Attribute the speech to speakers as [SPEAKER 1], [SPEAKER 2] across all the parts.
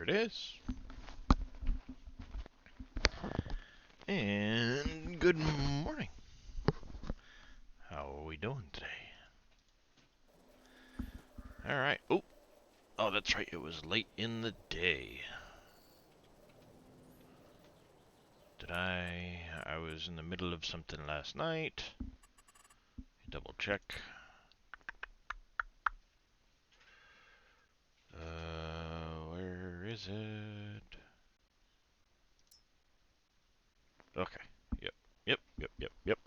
[SPEAKER 1] it is. And good morning. How are we doing today? Alright. Oh, that's right. It was late in the day. I was in the middle of something last night. Double check. Where is it? Okay. Yep.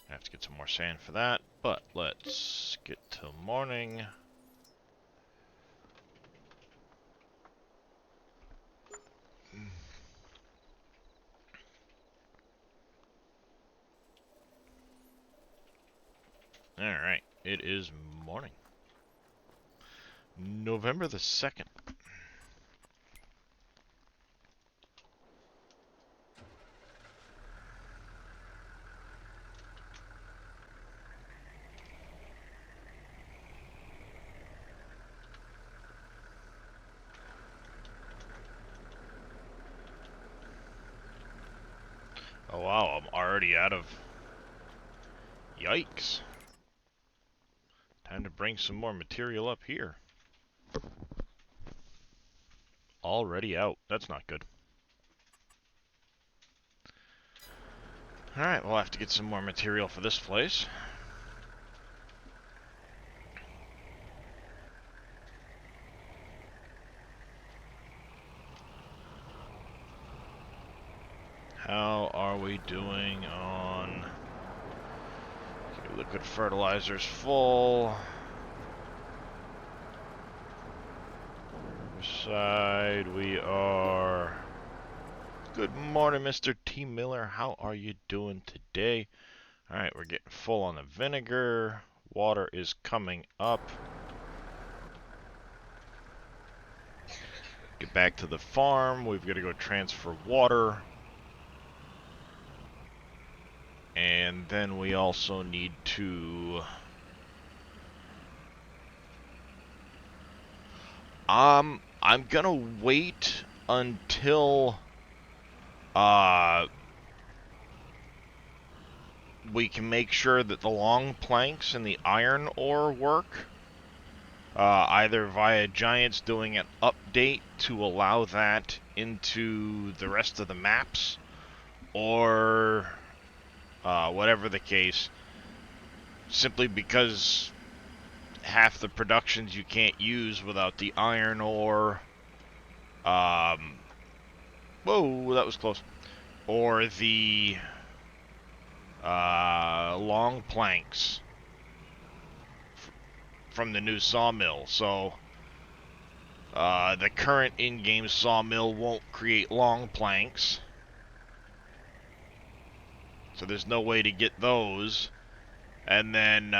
[SPEAKER 1] I have to get some more sand for that, but let's get to morning. Alright, it is morning. November the 2nd. Oh wow, I'm already out of... Yikes. Time to bring some more material up here. Already out. That's not good. Alright, we'll have to get some more material for this place. How are we doing on... Okay, liquid fertilizer's full. Side, we are... Good morning, Mr. T. Miller. How are you doing today? Alright, we're getting full on the vinegar. Water is coming up. Get back to the farm. We've got to go transfer water. And then we also need to... I'm gonna wait until we can make sure that the long planks and the iron ore work. Either via Giants doing an update to allow that into the rest of the maps, or whatever the case, simply because half the productions you can't use without the iron ore. Whoa, that was close. Or the long planks from the new sawmill. So the current in-game sawmill won't create long planks. So there's no way to get those. And then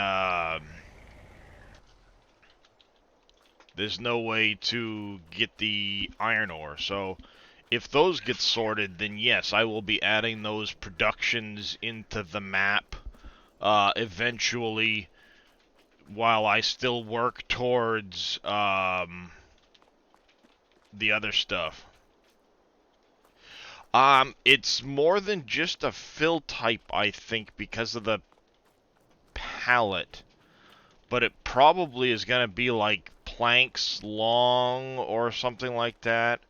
[SPEAKER 1] there's no way to get the iron ore. So if those get sorted, then yes, I will be adding those productions into the map eventually, while I still work towards the other stuff. It's more than just a fill type, I think, because of the palette. But it probably is going to be like planks long or something like that.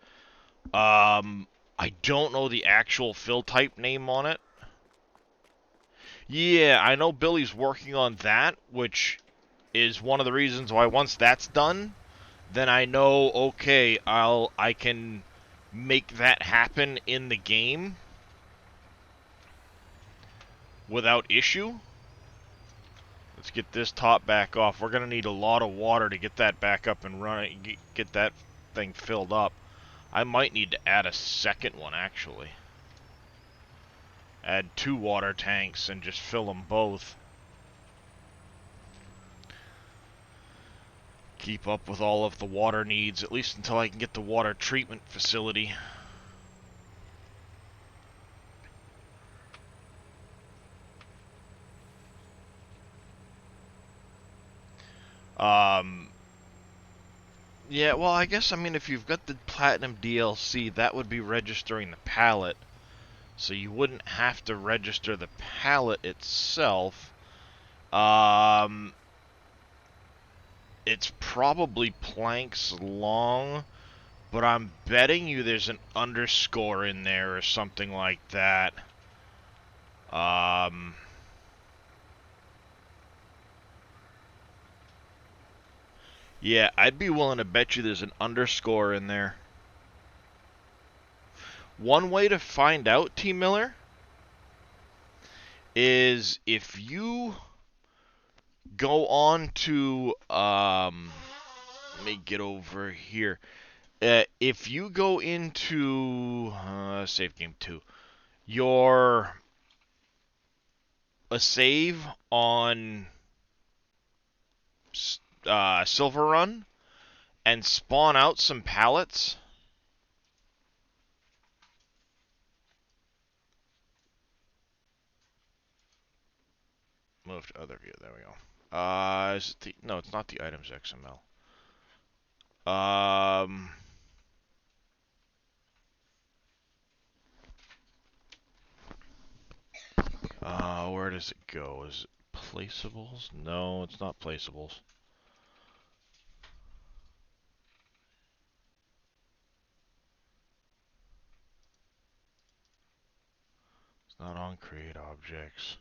[SPEAKER 1] I don't know the actual fill type name on it. Yeah, I know Billy's working on that, which is one of the reasons why once that's done, then I know, okay, I can make that happen in the game without issue. Let's get this top back off. We're going to need a lot of water to get that back up and running, get that thing filled up. I might need to add a second one, actually. Add 2 water tanks and just fill them both. Keep up with all of the water needs, at least until I can get the water treatment facility. Yeah, well, I guess, I mean, if you've got the Platinum DLC, that would be registering the pallet. So you wouldn't have to register the pallet itself. Um, it's probably planks long, but I'm betting you there's an underscore in there or something like that. Um, yeah, I'd be willing to bet you there's an underscore in there. One way to find out, T. Miller, is if you go on to, let me get over here. If you go into save game 2, your a save on Silver Run and spawn out some pallets. Move to other view. There we go. Is it the, no, it's not the items XML. Where does it go? Is it placeables? No, it's not placeables. It's not on create objects.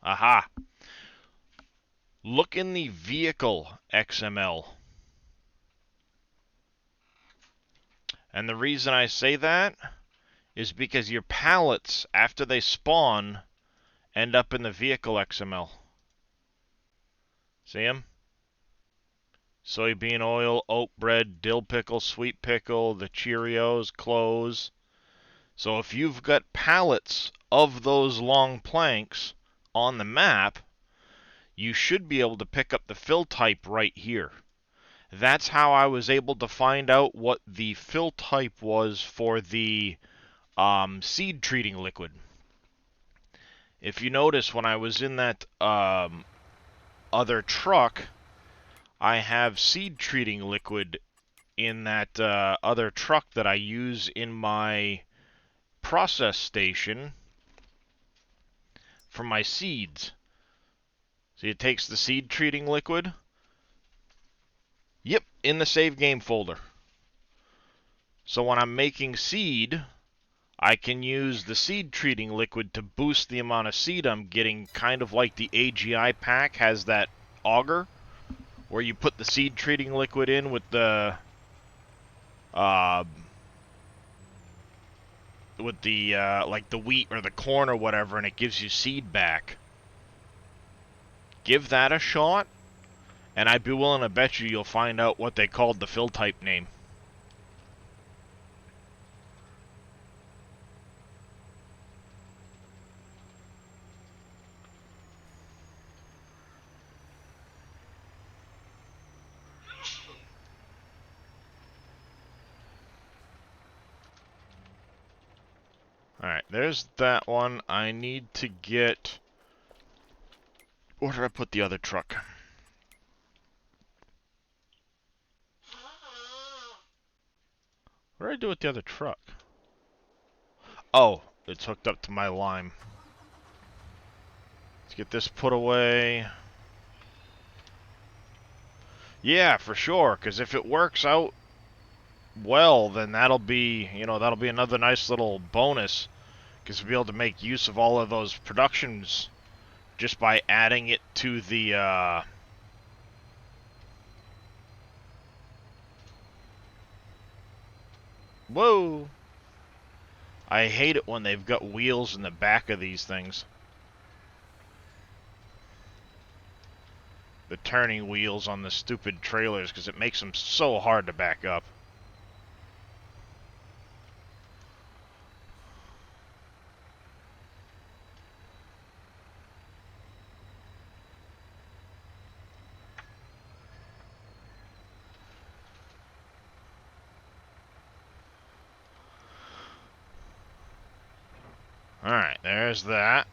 [SPEAKER 1] Aha! Look in the vehicle XML. And the reason I say that is because your pallets, after they spawn, end up in the vehicle XML. See them? Soybean oil, oat bread, dill pickle, sweet pickle, the Cheerios, clothes. So if you've got pallets of those long planks on the map, you should be able to pick up the fill type right here. That's how I was able to find out what the fill type was for the seed treating liquid. If you notice, when I was in that other truck, I have seed treating liquid in that other truck that I use in my process station for my seeds. See, it takes the seed treating liquid. Yep, in the save game folder. So when I'm making seed, I can use the seed treating liquid to boost the amount of seed I'm getting, kind of like the AGI pack has that auger, where you put the seed treating liquid in with the like the wheat or the corn or whatever, and it gives you seed back. Give that a shot, and I'd be willing to bet you'll find out what they called the fill type name. Alright, there's that one. I need to get... Where did I put the other truck? What did I do with the other truck? Oh, it's hooked up to my Lime. Let's get this put away. Yeah, for sure, because if it works out well, then that'll be, that'll be another nice little bonus, because we'll be able to make use of all of those productions just by adding it to the, Whoa! I hate it when they've got wheels in the back of these things. The turning wheels on the stupid trailers, because it makes them so hard to back up. There's that.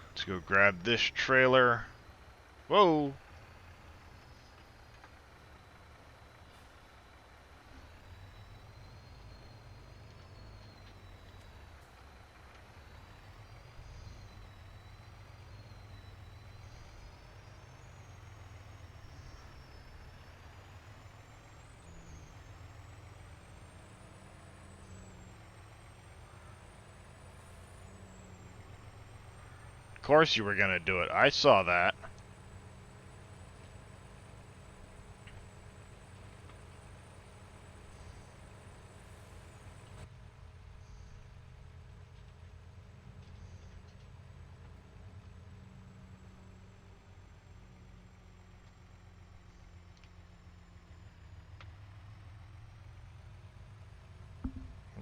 [SPEAKER 1] Let's go grab this trailer. Whoa. Of course you were gonna do it. I saw that.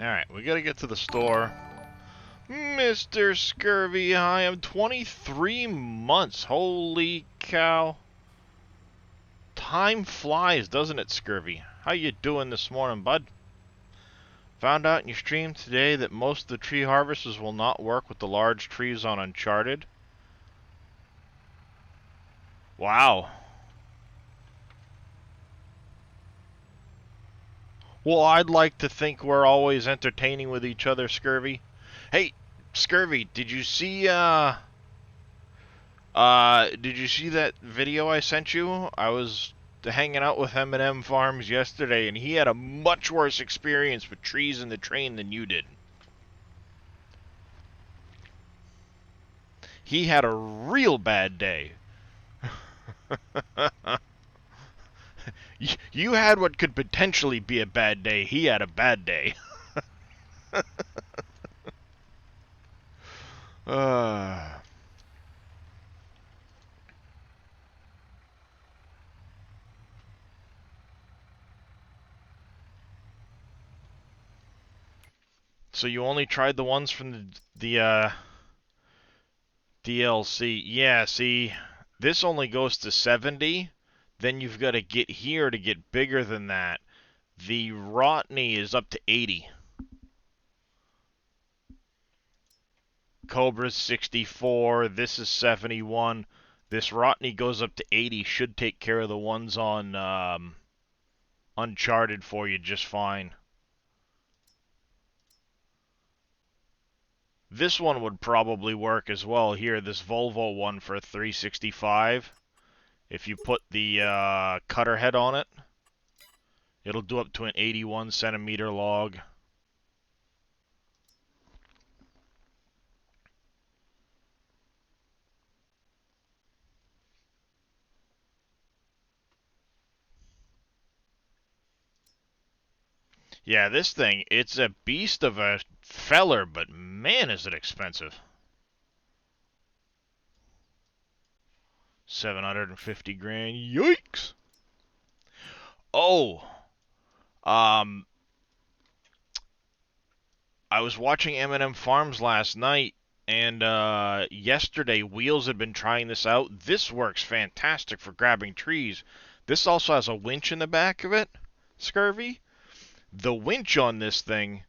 [SPEAKER 1] Alright, we gotta get to the store. Mr. Scurvy, I am 23 months. Holy cow. Time flies, doesn't it, Scurvy? How you doing this morning, bud? Found out in your stream today that most of the tree harvesters will not work with the large trees on Uncharted. Wow. Well, I'd like to think we're always entertaining with each other, Scurvy. Hey, Scurvy, did you see that video I sent you? I was hanging out with M&M Farms yesterday, and he had a much worse experience with trees in the train than you did. He had a real bad day. You had what could potentially be a bad day. He had a bad day. uh, so you only tried the ones from the DLC. Yeah, see, this only goes to 70. Then you've got to get here to get bigger than that. The Rotney is up to 80. Cobra's 64. This is 71. This Rotney goes up to 80. Should take care of the ones on Uncharted for you just fine. This one would probably work as well here, this Volvo one for 365. If you put the cutter head on it, it'll do up to an 81 centimeter log. Yeah, this thing, it's a beast of a feller, but man, is it expensive. 750 grand. Yikes. Oh, um, I was watching M&M Farms last night, and yesterday Wheels had been trying this out. This works fantastic for grabbing trees. This also has a winch in the back of it, Scurvy. The winch on this thing,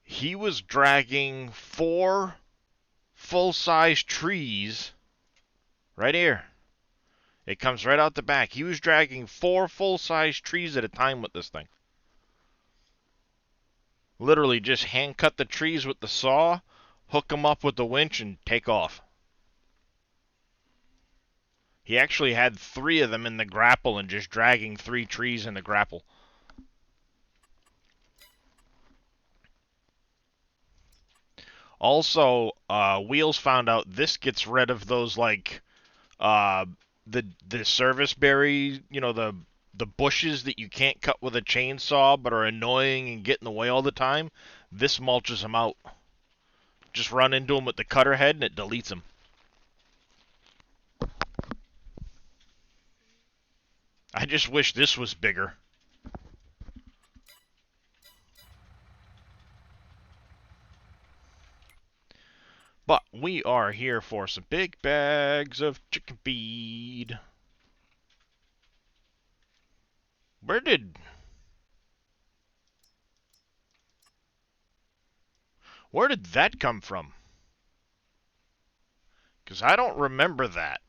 [SPEAKER 1] he was dragging 4 full-size trees right here. It comes right out the back. He was dragging 4 full-size trees at a time with this thing. Literally just hand cut the trees with the saw, hook them up with the winch, and take off. He actually had 3 of them in the grapple and just dragging 3 trees in the grapple. Also, Wheels found out this gets rid of those, like, the service berry, you know, the bushes that you can't cut with a chainsaw but are annoying and get in the way all the time. This mulches them out. Just run into them with the cutter head and it deletes them. I just wish this was bigger. But we are here for some big bags of chicken feed. Where did... Where did that come from? Because I don't remember that.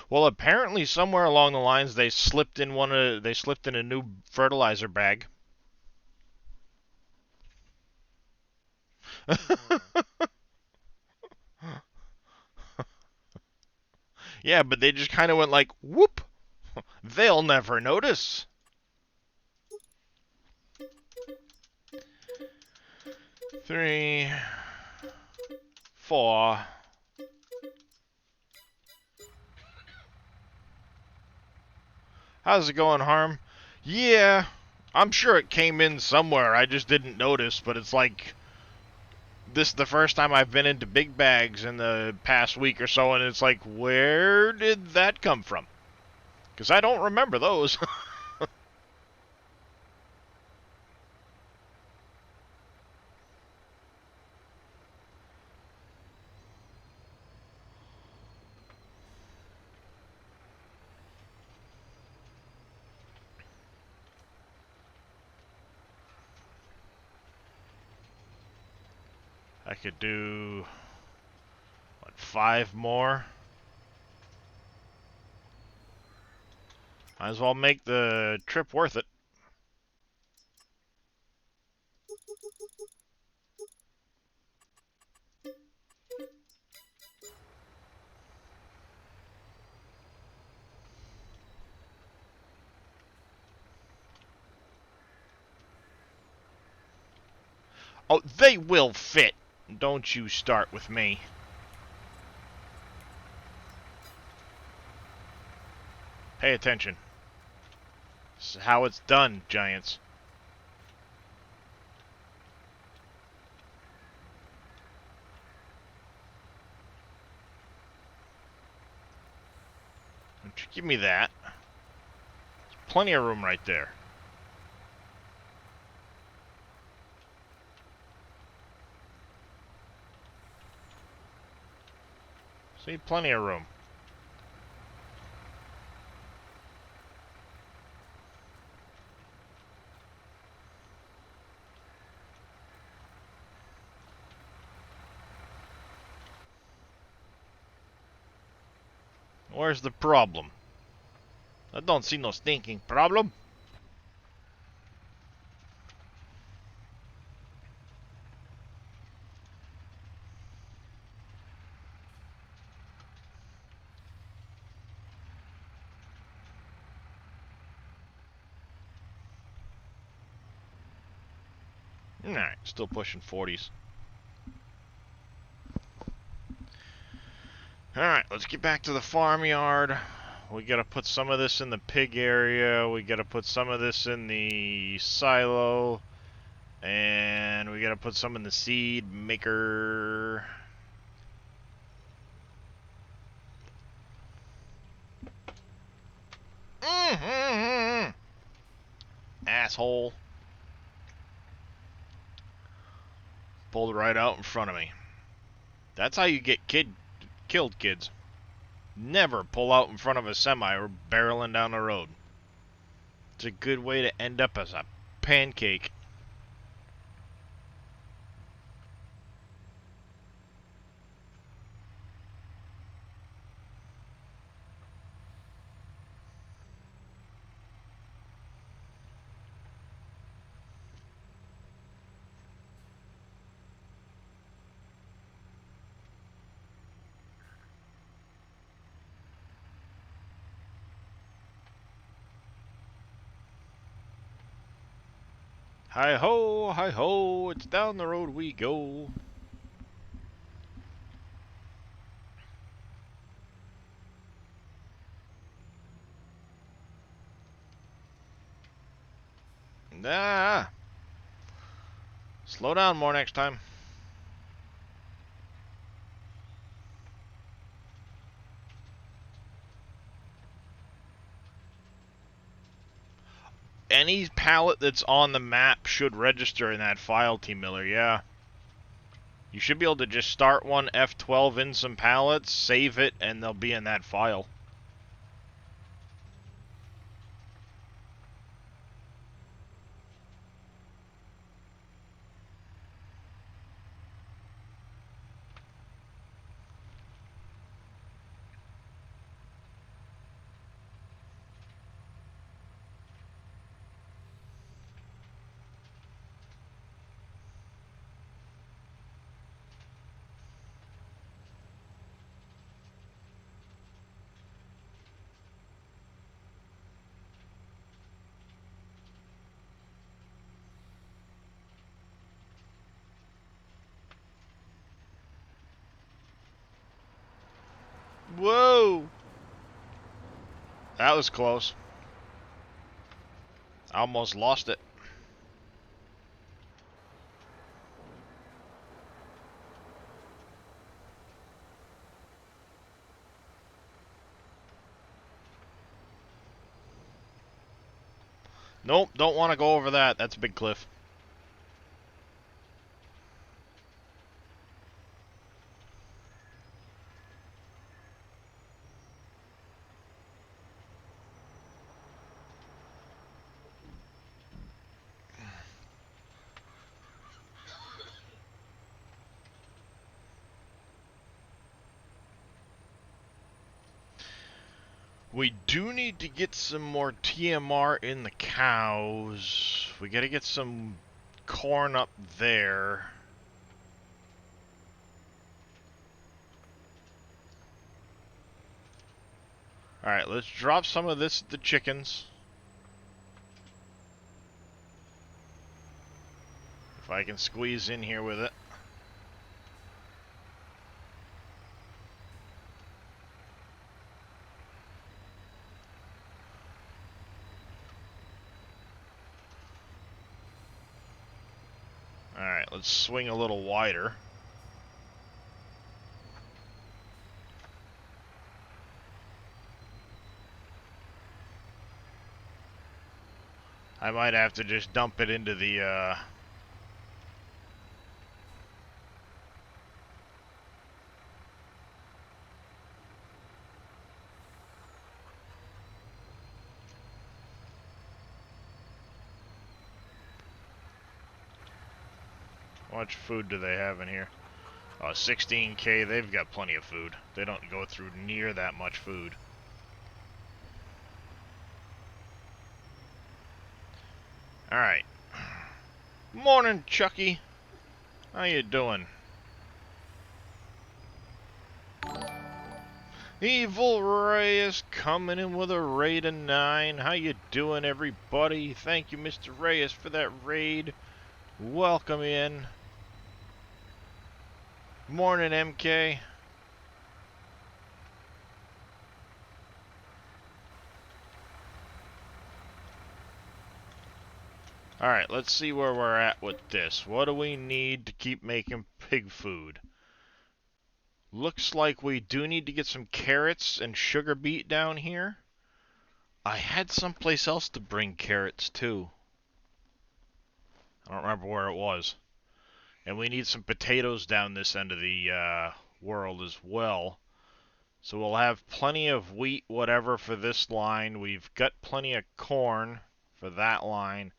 [SPEAKER 1] Well, apparently somewhere along the lines they slipped in a new fertilizer bag. Yeah, but they just kind of went like, whoop, they'll never notice. 3, 4. How's it going, Harm? Yeah, I'm sure it came in somewhere. I just didn't notice, but it's like this is the first time I've been into big bags in the past week or so, and it's like, where did that come from? Because I don't remember those. I could do, what, 5 more? Might as well make the trip worth it. Oh, they will fit. Don't you start with me. Pay attention. This is how it's done, Giants. Don't you give me that. There's plenty of room right there. See, plenty of room. Where's the problem? I don't see no stinking problem. Alright, still pushing 40s. Alright, let's get back to the farmyard. We gotta put some of this in the pig area. We gotta put some of this in the silo. And we gotta put some in the seed maker. Asshole. Pulled right out in front of me. That's how you get killed, kids. Never pull out in front of a semi or barreling down the road. It's a good way to end up as a pancake. Hi ho, it's down the road we go. Nah. Slow down more next time. Any pallet that's on the map should register in that file, T-Miller, yeah. You should be able to just start one, F12 in some pallets, save it, and they'll be in that file. Whoa! That was close. I almost lost it. Nope, don't want to go over that. That's a big cliff. We do need to get some more TMR in the cows. We gotta get some corn up there. Alright, let's drop some of this at the chickens. If I can squeeze in here with it. Alright, let's swing a little wider. I might have to just dump it into the, How much food do they have in here? 16K, they've got plenty of food. They don't go through near that much food. Alright. Morning, Chucky. How you doing? Evil Reyes coming in with a raid of 9. How you doing, everybody? Thank you, Mr. Reyes, for that raid. Welcome in. Morning, MK. Alright, let's see where we're at with this. What do we need to keep making pig food? Looks like we do need to get some carrots and sugar beet down here. I had someplace else to bring carrots, too. I don't remember where it was. And we need some potatoes down this end of the world as well. So we'll have plenty of wheat, whatever, for this line. We've got plenty of corn for that line.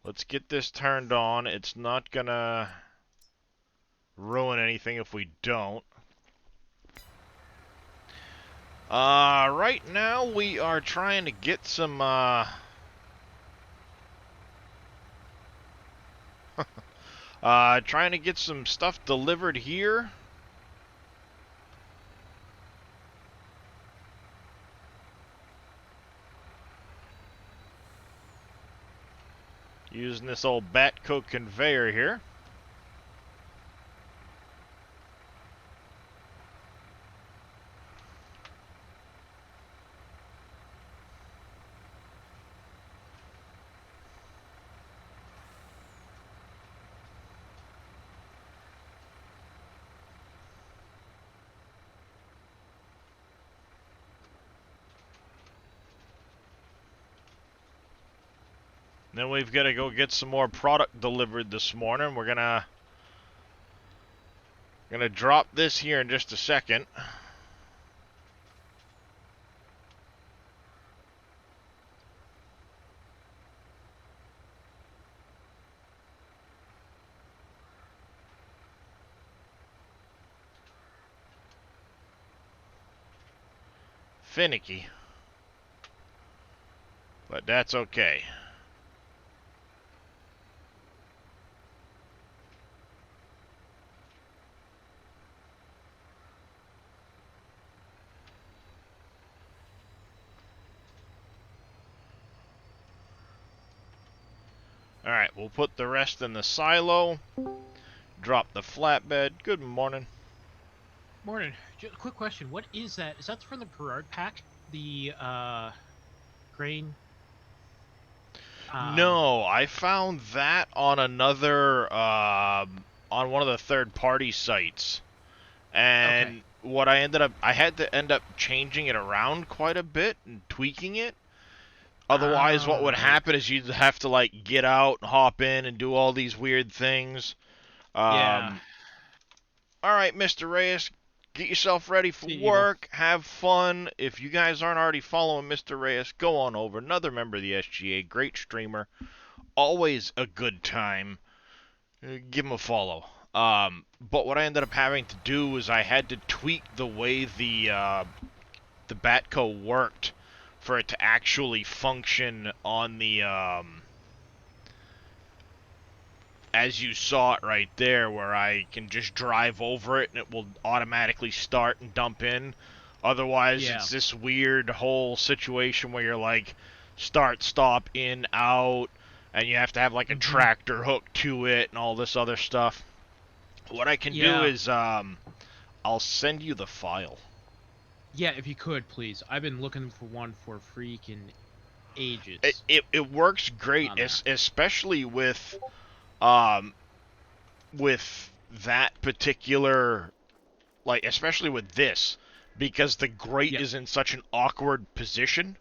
[SPEAKER 1] Let's get this turned on. It's not gonna ruin anything if we don't. Right now we are trying to get some, trying to get some stuff delivered here. Using this old Batco conveyor here. Then we've got to go get some more product delivered this morning. We're gonna drop this here in just a second. Finicky. But that's okay. Alright, we'll put the rest in the silo. Drop the flatbed. Good morning.
[SPEAKER 2] Morning. Just a quick question. What is that? Is that from the Gerard pack? The grain. Um.
[SPEAKER 1] No, I found that on another on one of the third-party sites,
[SPEAKER 2] Okay.
[SPEAKER 1] and I had to end up changing it around quite a bit and tweaking it. Otherwise, what
[SPEAKER 2] Oh,
[SPEAKER 1] would
[SPEAKER 2] right.
[SPEAKER 1] happen is you'd have to like get out and hop in and do all these weird things.
[SPEAKER 2] Yeah.
[SPEAKER 1] Um, all right, Mr. Reyes, get yourself ready for
[SPEAKER 2] See evil.
[SPEAKER 1] work. Have fun. If you guys aren't already following Mr. Reyes, go on over. Another member of the SGA, great streamer, always a good time. Give him a follow. But what I ended up having to do was I had to tweak the way the Batco worked for it to actually function on the as you saw it right there, where I can just drive over it and it will automatically start and dump in. Otherwise,
[SPEAKER 2] Yeah.
[SPEAKER 1] it's this weird whole situation where you're like start, stop, in, out, and you have to have like a
[SPEAKER 2] Mm-hmm.
[SPEAKER 1] tractor hooked to it and all this other stuff. What I can do
[SPEAKER 2] Yeah.
[SPEAKER 1] is I'll send you the file.
[SPEAKER 2] Yeah. If you could, please. I've been looking for one for freaking
[SPEAKER 1] It
[SPEAKER 2] ages
[SPEAKER 1] it, it works great,
[SPEAKER 2] on there.
[SPEAKER 1] especially um with that particular, like, especially with this, because the grate
[SPEAKER 2] Yep.
[SPEAKER 1] is in such an awkward position.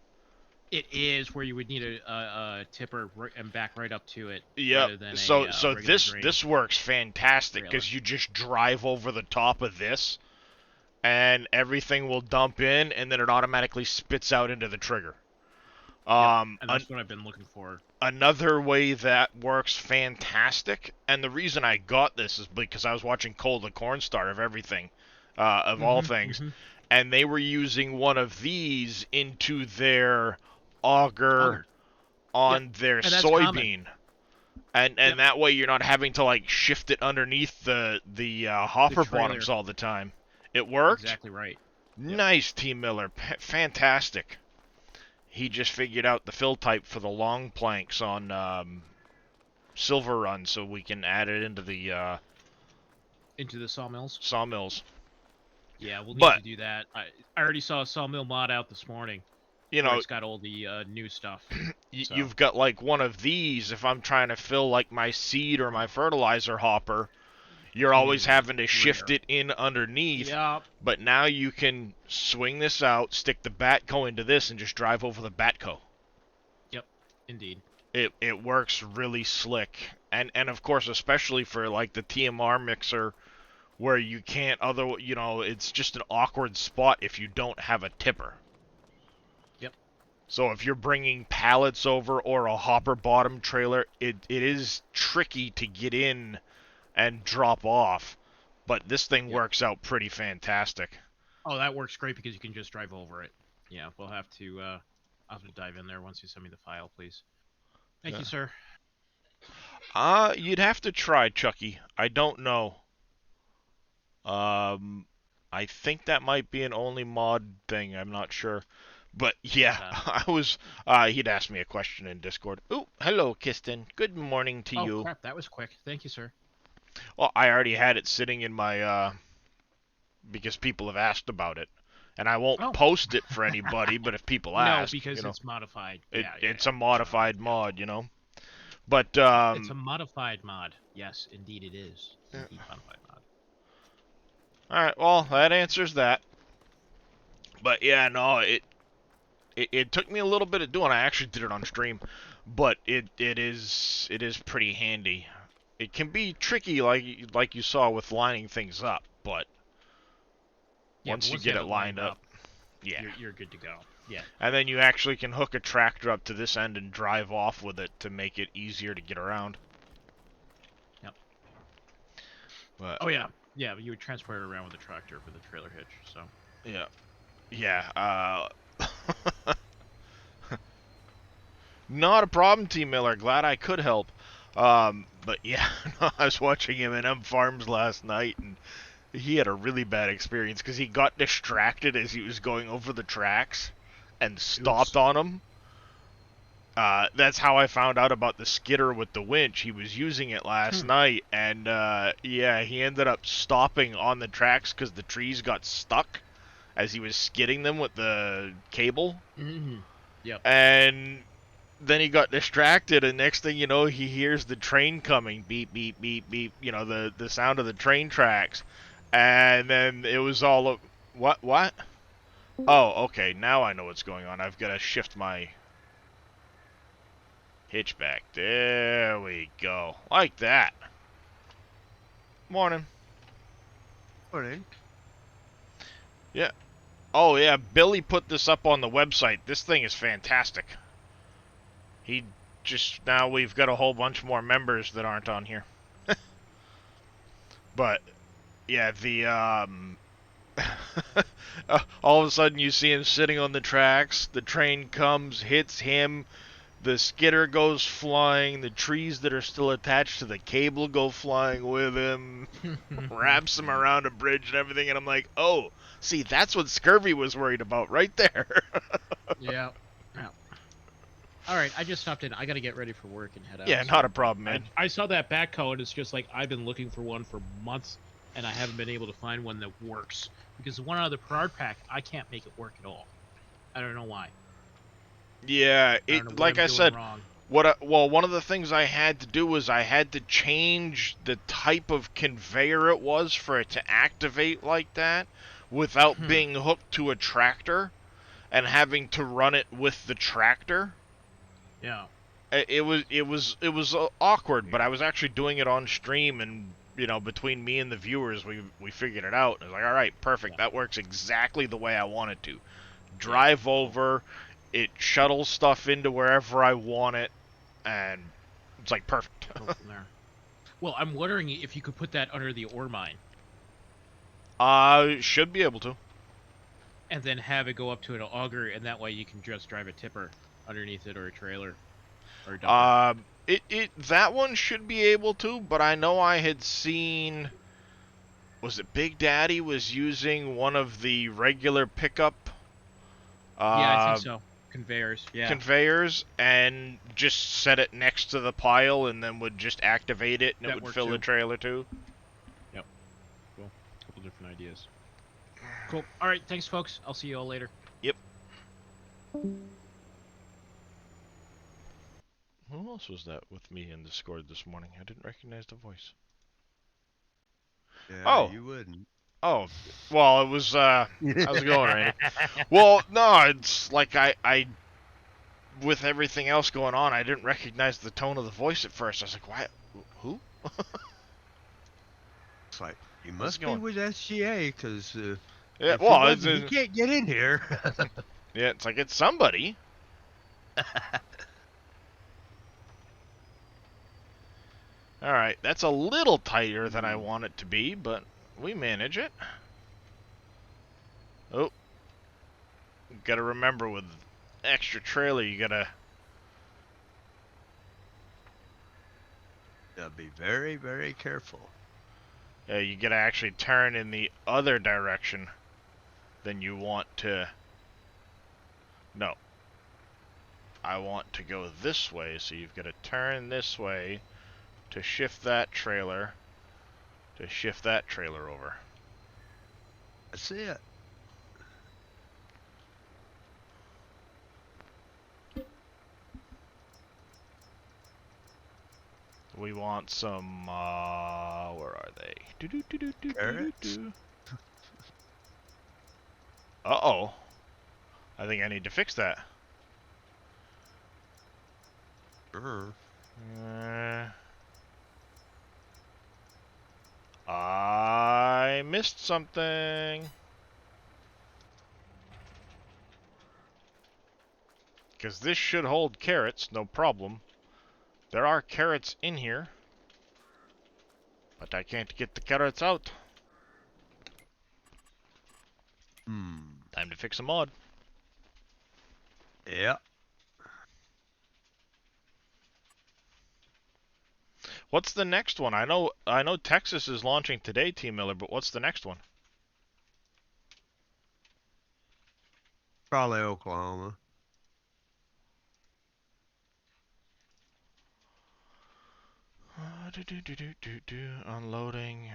[SPEAKER 2] It is where you would need a tipper and back right up to it
[SPEAKER 1] Yep.
[SPEAKER 2] rather than
[SPEAKER 1] So
[SPEAKER 2] a
[SPEAKER 1] so
[SPEAKER 2] regular
[SPEAKER 1] this
[SPEAKER 2] grain
[SPEAKER 1] this works fantastic
[SPEAKER 2] trailer.
[SPEAKER 1] because you just drive over the top of this, and everything will dump in, and then it automatically spits out into the trigger.
[SPEAKER 2] Yep.
[SPEAKER 1] Um,
[SPEAKER 2] And
[SPEAKER 1] an-
[SPEAKER 2] that's what I've been looking for.
[SPEAKER 1] Another way that works fantastic, and the reason I got this is because I was watching Cole the Cornstar of everything, of all
[SPEAKER 2] Mm-hmm.
[SPEAKER 1] things,
[SPEAKER 2] Mm-hmm.
[SPEAKER 1] and they were using one of these into their auger
[SPEAKER 2] Auger. Yep.
[SPEAKER 1] on their
[SPEAKER 2] And that's common.
[SPEAKER 1] soybean, and
[SPEAKER 2] Yep.
[SPEAKER 1] that way you're not having to like shift it underneath the
[SPEAKER 2] The
[SPEAKER 1] hopper bottoms
[SPEAKER 2] trailer.
[SPEAKER 1] all the time. It worked.
[SPEAKER 2] Exactly right. Yep.
[SPEAKER 1] Nice, T Miller, fantastic. He just figured out the fill type for the long planks on Silver Run, so we can add it into the
[SPEAKER 2] Into the sawmills.
[SPEAKER 1] sawmills.
[SPEAKER 2] Yeah, we'll need
[SPEAKER 1] But
[SPEAKER 2] to do that. I already saw a sawmill mod out this morning
[SPEAKER 1] you
[SPEAKER 2] where
[SPEAKER 1] know,
[SPEAKER 2] it's got all the new stuff. So
[SPEAKER 1] you've got like one of these. If I'm trying to fill like my seed or my fertilizer hopper, you're
[SPEAKER 2] you need
[SPEAKER 1] always
[SPEAKER 2] it in the
[SPEAKER 1] having to shift
[SPEAKER 2] rear.
[SPEAKER 1] it in underneath.
[SPEAKER 2] Yep.
[SPEAKER 1] But now you can swing this out, stick the Batco into this, and just drive over the Batco.
[SPEAKER 2] Yep. Indeed.
[SPEAKER 1] It works really slick, and of course especially for like the TMR mixer where you can't other it's just an awkward spot if you don't have a tipper.
[SPEAKER 2] Yep.
[SPEAKER 1] So if you're bringing pallets over or a hopper bottom trailer, it is tricky to get in and drop off, but this thing
[SPEAKER 2] Yep.
[SPEAKER 1] works out pretty fantastic.
[SPEAKER 2] Oh, that works great because you can just drive over it. Yeah, I'll have to dive in there once you send me the file, please. Thank
[SPEAKER 1] Yeah.
[SPEAKER 2] you, sir.
[SPEAKER 1] You'd have to try, Chucky. I don't know. Um, I think that might be an only mod thing. I'm not sure. But yeah,
[SPEAKER 2] Uh,
[SPEAKER 1] I was. He'd asked me a question in Discord. Ooh, hello, Kiston. Good morning to
[SPEAKER 2] oh
[SPEAKER 1] you.
[SPEAKER 2] crap, that was quick. Thank you, sir.
[SPEAKER 1] Well, I already had it sitting in my because people have asked about it, and I won't
[SPEAKER 2] Oh,
[SPEAKER 1] post it for anybody. But if people
[SPEAKER 2] no,
[SPEAKER 1] ask,
[SPEAKER 2] because it's modified.
[SPEAKER 1] it
[SPEAKER 2] Yeah, yeah,
[SPEAKER 1] it's
[SPEAKER 2] yeah.
[SPEAKER 1] a
[SPEAKER 2] So
[SPEAKER 1] modified
[SPEAKER 2] yeah,
[SPEAKER 1] mod. But
[SPEAKER 2] it's a modified mod. Yes, indeed it is.
[SPEAKER 1] yeah.
[SPEAKER 2] Indeed, modified mod.
[SPEAKER 1] All right. Well, that answers that. But yeah, no, it took me a little bit of doing. I actually did it on stream, but it is pretty handy. It can be tricky, like you saw with lining things up, but
[SPEAKER 2] Yeah, but
[SPEAKER 1] once you
[SPEAKER 2] once you
[SPEAKER 1] get
[SPEAKER 2] have
[SPEAKER 1] it
[SPEAKER 2] it
[SPEAKER 1] lined
[SPEAKER 2] lined
[SPEAKER 1] up,
[SPEAKER 2] up,
[SPEAKER 1] yeah.
[SPEAKER 2] you're good to go. Yeah.
[SPEAKER 1] And then you actually can hook a tractor up to this end and drive off with it to make it easier to get around.
[SPEAKER 2] Yep.
[SPEAKER 1] But
[SPEAKER 2] Oh yeah. Yeah, you would transport it around with a tractor with a trailer hitch. So
[SPEAKER 1] yeah, yeah. Not a problem, T Miller. Glad I could help. But yeah, I was watching him in M Farms last night, and he had a really bad experience because he got distracted as he was going over the tracks and stopped
[SPEAKER 2] oops.
[SPEAKER 1] on him. That's how I found out about the skidder with the winch. He was using it last night, and yeah, he ended up stopping on the tracks because the trees got stuck as he was skidding them with the cable.
[SPEAKER 2] Yep.
[SPEAKER 1] And then he got distracted, and next thing you know, he hears the train coming, beep, beep, beep, beep. You know, the sound of the train tracks, and then it was all what? Oh, okay. Now I know what's going on. I've got to shift my hitch back. There we go. Like that. Morning.
[SPEAKER 3] Morning.
[SPEAKER 1] Yeah. Oh, yeah. Billy put this up on the website. This thing is fantastic. He just... Now we've got a whole bunch more members that aren't on here. But, yeah, the, all of a sudden you see him sitting on the tracks. The train comes, hits him. The skidder goes flying. The trees that are still attached to the cable go flying with him. Wraps him around a bridge and everything. And I'm like, oh, see, that's what Scurvy was worried about right there.
[SPEAKER 2] Yeah. Yeah. All right, I just stopped in. I got to get ready for work and head out.
[SPEAKER 1] Yeah, not a problem, man.
[SPEAKER 2] I saw that backhoe, and it's just like I've been looking for one for months, and I haven't been able to find one that works. Because the one out of the Perard pack, I can't make it work at all. I don't know why.
[SPEAKER 1] Yeah,
[SPEAKER 2] I don't know
[SPEAKER 1] it
[SPEAKER 2] what
[SPEAKER 1] like
[SPEAKER 2] I'm
[SPEAKER 1] I
[SPEAKER 2] doing
[SPEAKER 1] said,
[SPEAKER 2] wrong.
[SPEAKER 1] well, one of the things I had to do was I had to change the type of conveyor it was for it to activate like that without being hooked to a tractor and having to run it with the tractor.
[SPEAKER 2] Yeah.
[SPEAKER 1] It was awkward, but I was actually doing it on stream, and you know, between me and the viewers, we figured it out. It was like, all right, perfect. That works exactly the way I want it to. Drive over, it shuttles stuff into wherever I want it, and it's like perfect.
[SPEAKER 2] Go from there. Well, I'm wondering if you could put that under the ore mine
[SPEAKER 1] Should be able to.
[SPEAKER 2] and then have it go up to an auger, and that way you can just drive a tipper underneath it or a trailer or a dumper.
[SPEAKER 1] That one should be able to, but I know I had seen, was it Big Daddy was using one of the regular pickup
[SPEAKER 2] Yeah, I think so. Conveyors. Yeah.
[SPEAKER 1] conveyors and just set it next to the pile and then would just activate it and
[SPEAKER 2] That
[SPEAKER 1] it would
[SPEAKER 2] worked
[SPEAKER 1] fill the
[SPEAKER 2] too.
[SPEAKER 1] trailer too.
[SPEAKER 2] Yep. Cool. A couple different ideas. Cool. All right. Thanks, folks. I'll see you all later.
[SPEAKER 1] Yep. Who else was that with me in Discord this morning? I didn't recognize the voice.
[SPEAKER 3] Yeah,
[SPEAKER 1] Oh.
[SPEAKER 3] you wouldn't.
[SPEAKER 1] Oh, well, it was, how's it going, Randy? Well, no, it's like I, with everything else going on, I didn't recognize the tone of the voice at first. I was like, why, who?
[SPEAKER 3] It's like, you
[SPEAKER 1] How's
[SPEAKER 3] must
[SPEAKER 1] it
[SPEAKER 3] be
[SPEAKER 1] going?
[SPEAKER 3] with SGA, because
[SPEAKER 1] Yeah,
[SPEAKER 3] if
[SPEAKER 1] well,
[SPEAKER 3] he wasn't, he can't get in here.
[SPEAKER 1] yeah, it's like, it's somebody. Alright, that's a little tighter than I want it to be, but we manage it. Oh. Gotta remember with extra trailer, you gotta...
[SPEAKER 3] Now be very, very careful.
[SPEAKER 1] Yeah, you gotta actually turn in the other direction than you want to... No. I want to go this way, so you've gotta turn this way to shift that trailer over.
[SPEAKER 3] That's it.
[SPEAKER 1] We want some, where are they?
[SPEAKER 3] Carrots?
[SPEAKER 1] Uh-oh. I think I need to fix that. I missed something. Because this should hold carrots, no problem. There are carrots in here. But I can't get the carrots out. Time to fix a mod.
[SPEAKER 3] Yeah.
[SPEAKER 1] What's the next one? I know Texas is launching today, T Miller, but what's the next one?
[SPEAKER 3] Probably Oklahoma.
[SPEAKER 1] Unloading.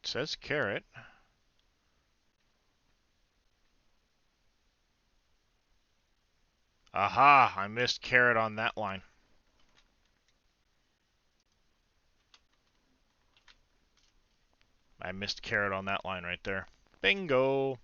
[SPEAKER 1] It says carrot. Aha! I missed carrot on that line. I missed carrot on that line right there. Bingo!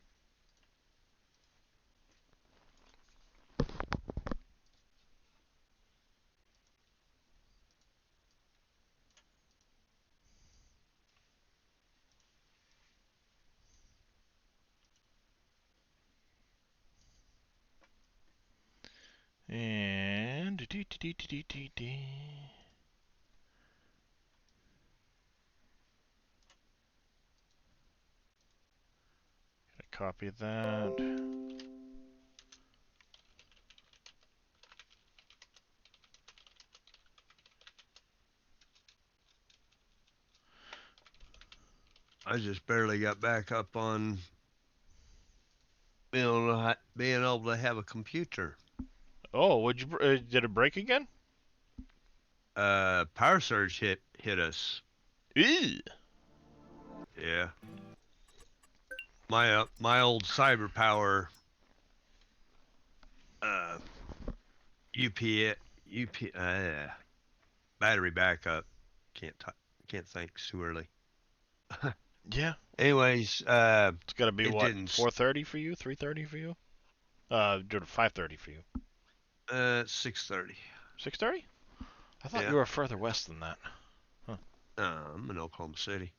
[SPEAKER 1] And copy that.
[SPEAKER 3] I just barely got back up on being able to have a computer.
[SPEAKER 1] Oh, did it break again?
[SPEAKER 3] Power surge hit us.
[SPEAKER 1] Ew.
[SPEAKER 3] Yeah. My old cyber power battery backup. Can't think, it's too early.
[SPEAKER 1] Yeah.
[SPEAKER 3] Anyways,
[SPEAKER 1] It's gotta be
[SPEAKER 3] it
[SPEAKER 1] what,
[SPEAKER 3] didn't.
[SPEAKER 1] 4:30 for you? 3:30 for you? 5:30 for you.
[SPEAKER 3] 6:30.
[SPEAKER 1] 6:30? I thought
[SPEAKER 3] Yeah.
[SPEAKER 1] you were further west than that.
[SPEAKER 3] I'm in Oklahoma City.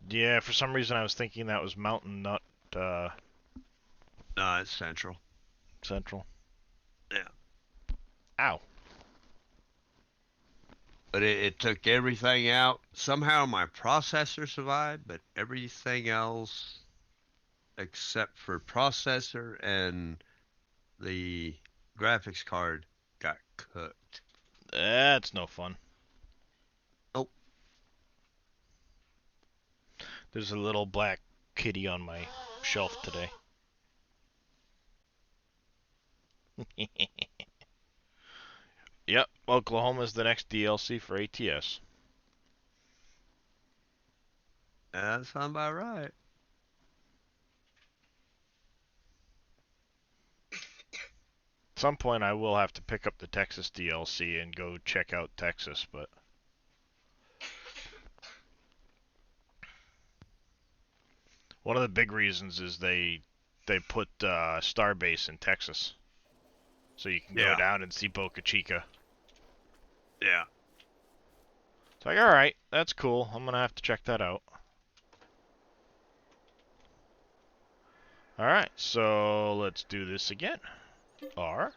[SPEAKER 1] Yeah, for some reason I was thinking that was Mountain, not
[SPEAKER 3] No, it's Central.
[SPEAKER 1] Central.
[SPEAKER 3] Yeah.
[SPEAKER 1] Ow.
[SPEAKER 3] But it took everything out. Somehow my processor survived, but everything else except for processor and the graphics card got cooked.
[SPEAKER 1] That's no fun.
[SPEAKER 3] Nope.
[SPEAKER 1] There's a little black kitty on my shelf today. Yep, Oklahoma's the next DLC for ATS.
[SPEAKER 3] That sounds about right.
[SPEAKER 1] At some point I will have to pick up the Texas DLC and go check out Texas, but one of the big reasons is they put Starbase in Texas, so you can go down and see Boca Chica.
[SPEAKER 3] Yeah.
[SPEAKER 1] It's like, all right, that's cool. I'm gonna have to check that out. All right, so let's do this again. R.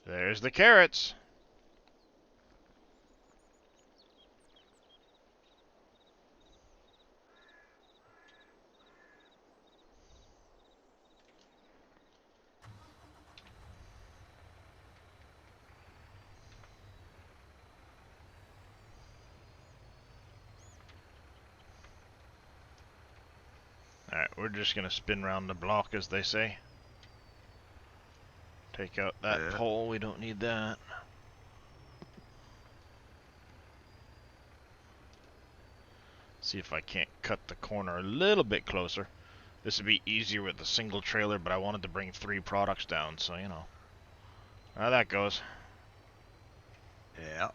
[SPEAKER 1] There's the carrots. Alright, we're just gonna spin around the block, as they say. Take out that pole, we don't need that. See if I can't cut the corner a little bit closer. This would be easier with a single trailer, but I wanted to bring 3 products down, so you know. How that goes.
[SPEAKER 3] Yeah.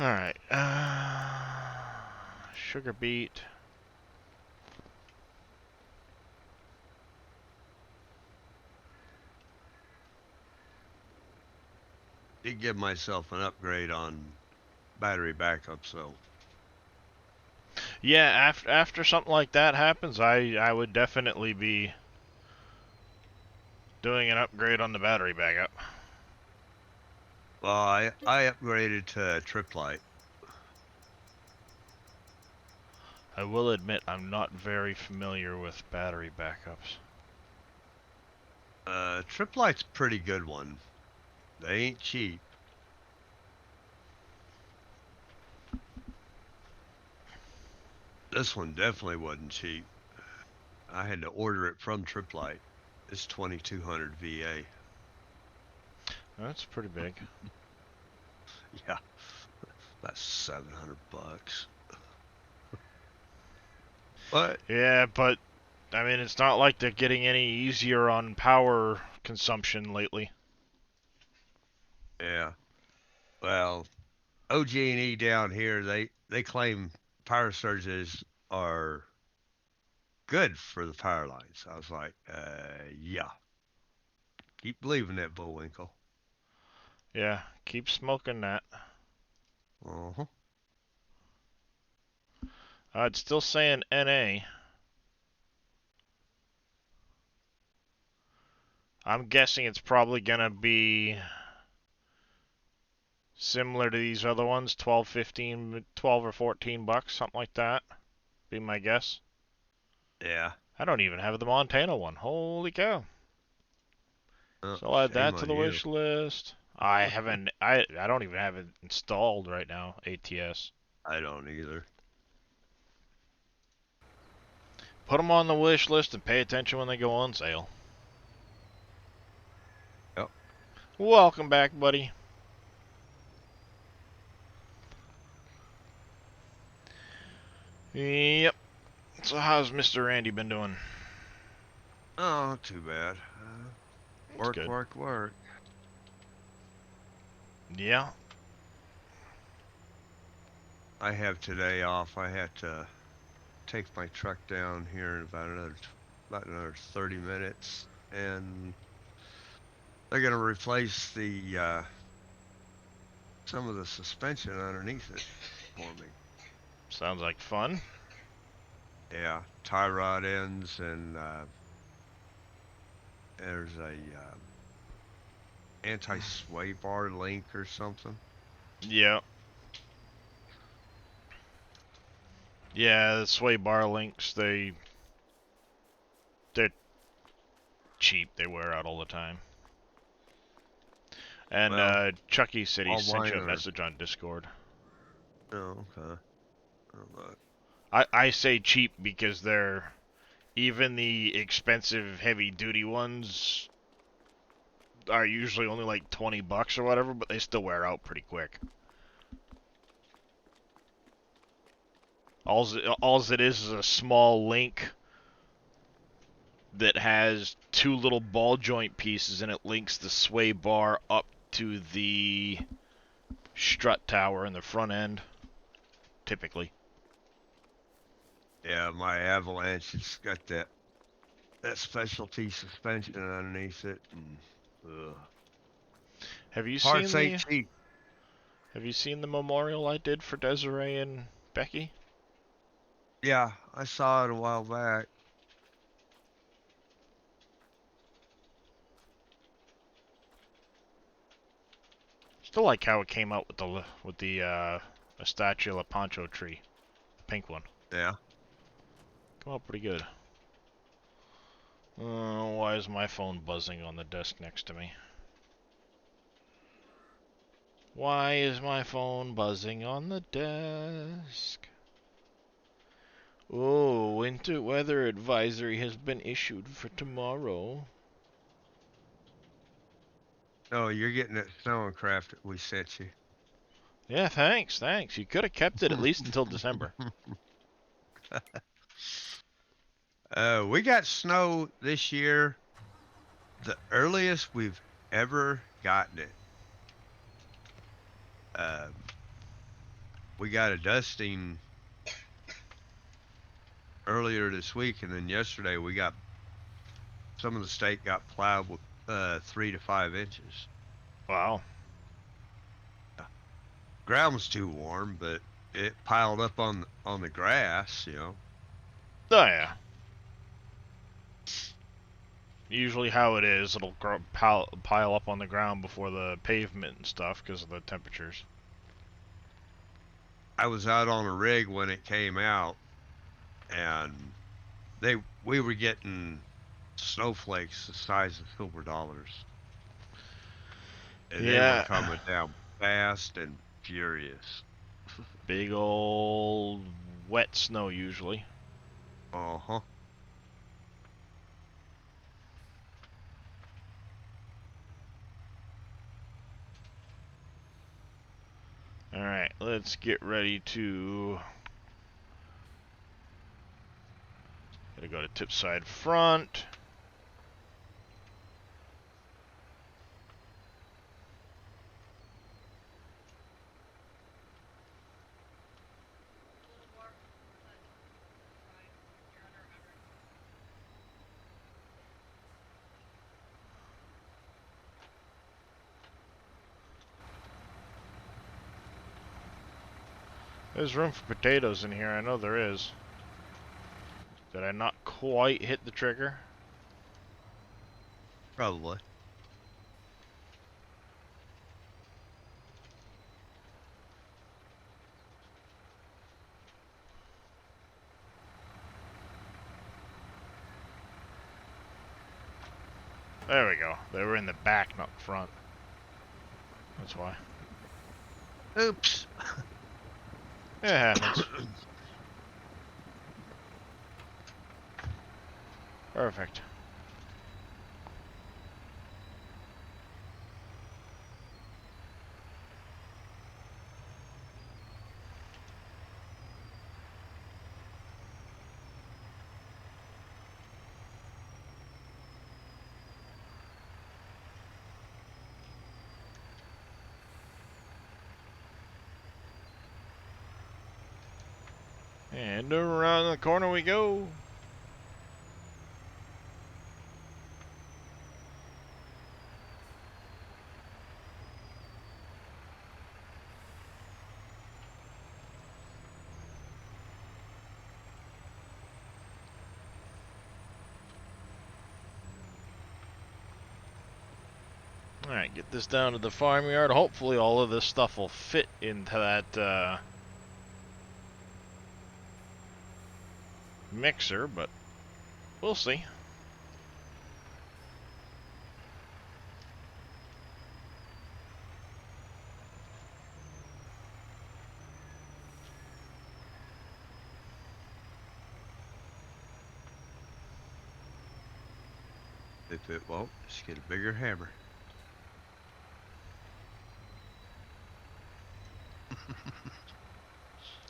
[SPEAKER 1] Alright, sugar beet.
[SPEAKER 3] Did give myself an upgrade on battery backup, so.
[SPEAKER 1] Yeah, after something like that happens, I would definitely be doing an upgrade on the battery backup.
[SPEAKER 3] Well, I upgraded to Trip Light.
[SPEAKER 1] I will admit I'm not very familiar with battery backups.
[SPEAKER 3] Trip Light's a pretty good one. They ain't cheap. This one definitely wasn't cheap. I had to order it from Trip Light. It's 2200 VA.
[SPEAKER 1] That's pretty big.
[SPEAKER 3] Yeah, that's $700. But
[SPEAKER 1] Yeah, but I mean, it's not like they're getting any easier on power consumption lately.
[SPEAKER 3] yeah, well, OG&E down here, they claim power surges are good for the power lines. I was like, yeah. Keep believing that, Bullwinkle.
[SPEAKER 1] Yeah, keep smoking that.
[SPEAKER 3] Uh-huh.
[SPEAKER 1] It's still saying NA. I'm guessing it's probably gonna be similar to these other ones, 12, 15, 12 or 14 bucks, something like that. Be my guess.
[SPEAKER 3] Yeah.
[SPEAKER 1] I don't even have the Montana one. Holy cow. So I'll add
[SPEAKER 3] Shame
[SPEAKER 1] that to
[SPEAKER 3] on
[SPEAKER 1] the
[SPEAKER 3] you.
[SPEAKER 1] wish list. I haven't I don't even have it installed right now, ATS.
[SPEAKER 3] I don't either.
[SPEAKER 1] Put them on the wish list and pay attention when they go on sale.
[SPEAKER 3] Yep.
[SPEAKER 1] Welcome back, buddy. Yep. So how's Mr. Randy been doing?
[SPEAKER 3] Oh, not too bad.
[SPEAKER 1] That's
[SPEAKER 3] Work,
[SPEAKER 1] good.
[SPEAKER 3] work, work.
[SPEAKER 1] Yeah.
[SPEAKER 3] I have today off. I had to take my truck down here in about another 30 minutes, and they're gonna replace the some of the suspension underneath it for me.
[SPEAKER 1] Sounds like fun.
[SPEAKER 3] Yeah, tie rod ends, and there's a anti-sway bar link or something.
[SPEAKER 1] Yeah. Yeah, the sway bar links, they're cheap. They wear out all the time. And
[SPEAKER 3] Well,
[SPEAKER 1] Chucky said he
[SPEAKER 3] all
[SPEAKER 1] sent
[SPEAKER 3] mine
[SPEAKER 1] you a
[SPEAKER 3] are.
[SPEAKER 1] message on Discord.
[SPEAKER 3] Oh, okay. Oh, look.
[SPEAKER 1] I say cheap because they're even the expensive heavy duty ones are usually only like 20 bucks or whatever, but they still wear out pretty quick. Alls it is a small link that has two little ball joint pieces, and it links the sway bar up to the strut tower in the front end, typically.
[SPEAKER 3] Yeah, my Avalanche has got that specialty suspension underneath it, and ugh.
[SPEAKER 1] Have you
[SPEAKER 3] Parts
[SPEAKER 1] seen
[SPEAKER 3] ain't
[SPEAKER 1] the
[SPEAKER 3] cheap.
[SPEAKER 1] Have you seen the memorial I did for Desiree and Becky?
[SPEAKER 3] Yeah, I saw it a while back.
[SPEAKER 1] Still like how it came out with the Estachia Pancho tree, the pink one.
[SPEAKER 3] Yeah.
[SPEAKER 1] Come out pretty good. Why is my phone buzzing on the desk next to me? Why is my phone buzzing on the desk? Oh, winter weather advisory has been issued for tomorrow.
[SPEAKER 3] No, you're getting that snowing craft that we sent you.
[SPEAKER 1] Yeah, thanks. You could have kept it at least until December.
[SPEAKER 3] We got snow this year, the earliest we've ever gotten it. Um, we got a dusting earlier this week, and then yesterday we got some of the state got plowed with 3 to 5 inches.
[SPEAKER 1] Wow.
[SPEAKER 3] Ground was too warm, but it piled up on the grass,
[SPEAKER 1] Oh yeah. Usually how it is, it'll pile up on the ground before the pavement and stuff because of the temperatures.
[SPEAKER 3] I was out on a rig when it came out, and we were getting snowflakes the size of silver dollars. And they were
[SPEAKER 1] Yeah,
[SPEAKER 3] coming down fast and furious.
[SPEAKER 1] big old wet snow usually.
[SPEAKER 3] Uh-huh.
[SPEAKER 1] Alright, let's get ready to... Gotta go to tip side front. There's room for potatoes in here, I know there is. Did I not quite hit the trigger?
[SPEAKER 3] Probably.
[SPEAKER 1] There we go. They were in the back, not the front. That's why.
[SPEAKER 3] Oops.
[SPEAKER 1] It happens. Perfect. And around the corner we go. Alright, get this down to the farmyard. Hopefully all of this stuff will fit into that mixer, but we'll see.
[SPEAKER 3] If it won't, just get a bigger hammer.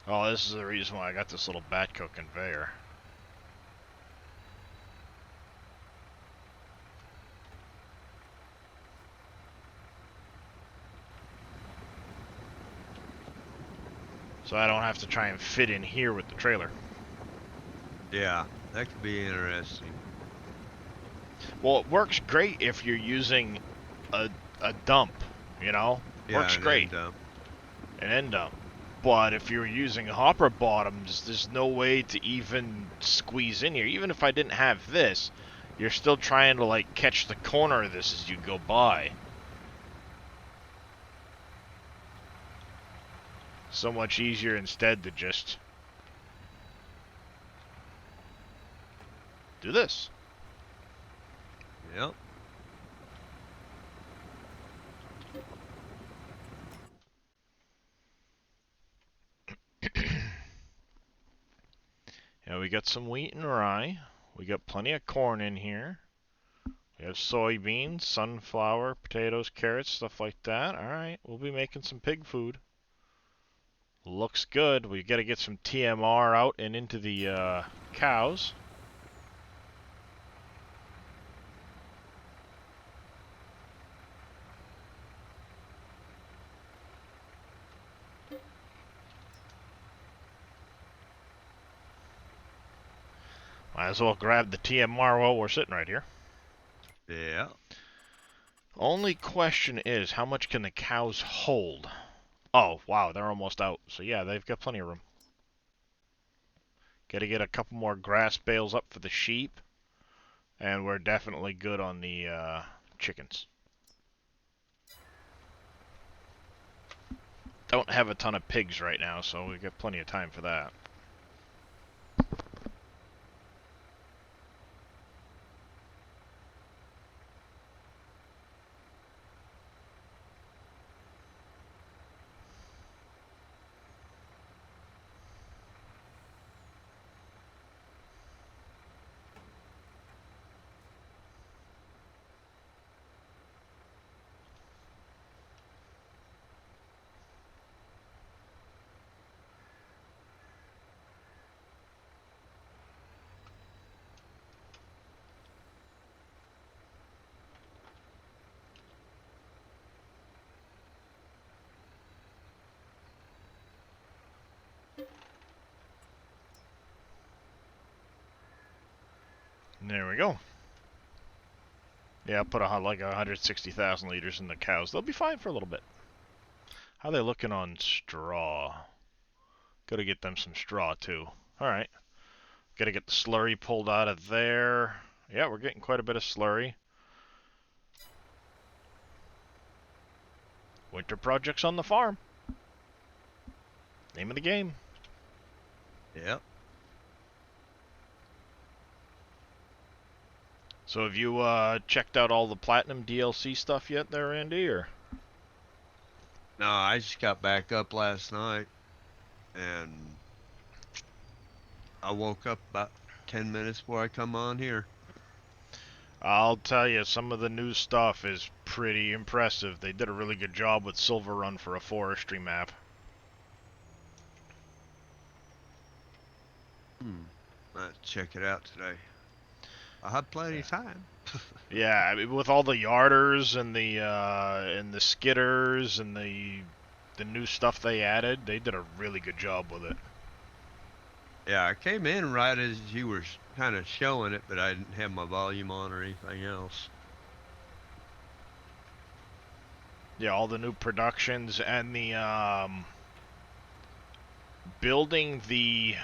[SPEAKER 1] Oh, this is the reason why I got this little Batco conveyor. So I don't have to try and fit in here with the trailer.
[SPEAKER 3] Yeah, that could be interesting.
[SPEAKER 1] Well, it works great if you're using a dump, you know?
[SPEAKER 3] Yeah,
[SPEAKER 1] Works
[SPEAKER 3] and
[SPEAKER 1] great.
[SPEAKER 3] then,
[SPEAKER 1] An end dump. But if you're using hopper bottoms, there's no way to even squeeze in here. Even if I didn't have this, you're still trying to like catch the corner of this as you go by. So much easier instead to just do this.
[SPEAKER 3] yep.
[SPEAKER 1] Yeah, we got some wheat and rye. We got plenty of corn in here. We have soybeans, sunflower, potatoes, carrots, stuff like that. Alright, we'll be making some pig food. Looks good. We gotta get some TMR out and into the cows. Might as well grab the TMR while we're sitting right here.
[SPEAKER 3] Yeah.
[SPEAKER 1] Only question is, how much can the cows hold? Oh, wow, they're almost out. So yeah, they've got plenty of room. Gotta get a couple more grass bales up for the sheep. And we're definitely good on the chickens. Don't have a ton of pigs right now, so we got plenty of time for that. There we go. Yeah, I'll put like 160,000 liters in the cows. They'll be fine for a little bit. How they looking on straw? Gotta get them some straw too. Alright. Gotta get the slurry pulled out of there. Yeah, we're getting quite a bit of slurry. Winter projects on the farm. Name of the game.
[SPEAKER 3] Yep.
[SPEAKER 1] So have you checked out all the Platinum DLC stuff yet there, Andy, or?
[SPEAKER 3] No, I just got back up last night, and I woke up about 10 minutes before I come on here.
[SPEAKER 1] I'll tell you, some of the new stuff is pretty impressive. They did a really good job with Silver Run for a forestry map.
[SPEAKER 3] Might check it out today. I have plenty of time.
[SPEAKER 1] Yeah, I mean, with all the yarders and the skidders and the new stuff they added, they did a really good job with it.
[SPEAKER 3] Yeah, I came in right as you were kind of showing it, but I didn't have my volume on or anything else.
[SPEAKER 1] Yeah, all the new productions and the building the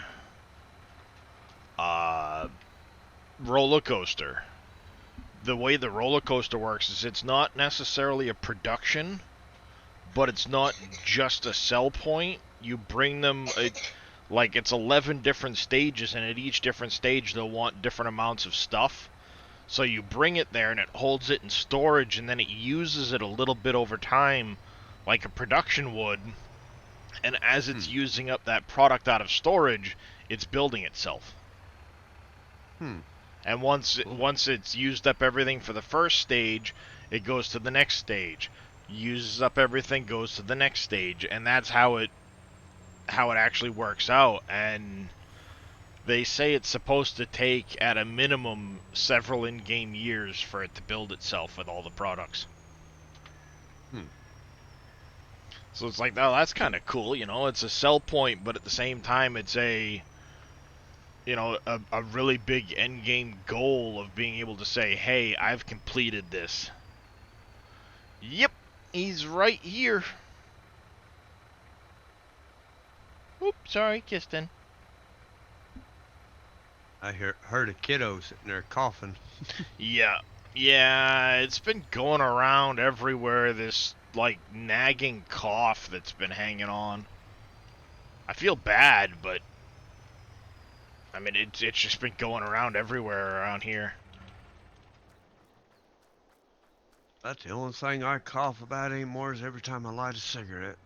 [SPEAKER 1] roller coaster. The way the roller coaster works is it's not necessarily a production, but it's not just a sell point. You bring them, like it's 11 different stages, and at each different stage they'll want different amounts of stuff. So you bring it there and it holds it in storage, and then it uses it a little bit over time, like a production would. And as it's using up that product out of storage, it's building itself. And once it's used up everything for the first stage, it goes to the next stage. Uses up everything, goes to the next stage, and that's how it actually works out. And they say it's supposed to take at a minimum several in-game years for it to build itself with all the products. So it's like, oh, that's kind of cool, you know. It's a sell point, but at the same time, it's a really big end game goal of being able to say, hey, I've completed this. Yep, he's right here. Oops, sorry, Kiston.
[SPEAKER 3] I heard a kiddo sitting there coughing.
[SPEAKER 1] Yeah, it's been going around everywhere, this, like, nagging cough that's been hanging on. I feel bad, but I mean, it's just been going around everywhere around here.
[SPEAKER 3] That's the only thing I cough about anymore is every time I light a cigarette.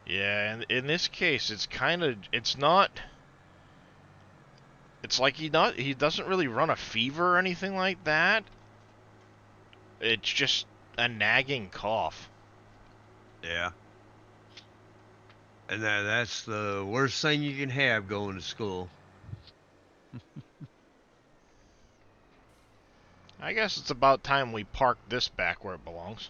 [SPEAKER 1] Yeah, and in this case, it's not. It's like he doesn't really run a fever or anything like that. It's just a nagging cough.
[SPEAKER 3] Yeah. And that's the worst thing you can have going to school.
[SPEAKER 1] I guess it's about time we park this back where it belongs.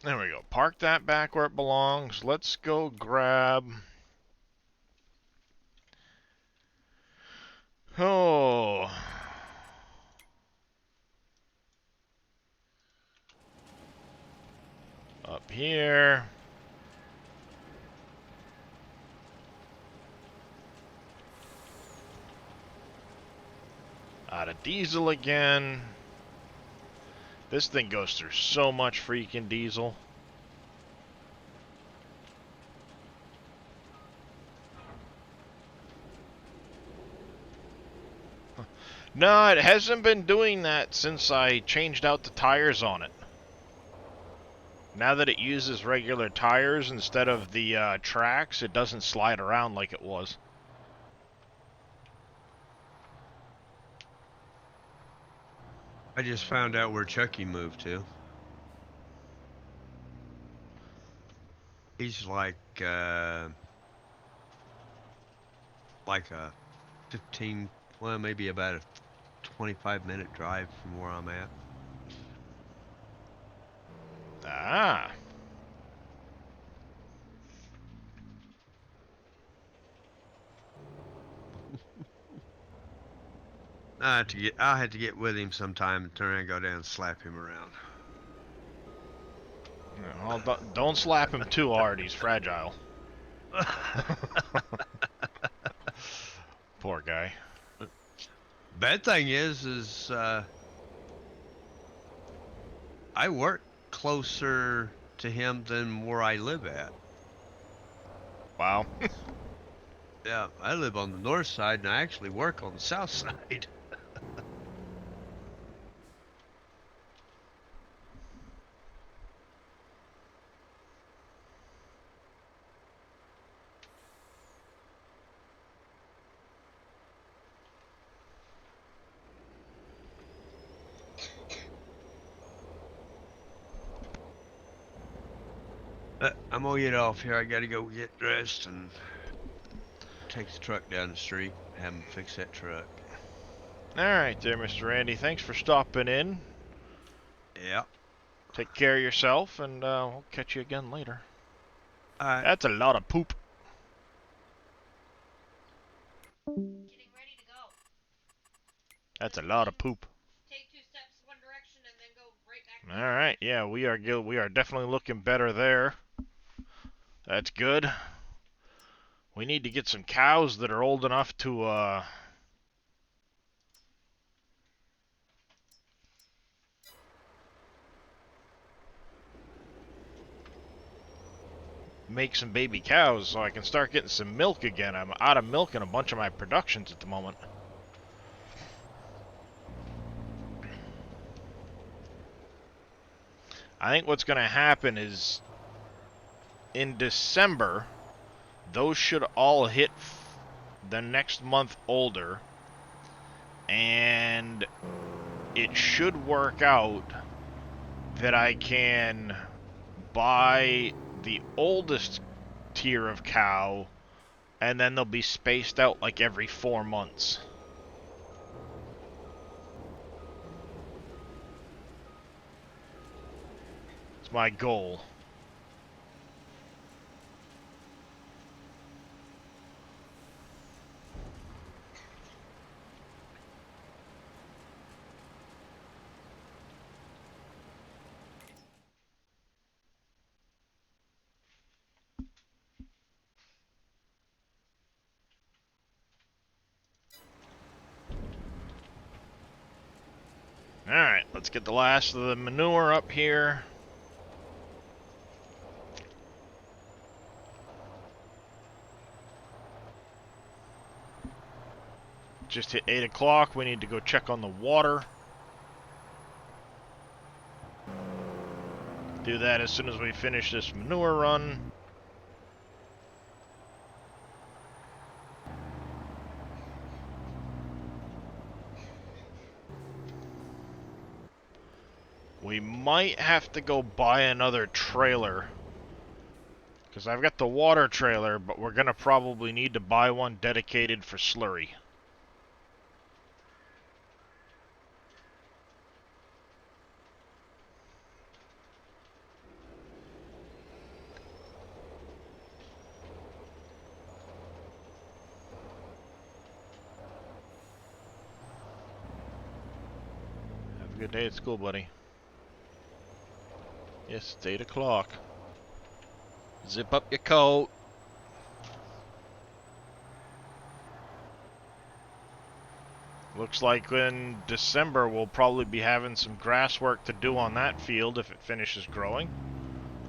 [SPEAKER 1] There we go. Park that back where it belongs. Let's go grab... Oh... Up here. Out of diesel again. This thing goes through so much freaking diesel. No, it hasn't been doing that since I changed out the tires on it. Now that it uses regular tires instead of the tracks, it doesn't slide around like it was.
[SPEAKER 3] I just found out where Chucky moved to. He's like a 15, well, maybe about a 25-minute drive from where I'm at.
[SPEAKER 1] Ah.
[SPEAKER 3] I'll have to get with him sometime and turn around and go down and slap him around.
[SPEAKER 1] Well, don't slap him too hard. He's fragile. Poor guy.
[SPEAKER 3] Bad thing is I work closer to him than where I live at.
[SPEAKER 1] Wow.
[SPEAKER 3] Yeah, I live on the north side and I actually work on the south side. I'm gonna get off here. I gotta go get dressed and take the truck down the street. Have him fix that truck.
[SPEAKER 1] All right, there, Mr. Randy. Thanks for stopping in.
[SPEAKER 3] Yeah.
[SPEAKER 1] Take care of yourself, and we'll catch you again later.
[SPEAKER 3] All right.
[SPEAKER 1] That's a lot of poop.
[SPEAKER 4] Getting ready to go.
[SPEAKER 1] That's a lot of poop.
[SPEAKER 4] Take 2 steps one direction and then go right back.
[SPEAKER 1] All right, yeah, we are definitely looking better there. That's good. We need to get some cows that are old enough to make some baby cows so I can start getting some milk again. I'm out of milk in a bunch of my productions at the moment. I think what's going to happen is in December, those should all hit the next month older, and it should work out that I can buy the oldest tier of cow, and then they'll be spaced out like every 4 months. It's my goal. Alright, let's get the last of the manure up here. Just hit 8 o'clock. We need to go check on the water. Do that as soon as we finish this manure run. We might have to go buy another trailer, because I've got the water trailer, but we're going to probably need to buy one dedicated for slurry. Have a good day at school, buddy. Yes, it's 8 o'clock. Zip up your coat. Looks like in December we'll probably be having some grass work to do on that field if it finishes growing.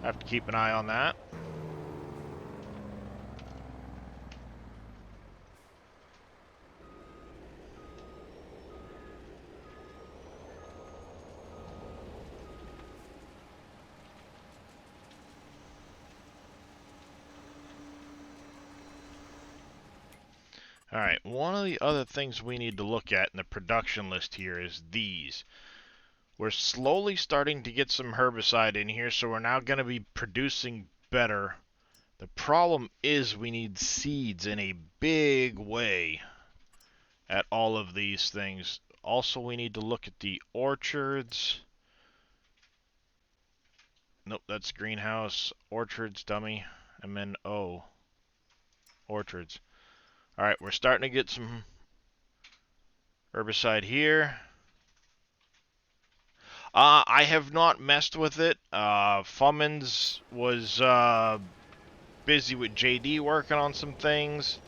[SPEAKER 1] Have to keep an eye on that. Alright, one of the other things we need to look at in the production list here is these. We're slowly starting to get some herbicide in here, so we're now going to be producing better. The problem is we need seeds in a big way at all of these things. Also, we need to look at the orchards. Nope, that's greenhouse. Orchards, dummy. MNO. Orchards. Alright, we're starting to get some Herbicide here. I have not messed with it. Fummins was busy with JD working on some things.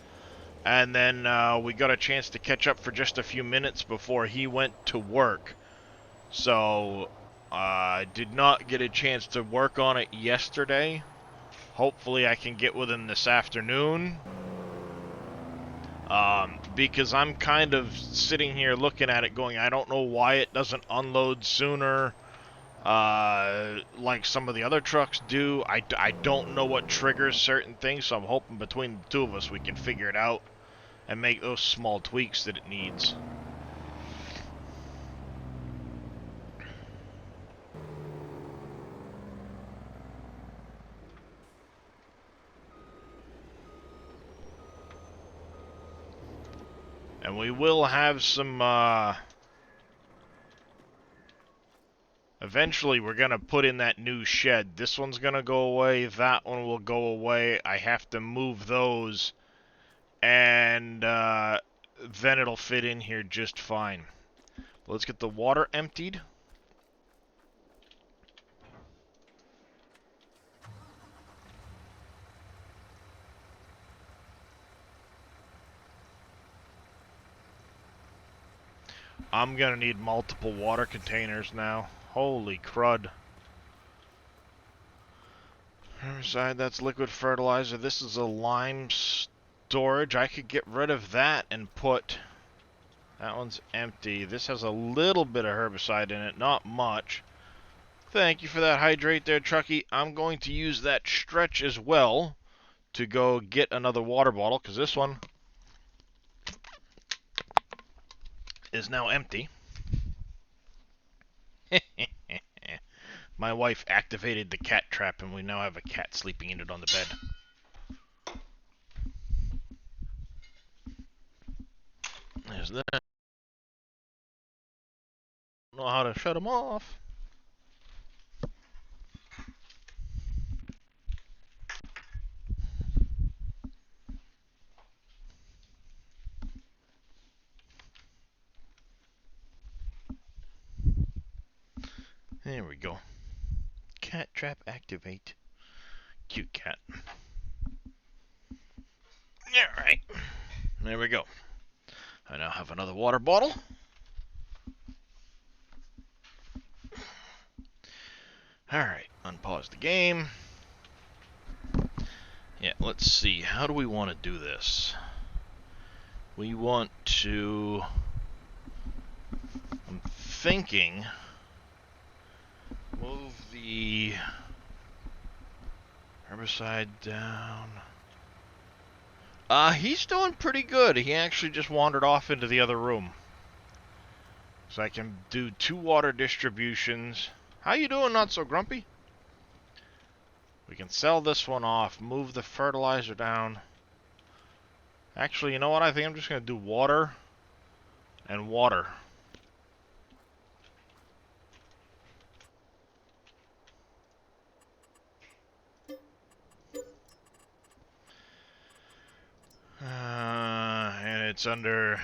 [SPEAKER 1] And then we got a chance to catch up for just a few minutes before he went to work. So I did not get a chance to work on it yesterday. Hopefully I can get with him this afternoon. Because I'm kind of sitting here looking at it going, I don't know why it doesn't unload sooner. Like some of the other trucks do. I don't know what triggers certain things, so I'm hoping between the two of us we can figure it out and make those small tweaks that it needs. And we will have some, eventually we're gonna put in that new shed. This one's gonna go away, that one will go away. I have to move those, and, then it'll fit in here just fine. Let's get the water emptied. I'm gonna need multiple water containers now. Holy crud. Herbicide, that's liquid fertilizer. This is a lime storage. I could get rid of that and put... That one's empty. This has a little bit of herbicide in it, not much. Thank you for that hydrate there, Trucky. I'm going to use that stretch as well to go get another water bottle, because this one is now empty. My wife activated the cat trap, and we now have a cat sleeping in it on the bed. There's that. Don't know how to shut them off. There we go. Cat trap activate. Cute cat. Alright. There we go. I now have another water bottle. Alright, unpause the game. Yeah, let's see. How do we want to do this? We want to... I'm thinking... Move the herbicide down. He's doing pretty good. He actually just wandered off into the other room. So I can do 2 water distributions. How you doing, Not So Grumpy? We can sell this one off, move the fertilizer down. Actually, you know what? I think I'm just going to do water and water. And it's under...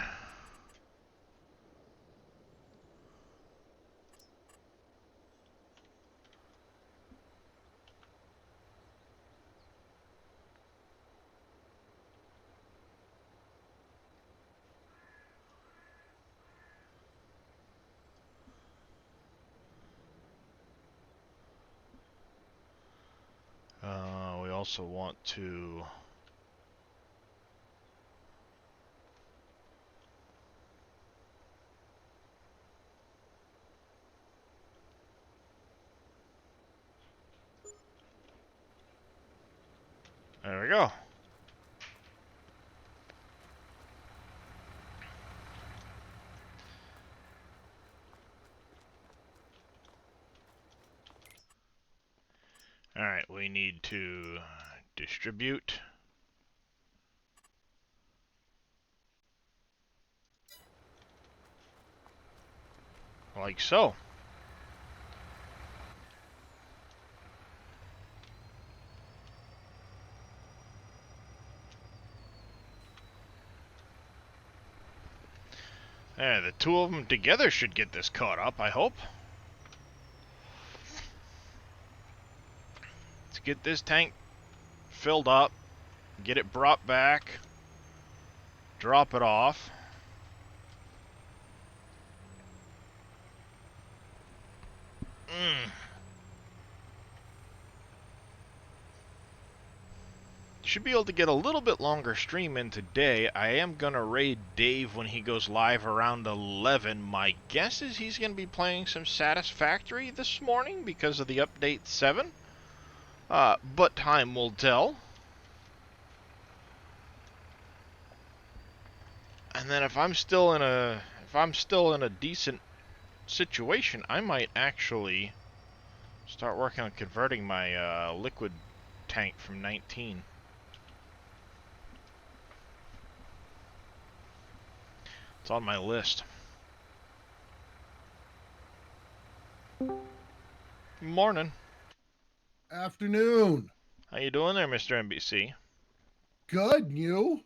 [SPEAKER 1] we also want to... There we go. Alright, we need to distribute. Like so. Yeah, the two of them together should get this caught up, I hope. Let's get this tank filled up, get it brought back, drop it off. Should be able to get a little bit longer stream in today. I am going to raid Dave when he goes live around 11. My guess is he's going to be playing some Satisfactory this morning because of the update 7. But time will tell. And then if I'm still in a decent situation, I might actually start working on converting my liquid tank from 19. It's on my list. Morning.
[SPEAKER 5] Afternoon.
[SPEAKER 1] How you doing there, Mr. NBC?
[SPEAKER 5] Good, and you?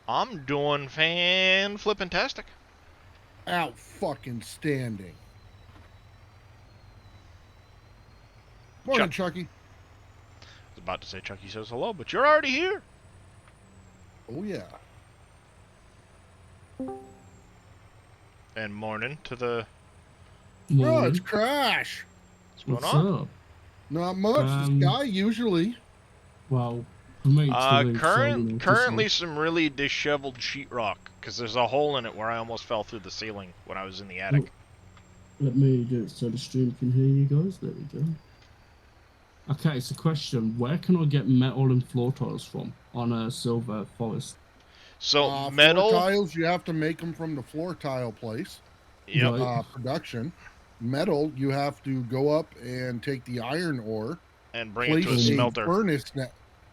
[SPEAKER 1] I'm doing fan-flippin-tastic.
[SPEAKER 5] Out fucking standing. Morning, Chucky.
[SPEAKER 1] I was about to say Chucky says hello, but you're already here.
[SPEAKER 5] Oh, yeah.
[SPEAKER 1] And morning to the...
[SPEAKER 5] Oh, it's Crash.
[SPEAKER 1] What's going on?
[SPEAKER 6] Up?
[SPEAKER 5] Not much. This guy usually.
[SPEAKER 6] Well, for me too,
[SPEAKER 1] currently some really disheveled sheetrock, because there's a hole in it where I almost fell through the ceiling when I was in the attic.
[SPEAKER 6] Let me do it so the stream can hear you guys. There we go. Okay, it's a question. Where can I get metal and floor tiles from on a Silver Forest?
[SPEAKER 1] So metal
[SPEAKER 5] floor tiles, you have to make them from the floor tile place.
[SPEAKER 1] Yep.
[SPEAKER 6] Right.
[SPEAKER 5] Production. Metal, you have to go up and take the iron ore
[SPEAKER 1] and bring it to a smelter.
[SPEAKER 5] Furnace.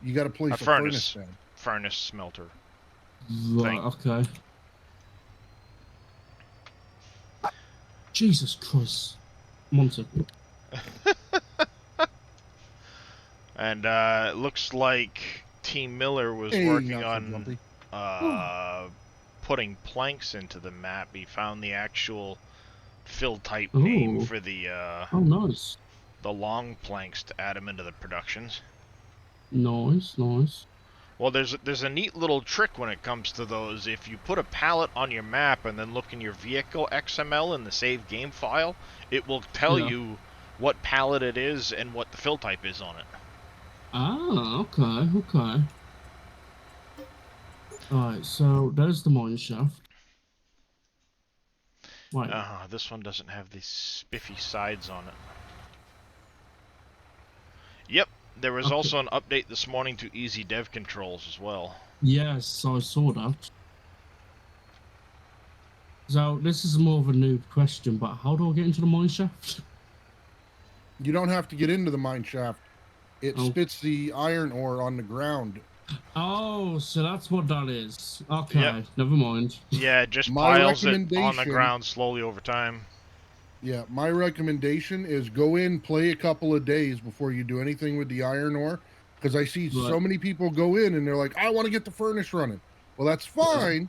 [SPEAKER 5] You got to place a furnace down.
[SPEAKER 1] Furnace smelter.
[SPEAKER 6] Right. Okay. Jesus Christ. 1 second.
[SPEAKER 1] And it looks like Team Miller was working on putting planks into the map. He found the actual fill type name for the
[SPEAKER 6] nice.
[SPEAKER 1] the long planks to add them into the productions.
[SPEAKER 6] Nice.
[SPEAKER 1] Well, there's a neat little trick when it comes to those. If you put a pallet on your map and then look in your vehicle XML in the save game file, it will tell you what pallet it is and what the fill type is on it.
[SPEAKER 6] Ah, okay. Alright, so there's the mine shaft. Right.
[SPEAKER 1] This one doesn't have these spiffy sides on it. Yep, there was also an update this morning to Easy Dev controls as well.
[SPEAKER 6] Yes, I saw that. So, this is more of a noob question, but how do I get into the mine shaft?
[SPEAKER 5] You don't have to get into the mine shaft. It spits the iron ore on the ground.
[SPEAKER 6] Oh, so that's what that is. Okay, never mind.
[SPEAKER 1] Yeah, it just piles it on the ground slowly over time.
[SPEAKER 5] Yeah, my recommendation is go in, play a couple of days before you do anything with the iron ore. Because I see so many people go in and they're like, I want to get the furnace running. Well, that's fine,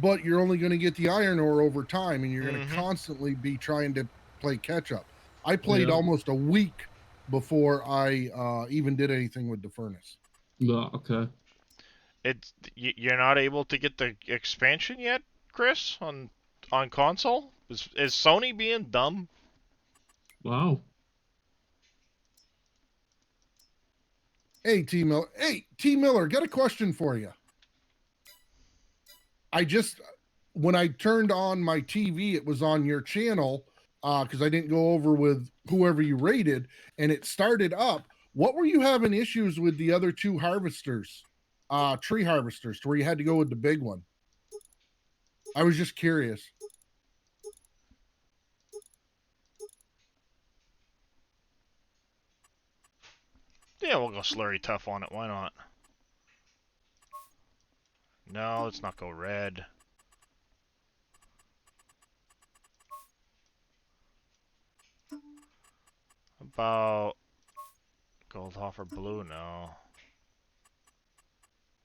[SPEAKER 5] but you're only going to get the iron ore over time, and you're going to constantly be trying to play catch up. I played almost a week before I even did anything with the furnace.
[SPEAKER 6] Yeah, okay.
[SPEAKER 1] You're not able to get the expansion yet, Chris, on console? Is Sony being dumb?
[SPEAKER 6] Wow.
[SPEAKER 5] Hey, T. Miller, got a question for you. When I turned on my TV, it was on your channel, because I didn't go over with whoever you rated, and it started up. What were you having issues with the other two harvesters, tree harvesters, to where you had to go with the big one? I was just curious.
[SPEAKER 1] Yeah, we'll go slurry tough on it. Why not? No, let's not go red. About Goldhofer blue? No.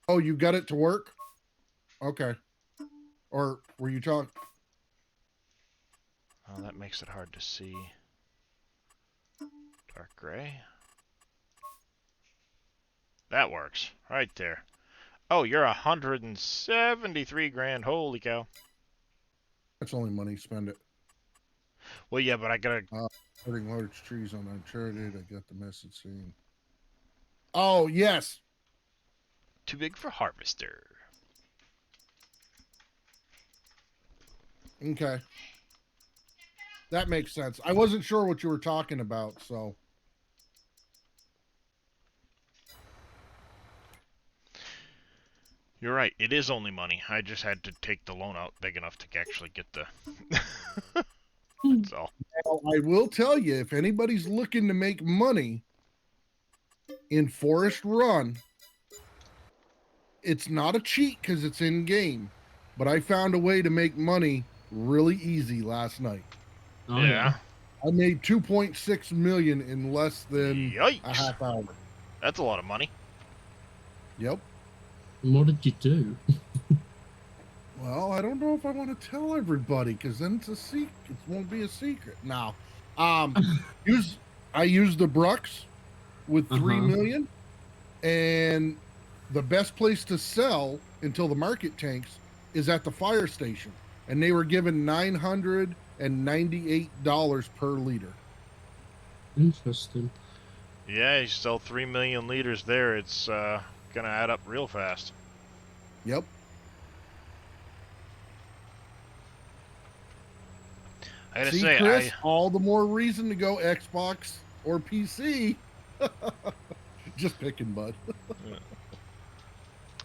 [SPEAKER 5] Oh, you got it to work? Okay. Or were you talking?
[SPEAKER 1] Oh, that makes it hard to see. Dark gray. That works. Right there. Oh, you're 173 grand. Holy cow.
[SPEAKER 5] That's only money. Spend it.
[SPEAKER 1] Well, yeah, but I gotta...
[SPEAKER 5] Cutting large trees on Uncharted. I got the message saying. Oh, yes.
[SPEAKER 1] Too big for harvester.
[SPEAKER 5] Okay. That makes sense. I wasn't sure what you were talking about, so.
[SPEAKER 1] You're right. It is only money. I just had to take the loan out big enough to actually get the... That's all.
[SPEAKER 5] Now, I will tell you, if anybody's looking to make money in Forest Run, it's not a cheat because it's in game, but I found a way to make money really easy last night.
[SPEAKER 6] Oh,
[SPEAKER 1] Yeah.
[SPEAKER 5] I made 2.6 million in less than
[SPEAKER 1] Yikes.
[SPEAKER 5] a half hour.
[SPEAKER 1] That's a lot of money.
[SPEAKER 5] Yep.
[SPEAKER 6] And what did you do?
[SPEAKER 5] Well, I don't know if I want to tell everybody because then it's a secret. It won't be a secret. Now, I used the Brux with 3 million, and the best place to sell until the market tanks is at the fire station, and they were given $998 per liter.
[SPEAKER 6] Interesting.
[SPEAKER 1] Yeah, you sell 3 million liters there. It's gonna add up real fast.
[SPEAKER 5] Yep.
[SPEAKER 1] I gotta
[SPEAKER 5] See,
[SPEAKER 1] say,
[SPEAKER 5] Chris, all the more reason to go Xbox or PC. Just picking, bud.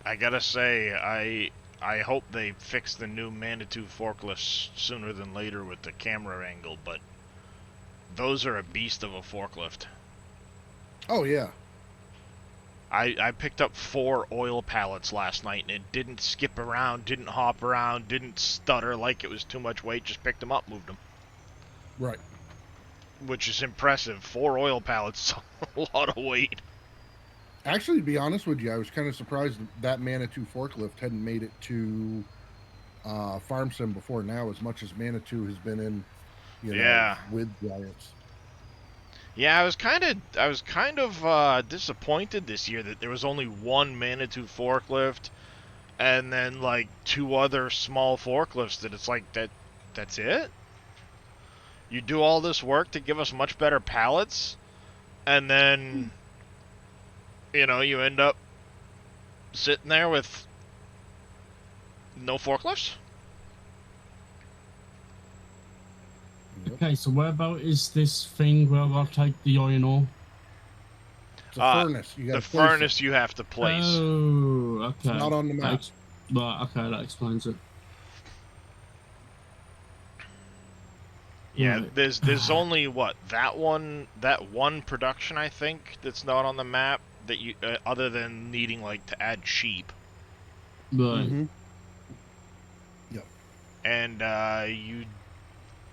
[SPEAKER 1] I gotta say, I hope they fix the new Manitou forklifts sooner than later with the camera angle, but those are a beast of a forklift.
[SPEAKER 5] Oh, yeah.
[SPEAKER 1] I picked up 4 oil pallets last night, and it didn't skip around, didn't hop around, didn't stutter like it was too much weight, just picked them up, moved them.
[SPEAKER 5] Right.
[SPEAKER 1] Which is impressive. 4 oil pallets is a lot of weight.
[SPEAKER 5] Actually, to be honest with you, I was kind of surprised that Manitou forklift hadn't made it to Farm Sim before now, as much as Manitou has been in,
[SPEAKER 1] Yeah.
[SPEAKER 5] with Giants.
[SPEAKER 1] Yeah, I was kind of disappointed this year that there was only one Manitou forklift, and then like 2 other small forklifts. That it's like that's it. You do all this work to give us much better pallets, and then you end up sitting there with no forklifts.
[SPEAKER 5] Yep.
[SPEAKER 6] Okay, so where about is this thing where I'll take the iron ore?
[SPEAKER 5] It's a furnace. You got
[SPEAKER 1] The
[SPEAKER 5] to place
[SPEAKER 1] furnace you have to place.
[SPEAKER 6] Oh, okay.
[SPEAKER 5] It's not on the map.
[SPEAKER 6] Right, okay, that explains it.
[SPEAKER 1] Yeah,
[SPEAKER 6] Right.
[SPEAKER 1] there's only that one production I think that's not on the map that you other than needing like to add sheep.
[SPEAKER 6] Right.
[SPEAKER 5] Mhm. Yep.
[SPEAKER 1] And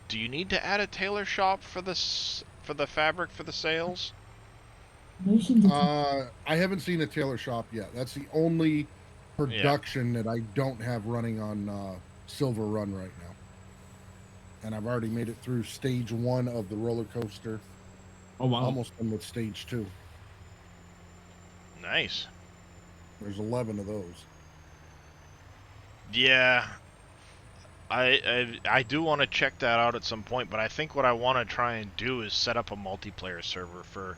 [SPEAKER 1] do you need to add a tailor shop for the fabric for the sails?
[SPEAKER 5] I haven't seen a tailor shop yet. That's the only production that I don't have running on Silver Run right now. And I've already made it through stage 1 of the roller coaster.
[SPEAKER 6] Oh wow.
[SPEAKER 5] Almost done with stage 2.
[SPEAKER 1] Nice.
[SPEAKER 5] There's 11 of those.
[SPEAKER 1] Yeah. I do want to check that out at some point, but I think what I want to try and do is set up a multiplayer server for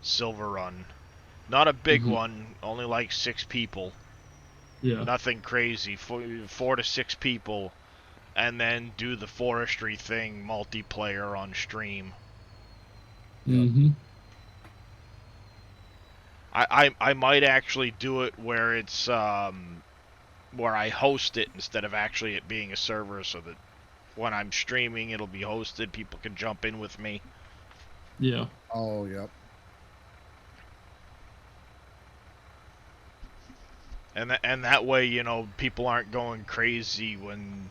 [SPEAKER 1] Silver Run. Not a big one, only like 6 people.
[SPEAKER 6] Yeah.
[SPEAKER 1] Nothing crazy. 4 to 6 people. And then do the forestry thing multiplayer on stream.
[SPEAKER 6] Mm-hmm.
[SPEAKER 1] I might actually do it where it's where I host it instead of actually it being a server, so that when I'm streaming it'll be hosted, people can jump in with me.
[SPEAKER 6] Yeah.
[SPEAKER 5] Oh, yep.
[SPEAKER 1] And that way, people aren't going crazy when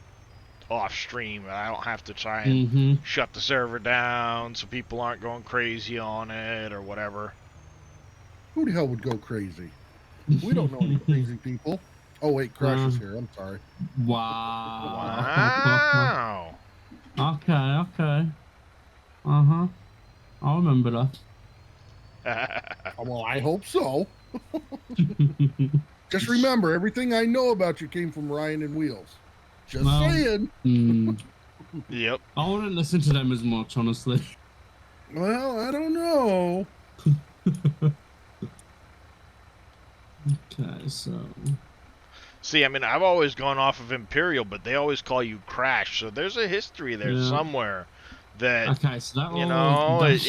[SPEAKER 1] off stream. I don't have to try and shut the server down so people aren't going crazy on it or whatever.
[SPEAKER 5] Who the hell would go crazy? We don't know any crazy people. Oh, wait, Crash is here. I'm sorry.
[SPEAKER 6] Wow.
[SPEAKER 1] Wow.
[SPEAKER 6] Okay, okay. Uh-huh. I remember
[SPEAKER 5] Well, I hope so.
[SPEAKER 6] that.
[SPEAKER 5] Just remember, everything I know about you came from Ryan and Wheels. Just
[SPEAKER 6] Well,
[SPEAKER 5] saying.
[SPEAKER 1] Yep.
[SPEAKER 6] I wouldn't listen to them as much, honestly.
[SPEAKER 5] Well, I don't know.
[SPEAKER 6] Okay, so
[SPEAKER 1] See, I mean, I've always gone off of Imperial, but they always call you Crash, so there's a history there
[SPEAKER 6] yeah.
[SPEAKER 1] somewhere that,
[SPEAKER 6] Okay, so that
[SPEAKER 1] you
[SPEAKER 6] all
[SPEAKER 1] know,
[SPEAKER 6] that,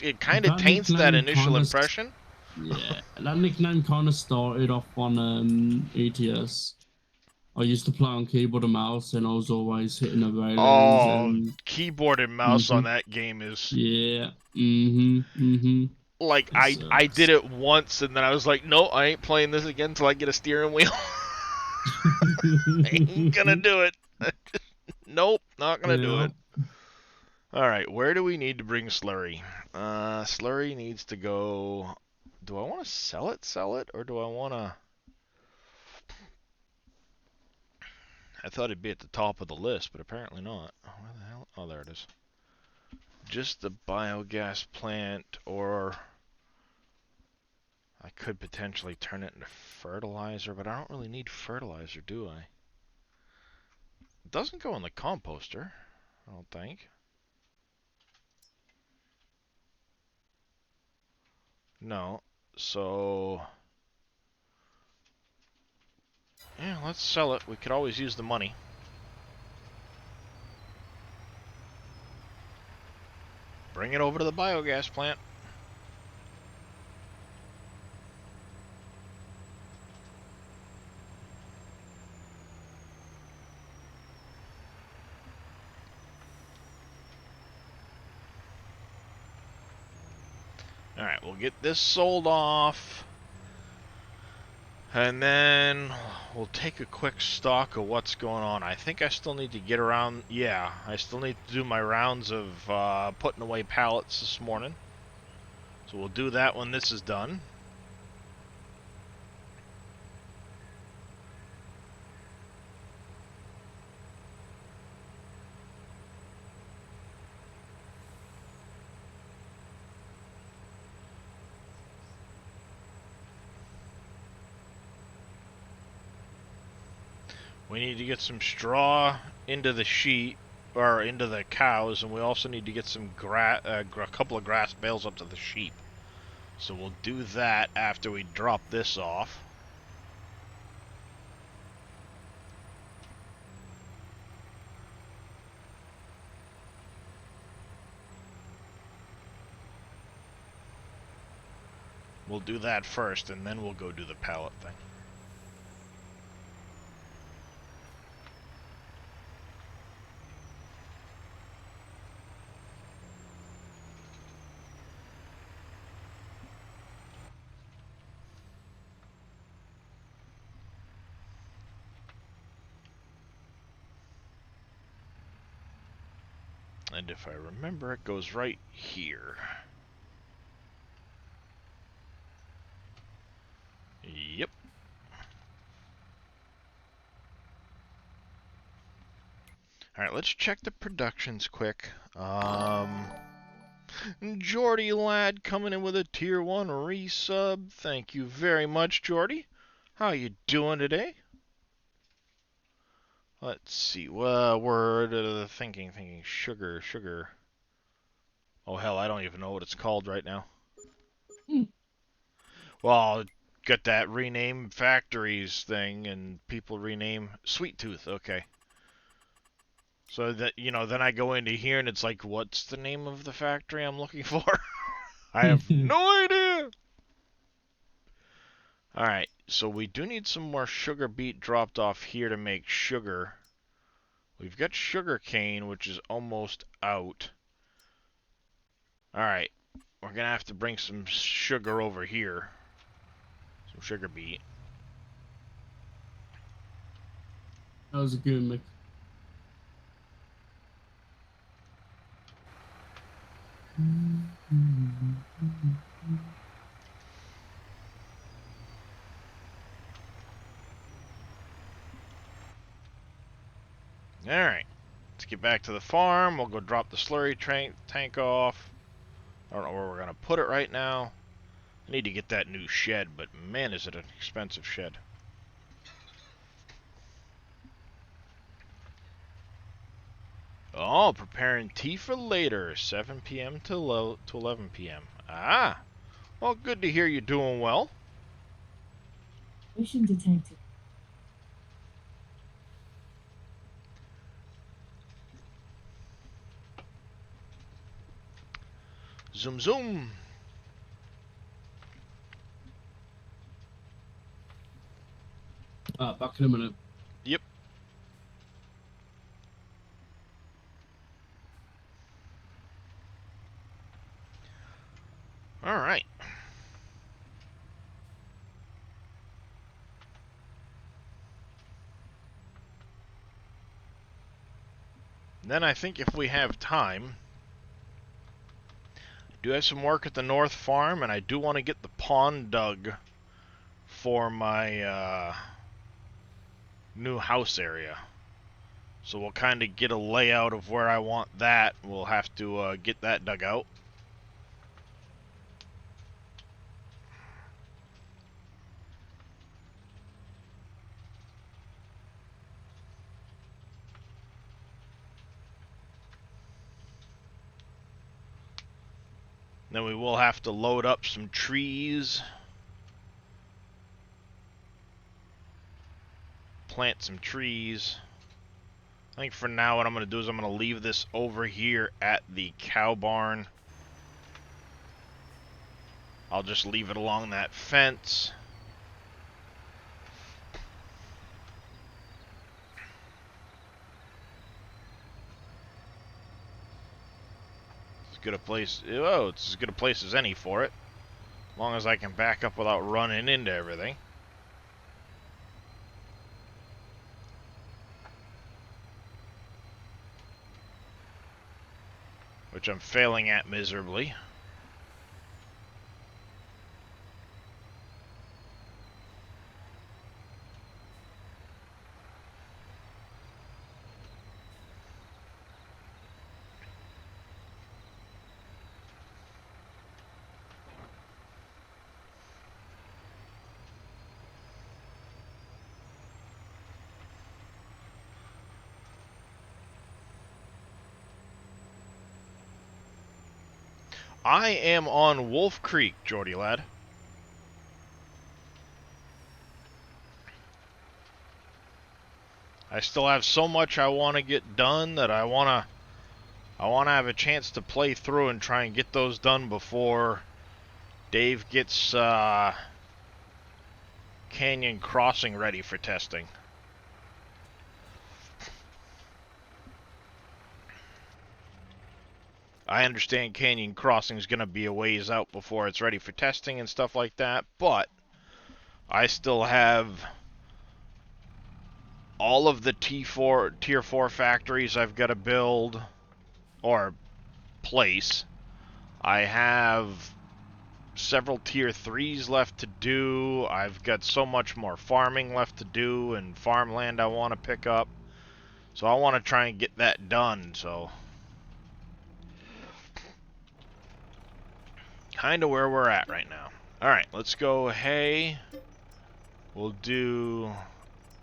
[SPEAKER 1] it kind of
[SPEAKER 6] that
[SPEAKER 1] taints that
[SPEAKER 6] nickname
[SPEAKER 1] initial
[SPEAKER 6] kind of
[SPEAKER 1] impression.
[SPEAKER 6] yeah, that nickname kind of started off on ETS. I used to play on keyboard and mouse, and I was always hitting the railings
[SPEAKER 1] Oh,
[SPEAKER 6] and
[SPEAKER 1] keyboard and mouse on that game is
[SPEAKER 6] yeah,
[SPEAKER 1] like
[SPEAKER 6] It
[SPEAKER 1] I did
[SPEAKER 6] sucks.
[SPEAKER 1] it once and then I was like, no, I ain't playing this again until I get a steering wheel. Ain't gonna do it. Nope, not gonna do
[SPEAKER 6] Yeah.
[SPEAKER 1] it. All right, where do we need to bring Slurry? Slurry needs to go. Do I want to sell it, or do I want to? I thought it'd be at the top of the list, but apparently not. Where the hell? Oh, there it is. Just the biogas plant, or I could potentially turn it into fertilizer, but I don't really need fertilizer, do I? It doesn't go in the composter, I don't think. No, so yeah, let's sell it. We could always use the money. Bring it over to the biogas plant. Alright, we'll get this sold off. And then we'll take a quick stock of what's going on. I think I still need to get around. Yeah, I still need to do my rounds of putting away pallets this morning. So we'll do that when this is done. We need to get some straw into the sheet, or into the cows, and we also need to get some a couple of grass bales up to the sheep. So we'll do that after we drop this off. We'll do that first, and then we'll go do the pallet thing. And if I remember, it goes right here. Yep. Alright, let's check the productions quick. Jordy Lad coming in with a tier 1 resub. Thank you very much, Jordy. How you doing today? Let's see. Word thinking. Sugar. Oh hell, I don't even know what it's called right now. Well, got that rename factories thing, and people rename Sweet Tooth. Okay. So that, you know, then I go into here and it's like, what's the name of the factory I'm looking for? I have no idea. Alright, so we do need some more sugar beet dropped off here to make sugar. We've got sugar cane, which is almost out. Alright, we're gonna have to bring some sugar over here. Some sugar beet.
[SPEAKER 6] That was a gimmick.
[SPEAKER 1] Alright, to get back to the farm. We'll go drop the slurry tank off. I don't know where we're going to put it right now. I need to get that new shed, but man, is it an expensive shed. Oh, preparing tea for later, 7 p.m. to 11 p.m. Ah, well, good to hear you're doing well.
[SPEAKER 7] Mission detected.
[SPEAKER 1] Zoom, zoom.
[SPEAKER 6] Back in a minute.
[SPEAKER 1] Yep. All right. Then I think if we have time, I do have some work at the North Farm, and I do want to get the pond dug for my new house area. So we'll kind of get a layout of where I want that. We'll have to get that dug out. Then we will have to load up some trees. Plant some trees. I think for now what I'm going to do is I'm going to leave this over here at the cow barn. I'll just leave it along that fence. It's as good a place. Oh, it's as good a place as any for it. As long as I can back up without running into everything. Which I'm failing at miserably. I am on Wolf Creek, Jordy lad. I still have so much I want to get done that I want to have a chance to play through and try and get those done before Dave gets Canyon Crossing ready for testing. I understand Canyon Crossing is going to be a ways out before it's ready for testing and stuff like that, but I still have all of the Tier 4 factories I've got to build or place. I have several Tier 3s left to do. I've got so much more farming left to do and farmland I want to pick up. So I want to try and get that done, so kind of where we're at right now. Alright, let's go hay. We'll do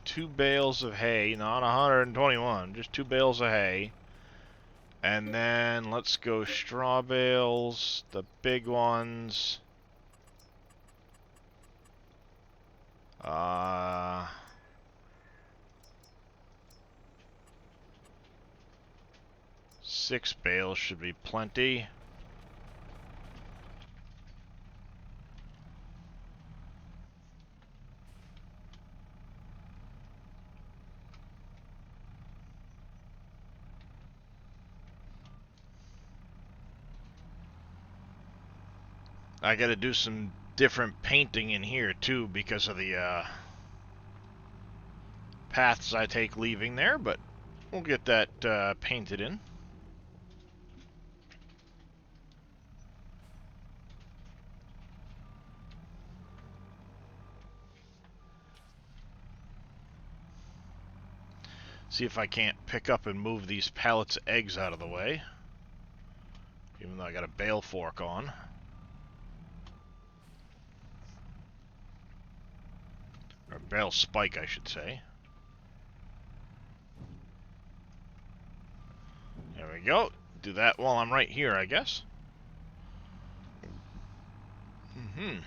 [SPEAKER 1] 2 bales of hay, not 121, just 2 bales of hay. And then let's go straw bales, the big ones. 6 bales should be plenty. I gotta do some different painting in here too because of the paths I take leaving there, but we'll get that painted in. See if I can't pick up and move these pallets of eggs out of the way. Even though I got a bale fork on. Or bale spike, I should say. There we go. Do that while I'm right here, I guess. Mm-hmm.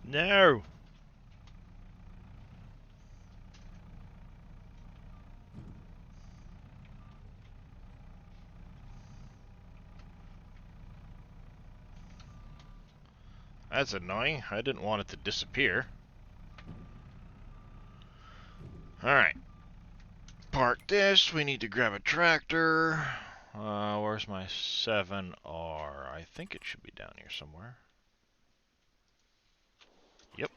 [SPEAKER 1] No! That's annoying. I didn't want it to disappear. Alright. Park this. We need to grab a tractor. Where's my 7R? I think it should be down here somewhere. Yep.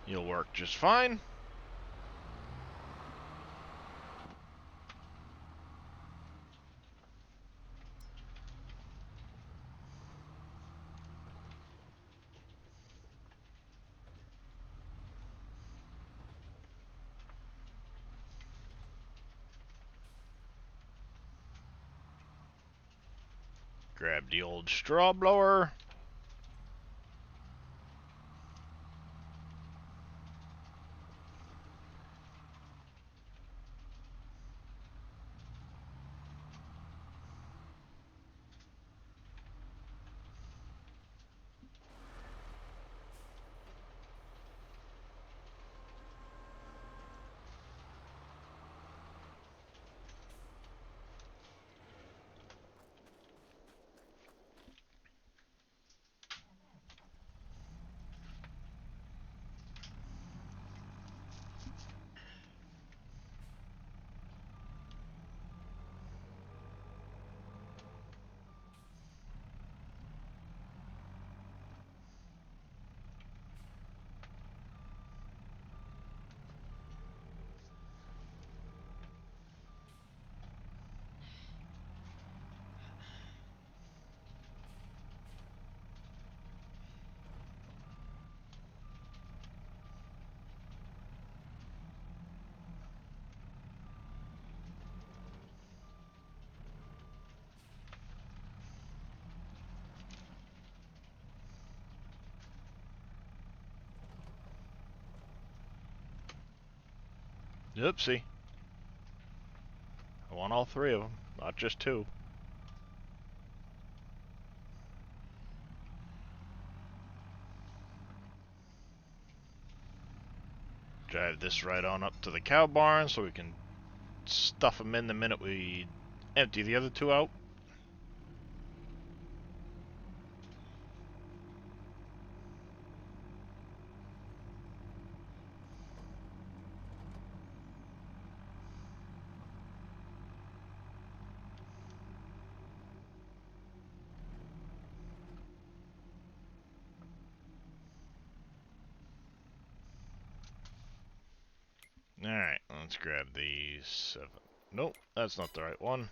[SPEAKER 1] You'll work just fine. Grab the old straw blower. Oopsie. I want all 3 of them, not just 2. Drive this right on up to the cow barn so we can stuff them in the minute we empty the other 2 out. Alright, let's grab these 7. Nope, that's not the right one.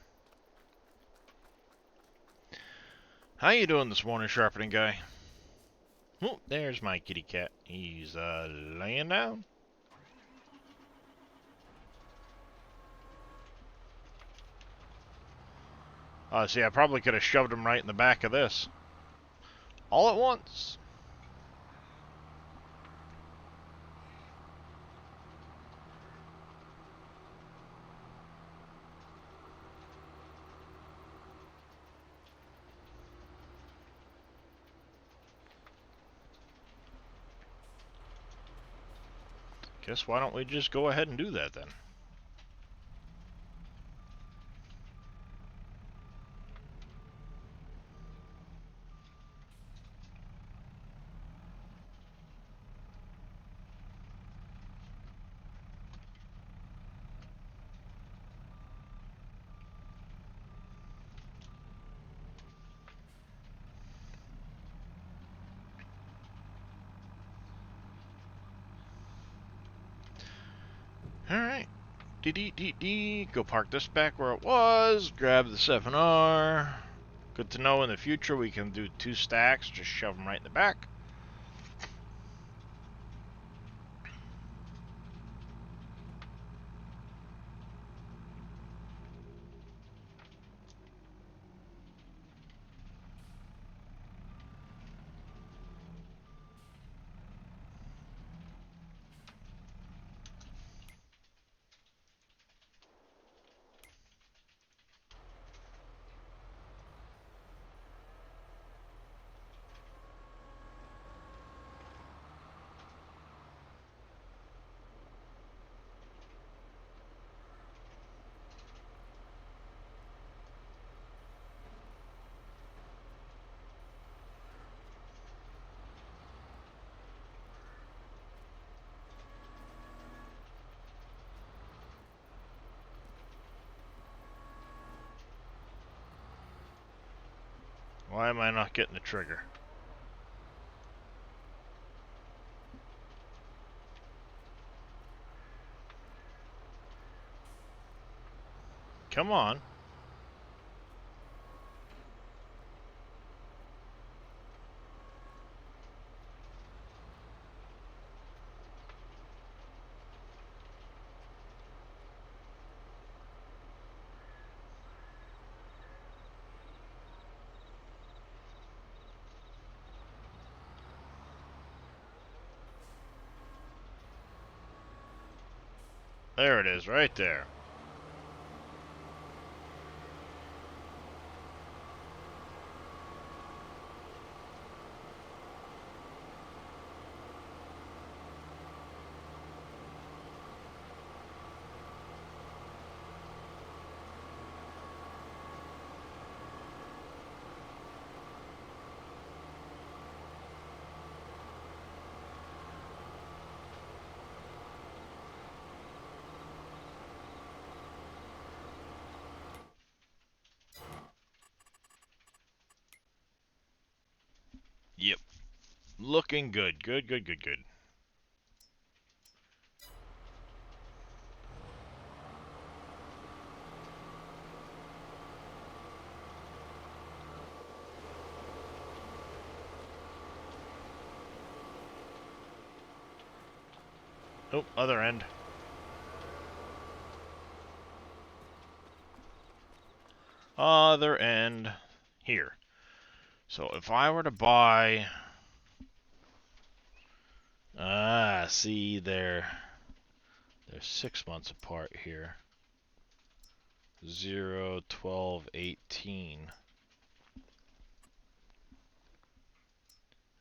[SPEAKER 1] How you doing this morning, sharpening guy? Oh, there's my kitty cat. He's laying down. See, I probably could have shoved him right in the back of this. All at once. Guess why don't we just go ahead and do that then? Alright. Dee. Go park this back where it was. Grab the 7R. Good to know in the future we can do 2 stacks. Just shove them right in the back. Why am I not getting the trigger? Come on. There it is, right there. Yep. Looking good. Good. Oh, other end. Other end. Here. So if I were to buy... see, they're 6 months apart here. 0, 12, 18.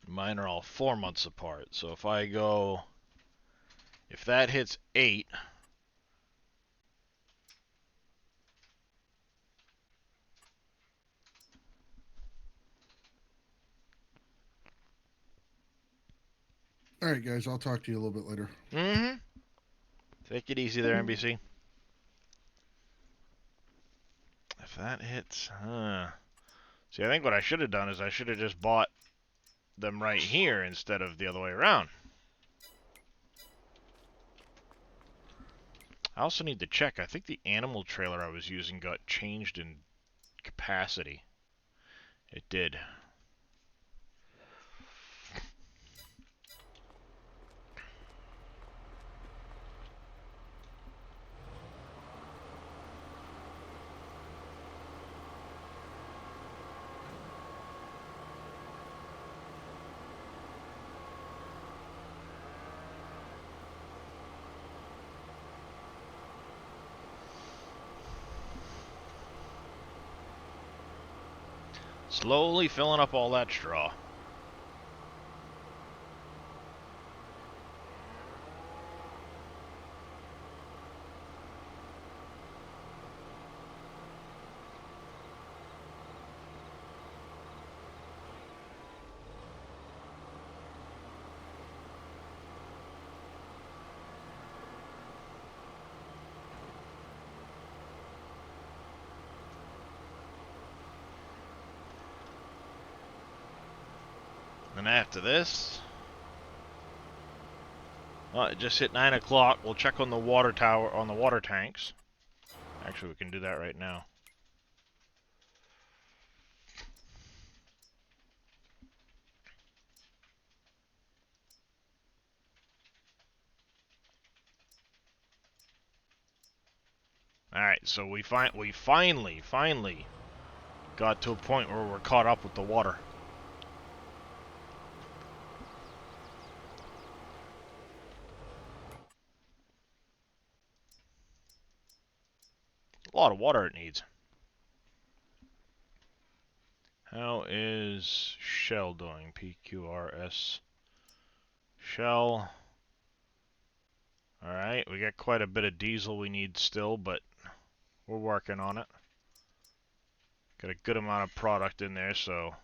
[SPEAKER 1] Mine are all 4 months apart. So if I go... If that hits 8...
[SPEAKER 5] All right, guys. I'll talk to you a little bit later.
[SPEAKER 1] Mm-hmm. Take it easy there, NBC. If that hits... See, I think what I should have done is I should have just bought them right here instead of the other way around. I also need to check. I think the animal trailer I was using got changed in capacity. It did. Slowly filling up all that straw. And after this, well, it just hit 9 o'clock. We'll check on the water tower, on the water tanks. Actually, we can do that right now. All right, so we finally got to a point where we're caught up with the water. A lot of water it needs. How is Shell doing? PQRS Shell. Alright, we got quite a bit of diesel we need still, but we're working on it. Got a good amount of product in there, so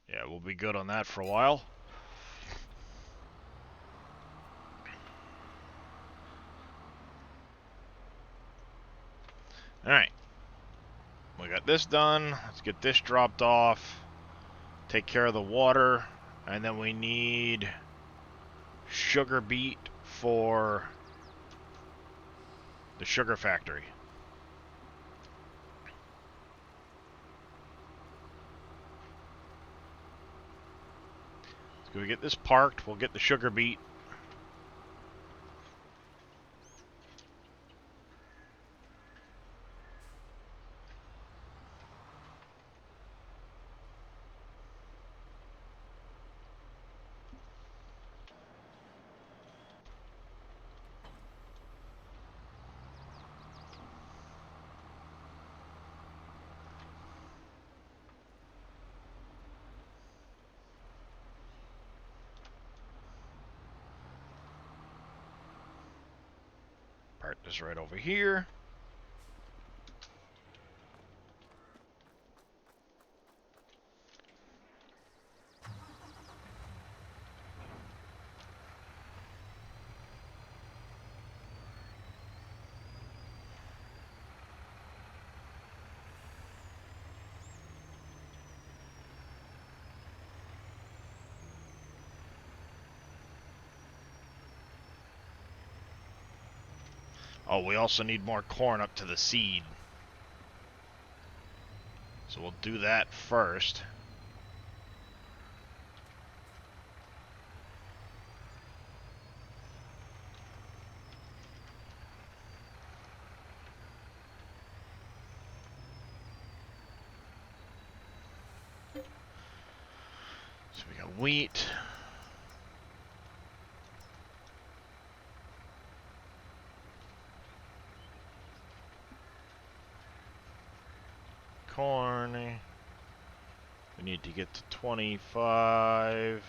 [SPEAKER 1] yeah, we'll be good on that for a while. Alright. We got this done. Let's get this dropped off. Take care of the water. And then we need sugar beet for the sugar factory. So we get this parked, we'll get the sugar beet. Part this right over here. Oh, we also need more corn up to the seed. So we'll do that first. So we got wheat. Corn. We need to get to 25.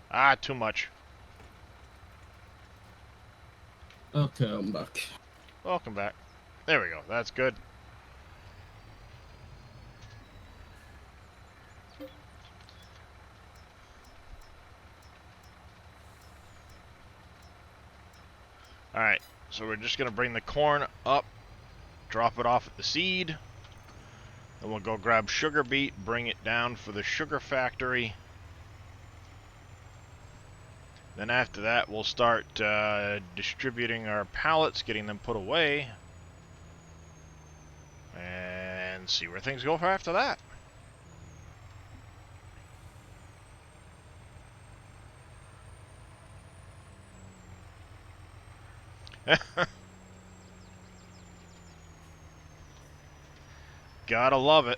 [SPEAKER 1] Ah, too much.
[SPEAKER 6] Okay, I'm back.
[SPEAKER 1] Welcome back. There we go. That's good. Alright, so we're just going to bring the corn up, drop it off at the seed. Then we'll go grab sugar beet, bring it down for the sugar factory. Then after that, we'll start distributing our pallets, getting them put away. And see where things go for after that. Gotta love it.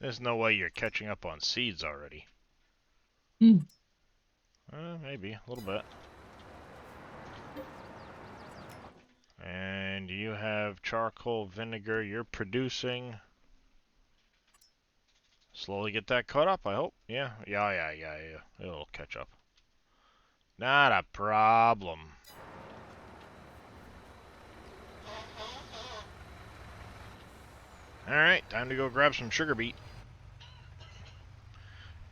[SPEAKER 1] There's no way you're catching up on seeds already.
[SPEAKER 6] Hmm.
[SPEAKER 1] Maybe a little bit. And you have charcoal vinegar you're producing. Slowly get that caught up, I hope. Yeah. It'll catch up. Not a problem. Alright, time to go grab some sugar beet.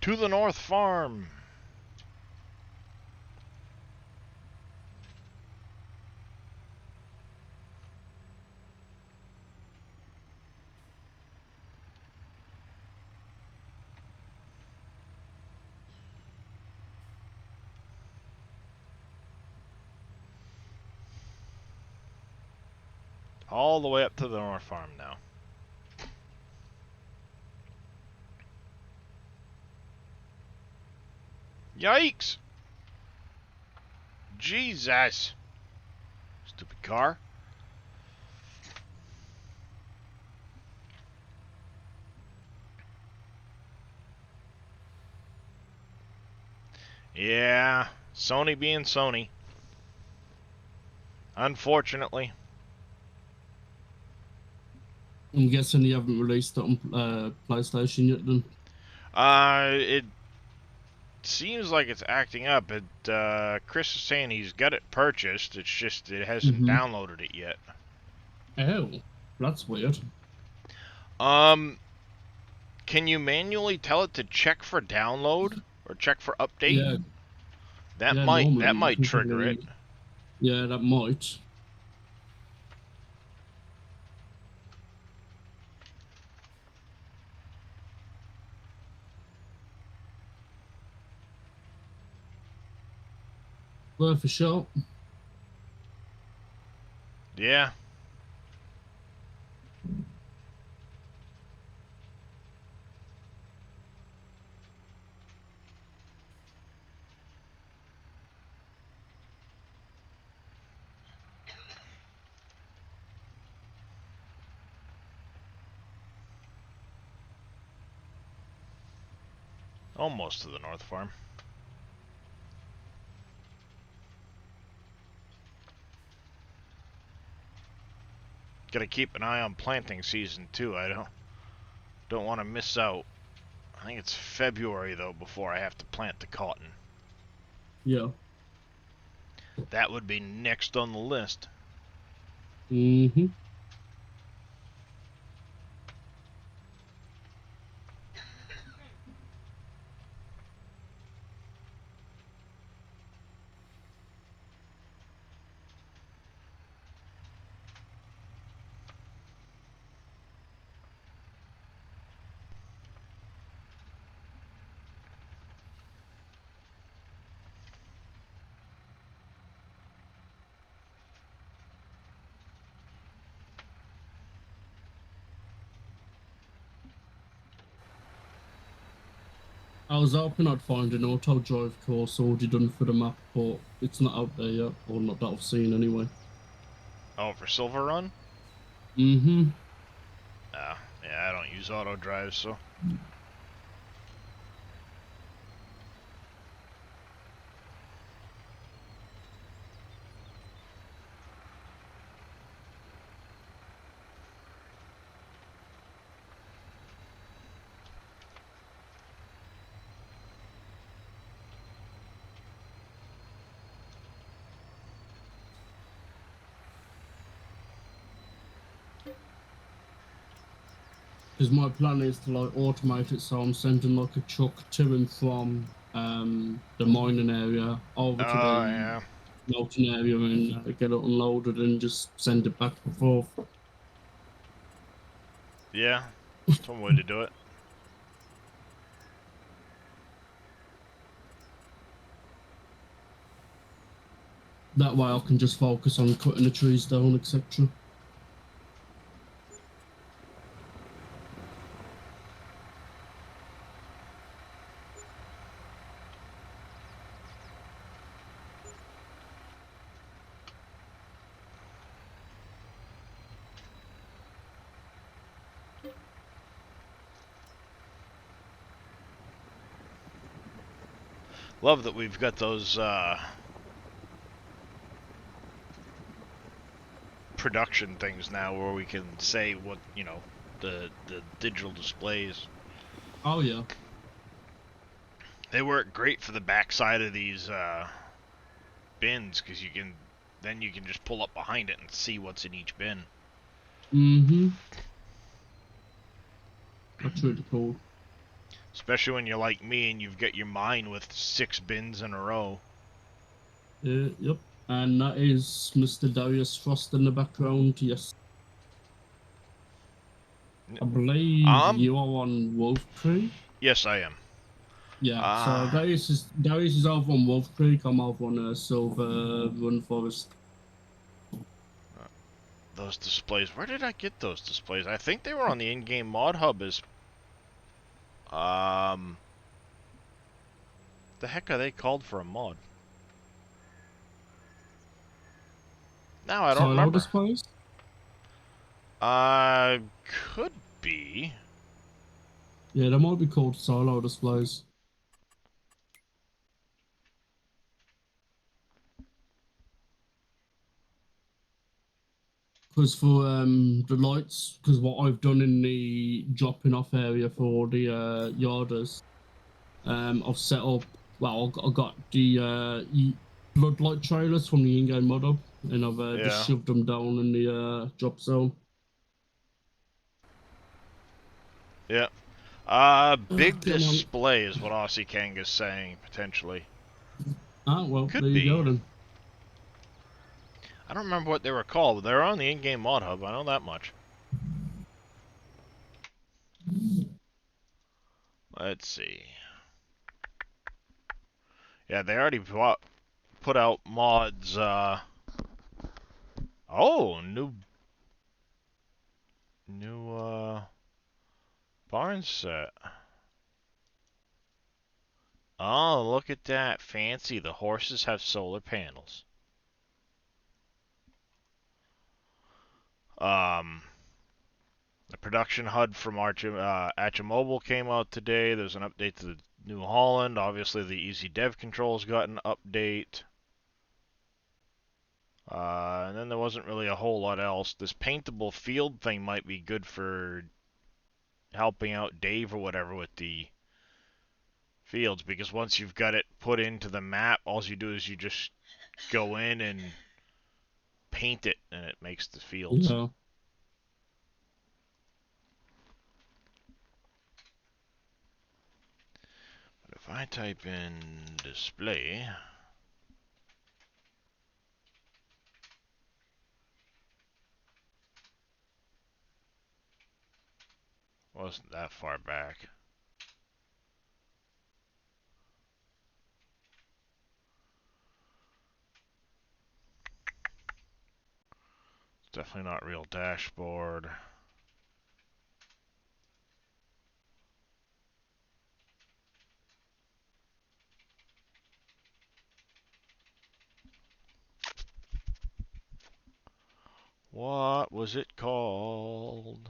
[SPEAKER 1] To the North Farm. All the way up to the North Farm now. Yikes! Jesus! Stupid car. Yeah, Sony being Sony. Unfortunately.
[SPEAKER 6] I'm guessing you haven't released it on PlayStation yet, then.
[SPEAKER 1] It seems like it's acting up. Chris is saying he's got it purchased. It's just it hasn't downloaded it yet.
[SPEAKER 6] Oh, that's weird.
[SPEAKER 1] Can you manually tell it to check for download or check for update?
[SPEAKER 6] Yeah.
[SPEAKER 1] That
[SPEAKER 6] Yeah,
[SPEAKER 1] might
[SPEAKER 6] normally you can
[SPEAKER 1] trigger it.
[SPEAKER 6] probably- Yeah, that might. Worth a shot.
[SPEAKER 1] Yeah. Almost to the North Farm. Gotta keep an eye on planting season too. I don't want to miss out. I think it's February though before I have to plant the cotton.
[SPEAKER 6] Yeah.
[SPEAKER 1] That would be next on the list.
[SPEAKER 6] Mm-hmm. I was hoping I'd find an auto drive course already done for the map, but it's not out there yet, or not that I've seen anyway.
[SPEAKER 1] Oh, for Silver Run?
[SPEAKER 6] Mm-hmm.
[SPEAKER 1] Yeah, I don't use auto drive, so.
[SPEAKER 6] Because my plan is to like automate it, so I'm sending like a truck to and from the mining area over to
[SPEAKER 1] Oh,
[SPEAKER 6] the
[SPEAKER 1] yeah.
[SPEAKER 6] melting area and get it unloaded and just send it back and forth.
[SPEAKER 1] Yeah, that's one way to do it.
[SPEAKER 6] That way I can just focus on cutting the trees down, etc.
[SPEAKER 1] Love that we've got those production things now where we can say what, you know, the digital displays.
[SPEAKER 6] Oh yeah.
[SPEAKER 1] They work great for the backside of these bins because then you can just pull up behind it and see what's in each bin.
[SPEAKER 6] Mm-hmm. That's really cool.
[SPEAKER 1] Especially when you're like me and you've got your mine with 6 bins in a row.
[SPEAKER 6] Yep. And that is Mr. Darius Frost in the background. Yes. I believe you are on Wolf Creek.
[SPEAKER 1] Yes, I am.
[SPEAKER 6] Yeah. So Darius is over on Wolf Creek. I'm over on Silver Run Forest.
[SPEAKER 1] Those displays. Where did I get those displays? I think they were on the in-game mod hub as... The heck are they called for a mod? No, I don't
[SPEAKER 6] Silo
[SPEAKER 1] remember.
[SPEAKER 6] displays.
[SPEAKER 1] Could be.
[SPEAKER 6] Yeah, they might be called silo displays. Because for the lights, because what I've done in the dropping off area for the yarders, I've set up. Well, I got the floodlight trailers from the in-game mod up, and I've
[SPEAKER 1] Yeah.
[SPEAKER 6] just shoved them down in the drop zone.
[SPEAKER 1] Yeah. Big
[SPEAKER 6] come on.
[SPEAKER 1] display is what Aussie Kanga's saying, potentially.
[SPEAKER 6] Ah, well,
[SPEAKER 1] Could
[SPEAKER 6] there you
[SPEAKER 1] be.
[SPEAKER 6] go then.
[SPEAKER 1] I don't remember what they were called, but they're on the in-game mod hub. I know that much. Let's see. Yeah, they already put out mods. Oh, new barn set. Oh, look at that. Fancy. The horses have solar panels. The production HUD from Archa Mobile came out today. There's an update to the New Holland. Obviously, the Easy Dev Controls got an update. And then there wasn't really a whole lot else. This paintable field thing might be good for helping out Dave or whatever with the fields, because once you've got it put into the map, all you do is you just go in and paint it, and it makes the fields.
[SPEAKER 6] Yeah.
[SPEAKER 1] But if I type in display, wasn't that far back. It's definitely not real dashboard. What was it called?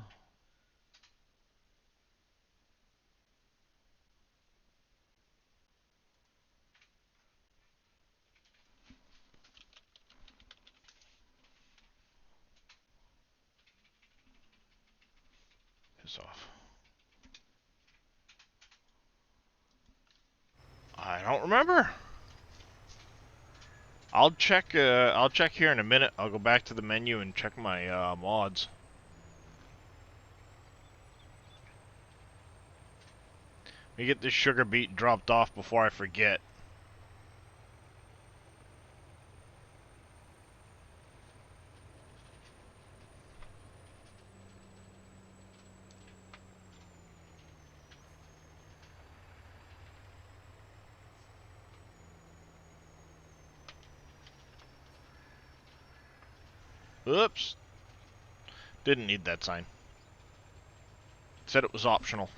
[SPEAKER 1] Piss off. I don't remember. I'll check here in a minute. I'll go back to the menu and check my mods. Let me get this sugar beet dropped off before I forget. Oops. Didn't need that sign. Said it was optional.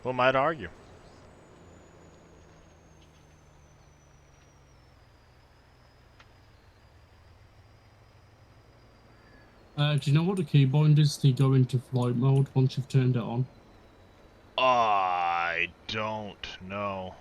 [SPEAKER 1] Who am I to argue?
[SPEAKER 6] Do you know what the keybind is to go into flight mode once you've turned it on?
[SPEAKER 1] I I don't know.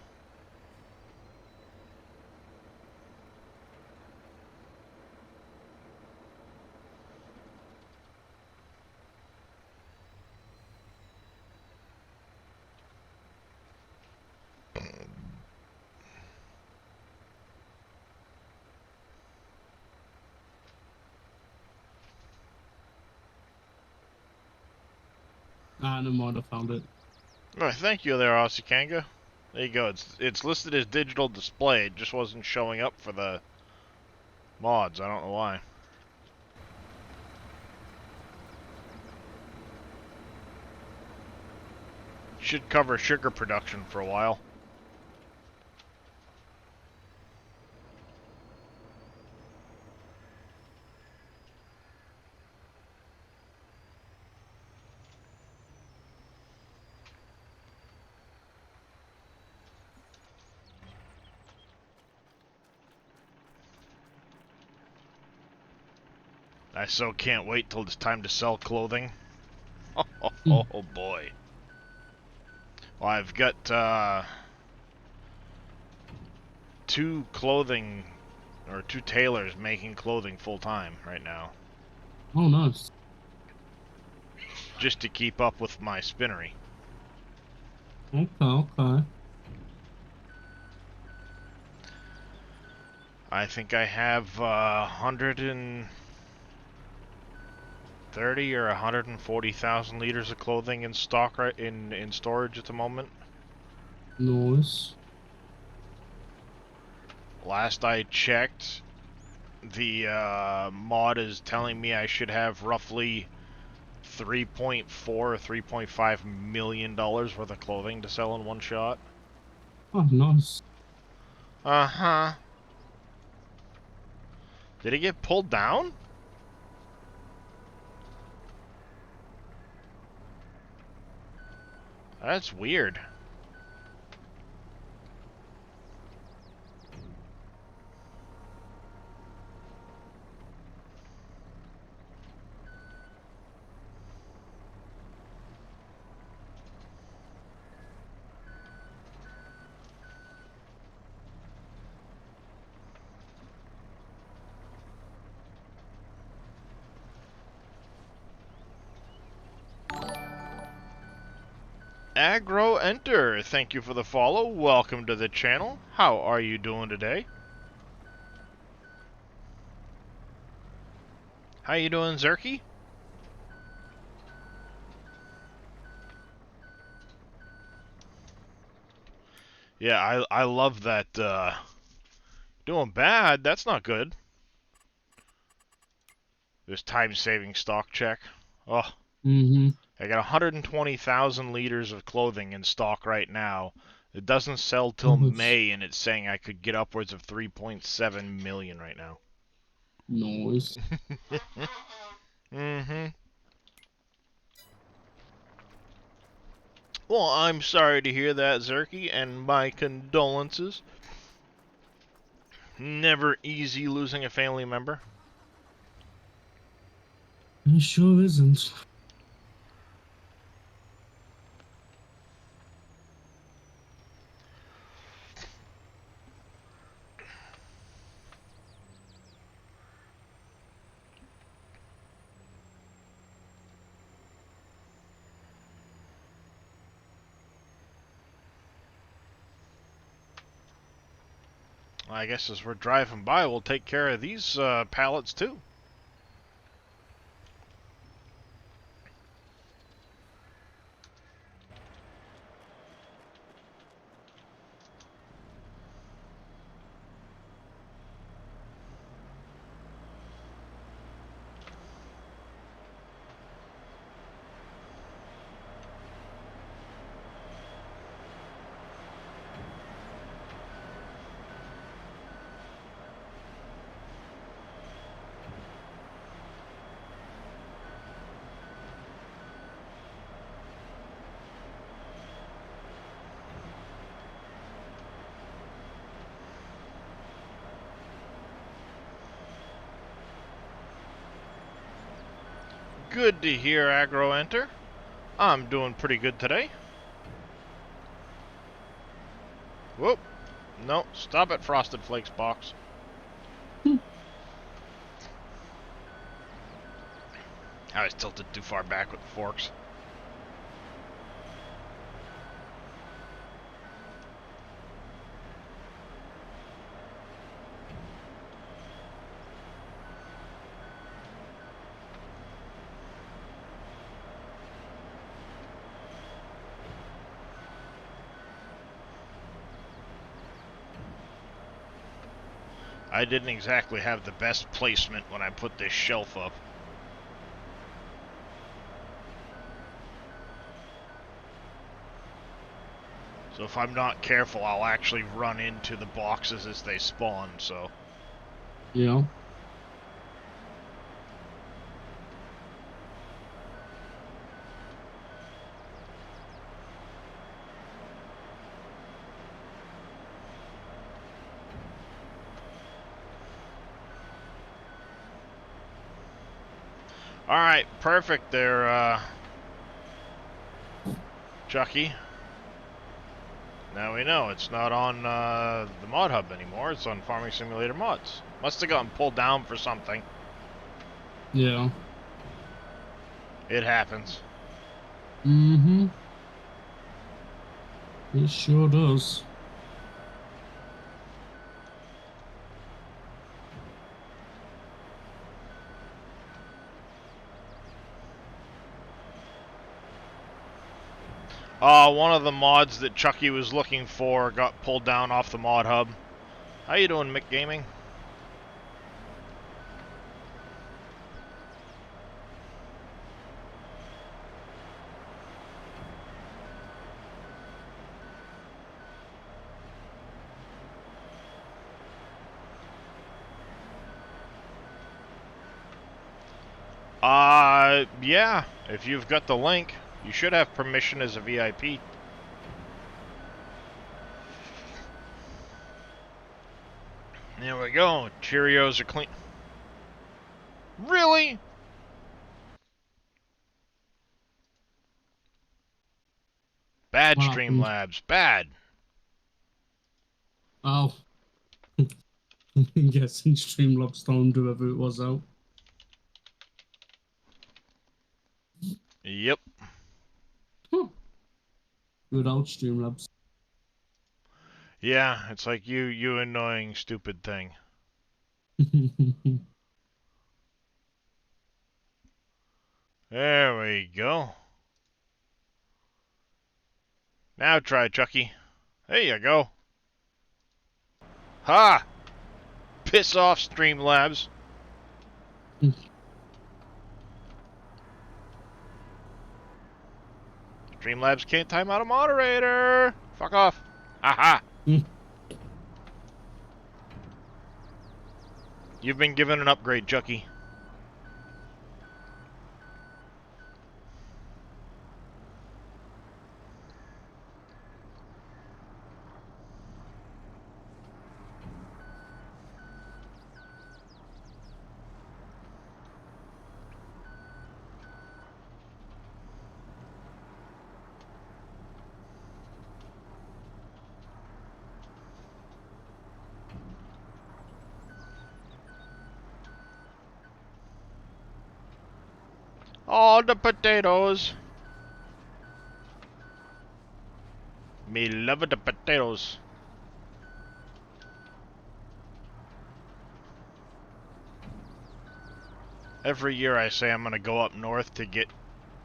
[SPEAKER 6] Ah, never mind, I found it.
[SPEAKER 1] Oh, thank you there, Osikanga. There you go. It's listed as digital display. It just wasn't showing up for the mods. I don't know why. Should cover sugar production for a while. I so can't wait till it's time to sell clothing. Oh boy. Well, I've got two tailors making clothing full time right now,
[SPEAKER 6] Oh, nice.
[SPEAKER 1] just to keep up with my spinnery.
[SPEAKER 6] Okay, okay.
[SPEAKER 1] I think I have 130 or 140,000 liters of clothing in stock right in storage at the moment.
[SPEAKER 6] Nice.
[SPEAKER 1] Last I checked, the mod is telling me I should have roughly 3.4 or 3.5 million dollars worth of clothing to sell in one shot.
[SPEAKER 6] Oh, nice.
[SPEAKER 1] Uh-huh. Did it get pulled down? That's weird. Agro Enter, thank you for the follow. Welcome to the channel. How are you doing today? How you doing, Zerky? Yeah, I love that. Doing bad. That's not good. This time-saving stock check. Oh,
[SPEAKER 6] Mm-hmm.
[SPEAKER 1] I got 120,000 liters of clothing in stock right now. It doesn't sell till
[SPEAKER 6] Nice.
[SPEAKER 1] May, and it's saying I could get upwards of 3.7 million right now.
[SPEAKER 6] Nice.
[SPEAKER 1] Mm-hmm. Well, I'm sorry to hear that, Zerky, and my condolences. Never easy losing a family member.
[SPEAKER 6] It sure isn't.
[SPEAKER 1] I guess as we're driving by, we'll take care of these pallets too. Good to hear, Agro Enter. I'm doing pretty good today. Whoop. No, stop it, Frosted Flakes box. I was tilted too far back with the forks. I didn't exactly have the best placement when I put this shelf up. So if I'm not careful, I'll actually run into the boxes as they spawn, so...
[SPEAKER 6] Yeah.
[SPEAKER 1] Alright, perfect there, Chucky. Now we know it's not on the Mod Hub anymore, it's on Farming Simulator Mods. Must have gotten pulled down for something.
[SPEAKER 6] Yeah.
[SPEAKER 1] It happens.
[SPEAKER 6] Mm-hmm. It sure does.
[SPEAKER 1] One of the mods that Chucky was looking for got pulled down off the Mod Hub. How you doing, Mick Gaming? Yeah, if you've got the link, you should have permission as a VIP. There we go. Cheerios are clean. Really? Bad
[SPEAKER 6] What happened?
[SPEAKER 1] Streamlabs. Bad.
[SPEAKER 6] Oh. I'm guessing Streamlabs stormed whoever it was out.
[SPEAKER 1] Yep.
[SPEAKER 6] Good old Streamlabs.
[SPEAKER 1] Yeah, it's like you annoying stupid thing. There we go. Now try, Chucky. There you go. Ha! Piss off, Streamlabs. Streamlabs can't time out a moderator. Fuck off. Aha. You've been given an upgrade, Chucky. All the potatoes. Me love the potatoes. Every year I say I'm gonna go up north to get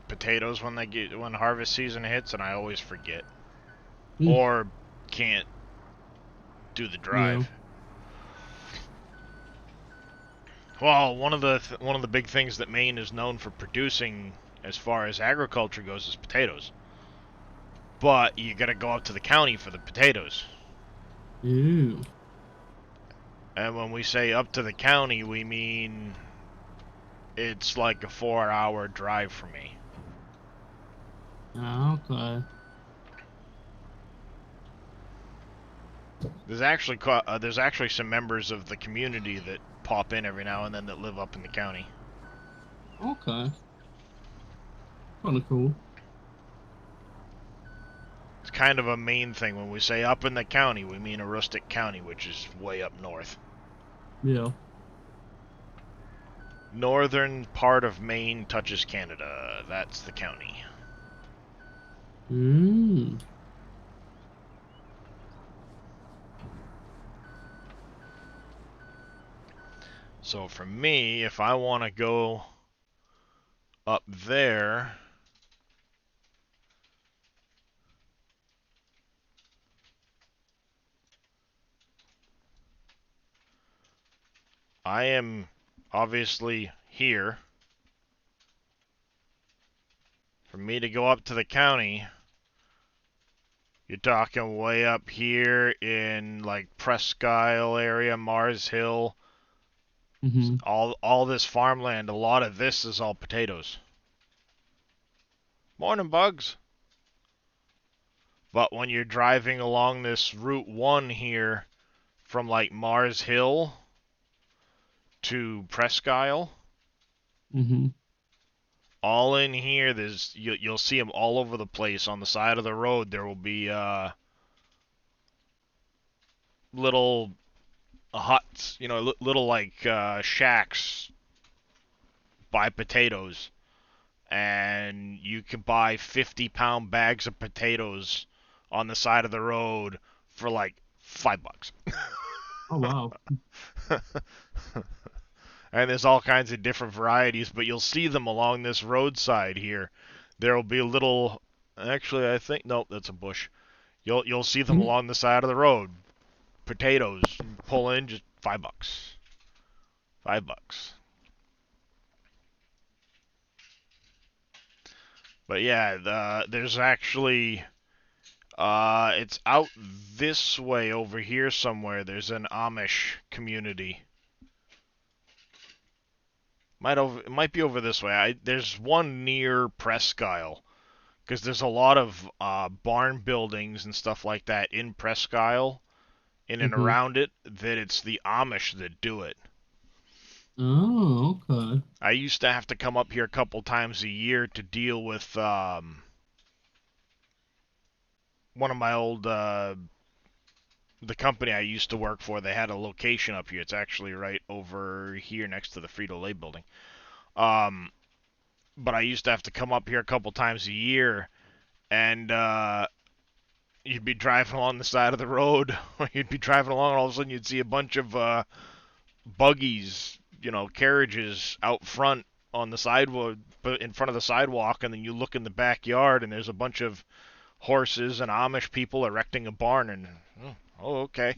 [SPEAKER 1] potatoes when harvest season hits, and I always forget. Or can't do the drive. Well, one of the big things that Maine is known for producing as far as agriculture goes is potatoes. But you gotta go up to the county for the potatoes.
[SPEAKER 6] Ooh.
[SPEAKER 1] And when we say up to the county, we mean it's like a 4-hour drive for me.
[SPEAKER 6] Okay.
[SPEAKER 1] There's actually some members of the community that pop in every now and then that live up in the county.
[SPEAKER 6] Okay. Kinda cool.
[SPEAKER 1] It's kind of a Maine thing. When we say up in the county, we mean Aroostook County, which is way up north.
[SPEAKER 6] Yeah.
[SPEAKER 1] Northern part of Maine touches Canada. That's the county.
[SPEAKER 6] Mm.
[SPEAKER 1] So for me, if I want to go up there, I am obviously here. For me to go up to the county, you're talking way up here in like Presque Isle area, Mars Hill,
[SPEAKER 6] Mm-hmm.
[SPEAKER 1] all this farmland. A lot of this is all potatoes. Morning, Bugs. But when you're driving along this Route 1 here from like Mars Hill to Presque Isle,
[SPEAKER 6] Mm-hmm.
[SPEAKER 1] all in here, you'll see them all over the place. On the side of the road, there will be little huts, little like shacks buy potatoes, and you can buy 50-pound bags of potatoes on the side of the road for like $5.
[SPEAKER 6] Oh wow.
[SPEAKER 1] And there's all kinds of different varieties, but you'll see them along this roadside here. There will be a little, actually I think, nope, that's a bush. You'll see them
[SPEAKER 6] Mhm.
[SPEAKER 1] along the side of the road. Potatoes, pull in just $5. $5. But yeah, there's actually, it's out this way over here somewhere. There's an Amish community. It might be over this way. There's one near Presque Isle, because there's a lot of barn buildings and stuff like that in Presque Isle, in and
[SPEAKER 6] Mhm.
[SPEAKER 1] around it, that it's the Amish that do it.
[SPEAKER 6] Oh, okay.
[SPEAKER 1] I used to have to come up here a couple times a year to deal with one of my old the company I used to work for. They had a location up here. It's actually right over here next to the Frito-Lay building. But I used to have to come up here a couple times a year, and you'd be driving along the side of the road, or you'd be driving along, and all of a sudden you'd see a bunch of buggies, carriages out front on the sidewalk, in front of the sidewalk, and then you look in the backyard, and there's a bunch of horses and Amish people erecting a barn, and oh okay,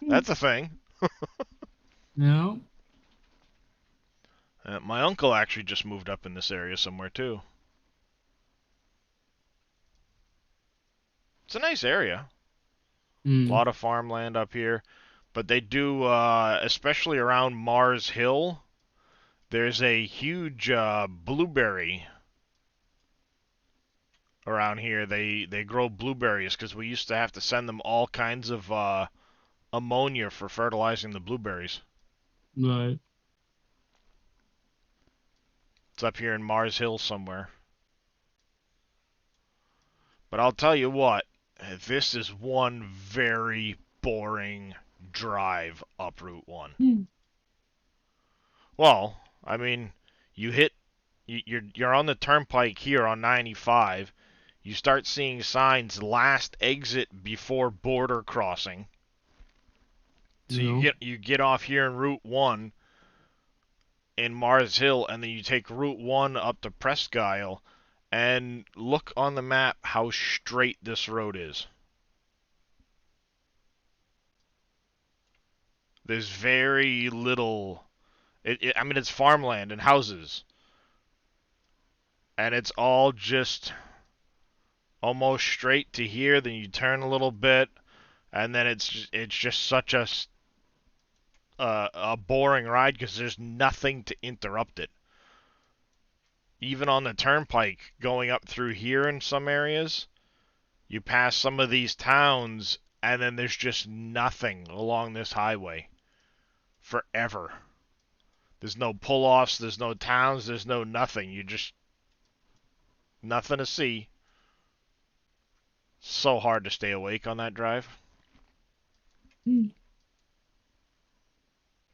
[SPEAKER 1] that's a thing.
[SPEAKER 6] Yeah.
[SPEAKER 1] My uncle actually just moved up in this area somewhere too. It's a nice area. A
[SPEAKER 6] Mm.
[SPEAKER 1] lot of farmland up here. But they do, especially around Mars Hill, there's a huge blueberry around here. They grow blueberries because we used to have to send them all kinds of ammonia for fertilizing the blueberries.
[SPEAKER 6] Right.
[SPEAKER 1] It's up here in Mars Hill somewhere. But I'll tell you what, this is one very boring drive up Route 1.
[SPEAKER 6] Mm.
[SPEAKER 1] Well, I mean, you're on the turnpike here on 95. You start seeing signs last exit before border crossing. So
[SPEAKER 6] Yeah.
[SPEAKER 1] you get off here in Route 1 in Mars Hill, and then you take Route 1 up to Presque Isle, and look on the map how straight this road is. There's very little. I mean, it's farmland and houses, and it's all just almost straight to here. Then you turn a little bit, and then it's just such a boring ride because there's nothing to interrupt it. Even on the turnpike going up through here in some areas, you pass some of these towns, and then there's just nothing along this highway forever. There's no pull-offs, there's no towns, there's no nothing. You just nothing to see. So hard to stay awake on that drive.
[SPEAKER 6] Hmm.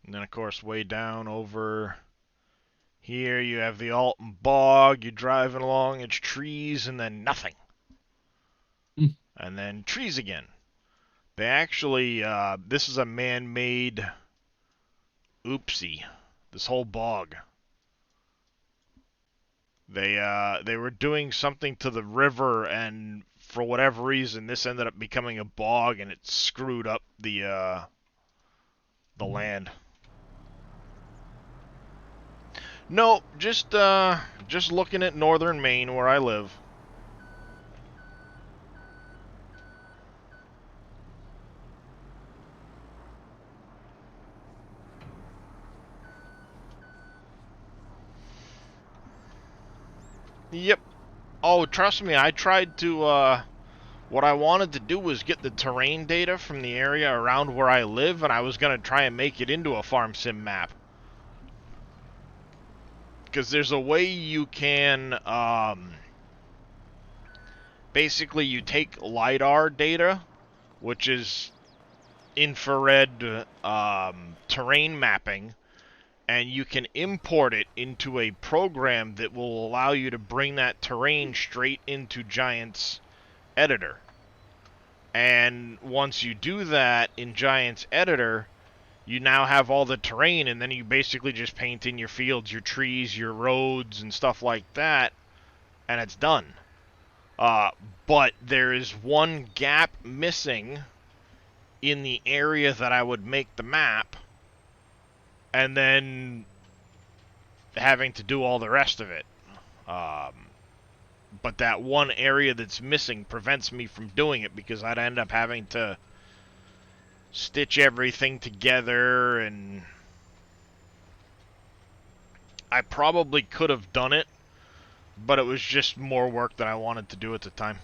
[SPEAKER 1] And then, of course, way down over here, you have the Alton Bog. You're driving along, it's trees, and then nothing. And then trees again. They actually, this is a man-made oopsie. This whole bog. They were doing something to the river, and for whatever reason, this ended up becoming a bog, and it screwed up the land. No, just looking at northern Maine where I live. Yep. Oh, trust me, I tried to, what I wanted to do was get the terrain data from the area around where I live, and I was going to try and make it into a farm sim map. Because there's a way you can, basically you take LiDAR data, which is infrared, terrain mapping, and you can import it into a program that will allow you to bring that terrain straight into Giant's editor. And once you do that in Giant's editor, you now have all the terrain, and then you basically just paint in your fields, your trees, your roads, and stuff like that, and it's done. But there is one gap missing in the area that I would make the map, and then having to do all the rest of it. But that one area that's missing prevents me from doing it, because I'd end up having to stitch everything together, and I probably could have done it, but it was just more work than I wanted to do at the time.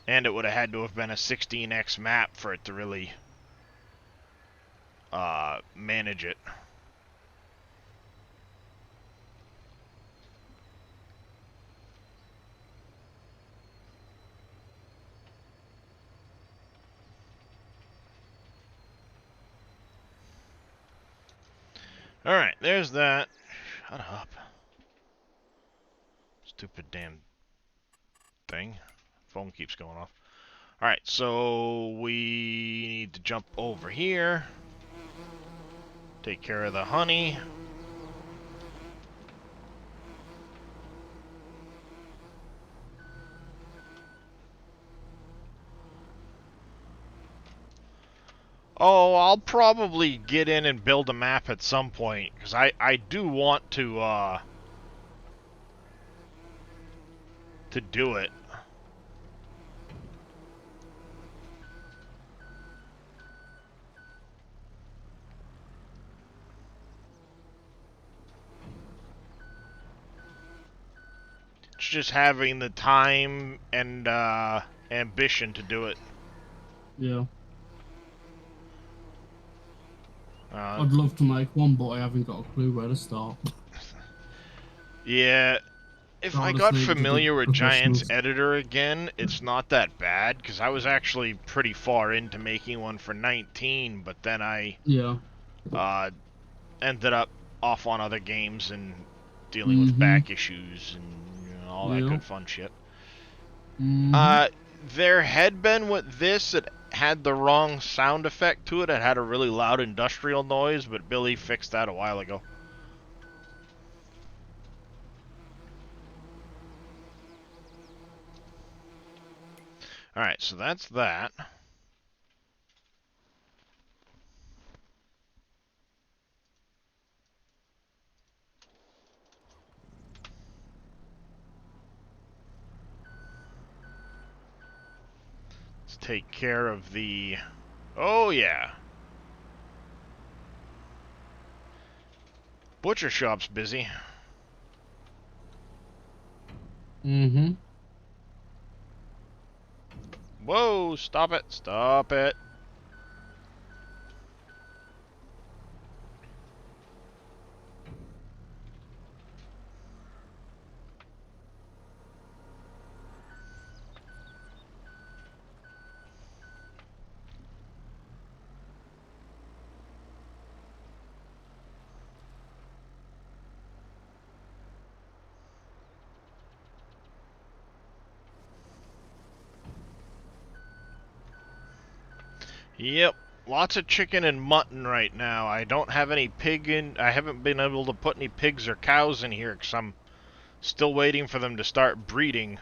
[SPEAKER 1] And it would have had to have been a 16x map for it to really manage it. Alright, there's that. Shut up. Stupid damn thing. Phone keeps going off. Alright, so we need to jump over here. Take care of the honey. Oh, I'll probably get in and build a map at some point, because I do want to do it. It's just having the time and ambition to do it.
[SPEAKER 6] Yeah. I'd love to make one, but I haven't got a clue where to start.
[SPEAKER 1] Yeah, if I got familiar with Giant's editor again, it's not that bad, because I was actually pretty far into making one for 19, but then I ended up off on other games and dealing with back issues and all that good fun shit. There had been with this, it had the wrong sound effect to it. It had a really loud industrial noise, but Billy fixed that a while ago. Alright, so that's that. Let's take care of the... Oh, yeah. Butcher shop's busy. Whoa, stop it, stop it. Yep, lots of chicken and mutton right now. I don't have any pig in. I haven't been able to put any pigs or cows in here because I'm still waiting for them to start breeding.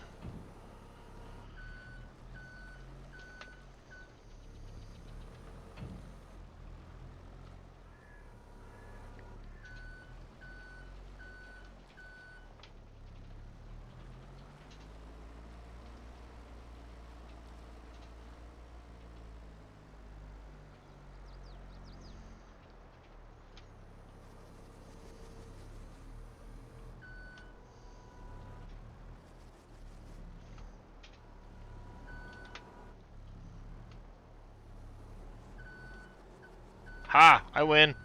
[SPEAKER 1] Ha! I win.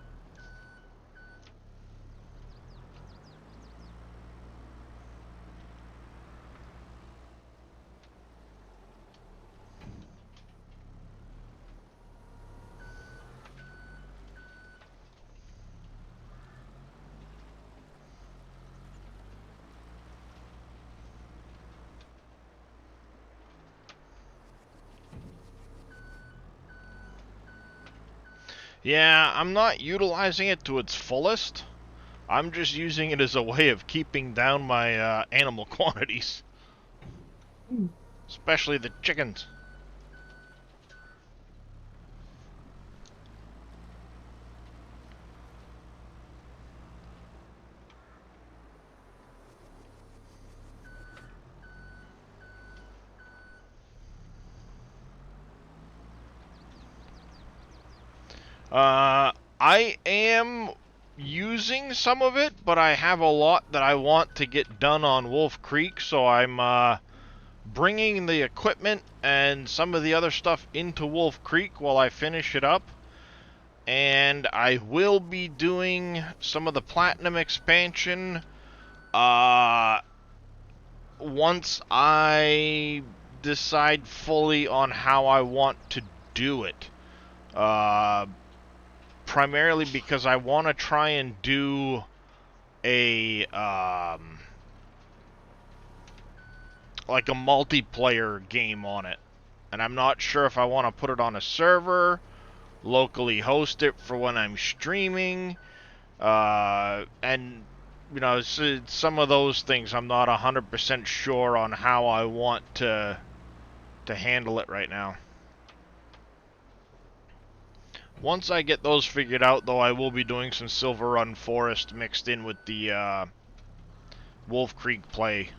[SPEAKER 1] Yeah, I'm not utilizing it to its fullest. I'm just using it as a way of keeping down my animal quantities. Especially the chickens. I am using some of it, but I have a lot that I want to get done on Wolf Creek, so I'm bringing the equipment and some of the other stuff into Wolf Creek while I finish it up. And I will be doing some of the Platinum expansion once I decide fully on how I want to do it. Primarily because I want to try and do a like a multiplayer game on it, and I'm not sure if I want to put it on a server, locally host it for when I'm streaming, and you know, some of those things I'm not 100% sure on how I want to handle it right now. Once I get those figured out, though, I will be doing some Silver Run Forest mixed in with the Wolf Creek play.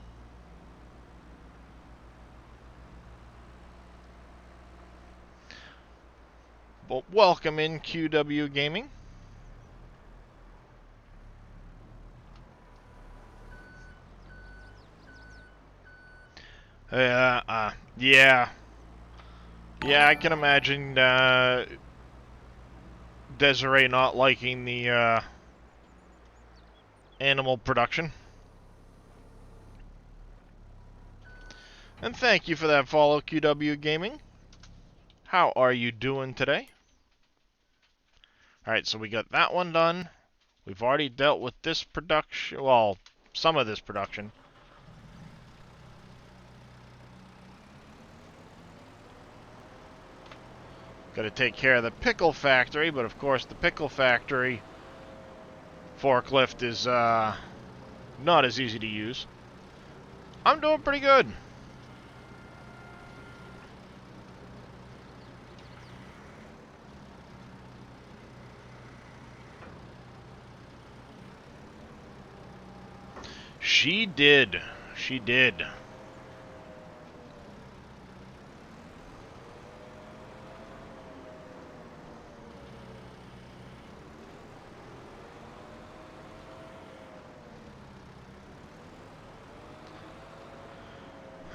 [SPEAKER 1] But welcome in, QW Gaming. Yeah. Yeah, I can imagine Desiree not liking the animal production. And thank you for that follow, QW Gaming. How are you doing today? Alright, so we got that one done. We've already dealt with this production, well, some of this production. Got to take care of the pickle factory, but of course the pickle factory forklift is not as easy to use. I'm doing pretty good. She did. She did.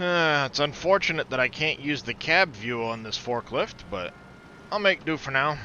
[SPEAKER 1] It's unfortunate that I can't use the cab view on this forklift, but I'll make do for now.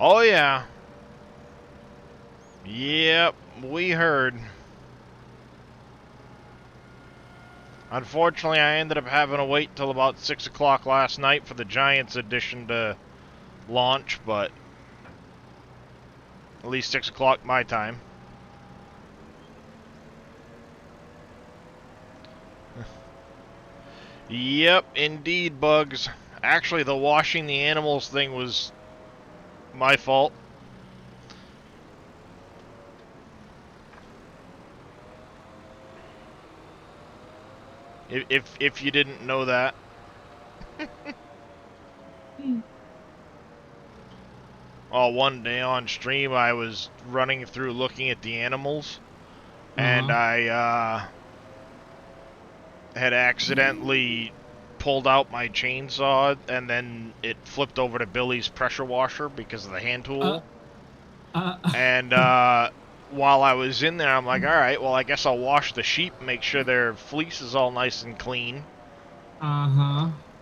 [SPEAKER 1] Oh yeah. Yep, we heard. Unfortunately, I ended up having to wait till about 6 o'clock last night for the Giants edition to launch, but at least 6 o'clock my time. Yep, indeed, Bugs. Actually, the washing the animals thing was my fault. If you didn't know that. Oh, one day on stream, I was running through looking at the animals, and I had accidentally pulled out my chainsaw, and then it flipped over to Billy's pressure washer because of the hand tool. And while I was in there, I'm like, all right, well, I guess I'll wash the sheep, make sure their fleece is all nice and clean.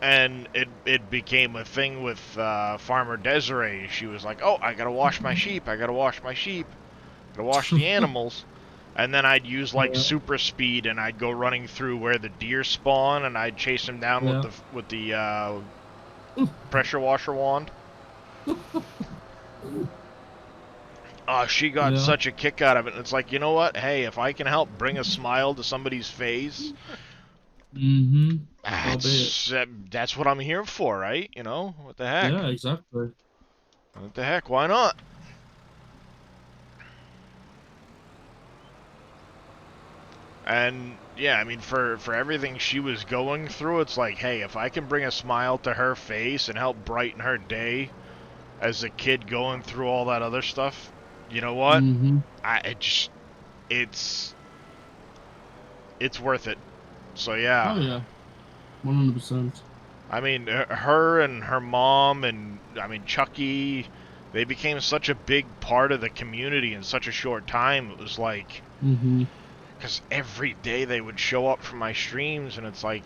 [SPEAKER 1] And it became a thing with Farmer Desiree. She was like, oh, I gotta wash my sheep, I gotta wash my sheep, gotta wash the animals. And then I'd use like super speed, and I'd go running through where the deer spawn, and I'd chase them down with the pressure washer wand. Oh, she got such a kick out of it. And it's like, you know what? Hey, if I can help bring a smile to somebody's face, that's what I'm here for, right? You know, what the heck?
[SPEAKER 6] Yeah, exactly.
[SPEAKER 1] What the heck? Why not? And yeah, I mean, for everything she was going through, it's like, hey, if I can bring a smile to her face and help brighten her day as a kid going through all that other stuff, you know what? It's worth it. So yeah.
[SPEAKER 6] Oh yeah, 100%.
[SPEAKER 1] I mean, her and her mom, and I mean Chucky, they became such a big part of the community in such a short time. It was like, because every day they would show up for my streams, and it's like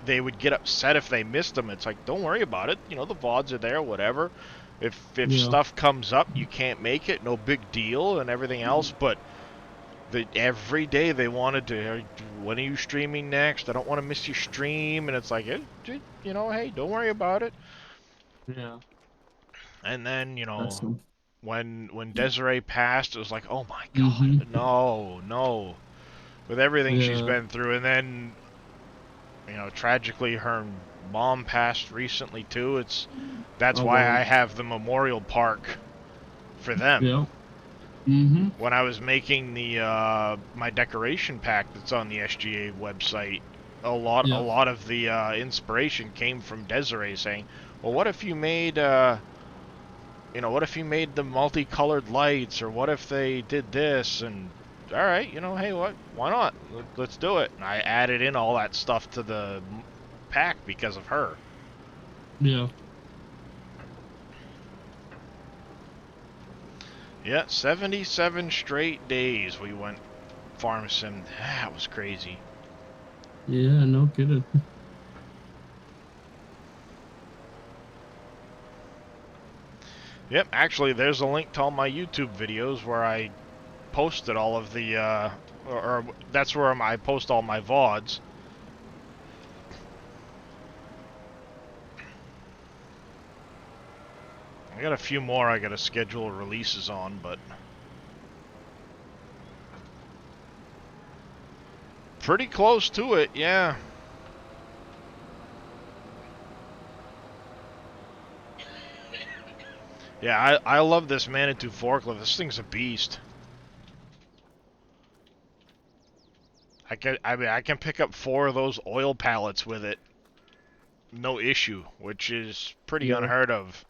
[SPEAKER 1] they would get upset if they missed them. It's like, don't worry about it. You know, the VODs are there, whatever. If stuff comes up, you can't make it, no big deal, and everything else. But every day they wanted to, when are you streaming next? I don't want to miss your stream. And it's like, you know, hey, don't worry about it.
[SPEAKER 6] Yeah.
[SPEAKER 1] And then, you know, when Desiree passed, it was like, oh my god, no. With everything she's been through. And then, you know, tragically her mom passed recently too. That's why I have the memorial park for them.
[SPEAKER 6] Yeah.
[SPEAKER 1] When I was making the my decoration pack that's on the SGA website, a lot of the inspiration came from Desiree saying, well, what if you made you know, what if you made the multicolored lights, or what if they did this? And all right, you know, hey, why not? Let's do it. And I added in all that stuff to the pack because of her.
[SPEAKER 6] Yeah.
[SPEAKER 1] Yeah, 77 straight days we went farm sim. That was crazy.
[SPEAKER 6] Yeah, no kidding.
[SPEAKER 1] Yep, actually, there's a link to all my YouTube videos where I posted all of the, or that's where I post all my VODs. I got a few more I gotta schedule releases on, but pretty close to it, yeah. Yeah, I love this Manitou forklift. This thing's a beast. I can pick up 4 of those oil pallets with it, no issue, which is pretty unheard of.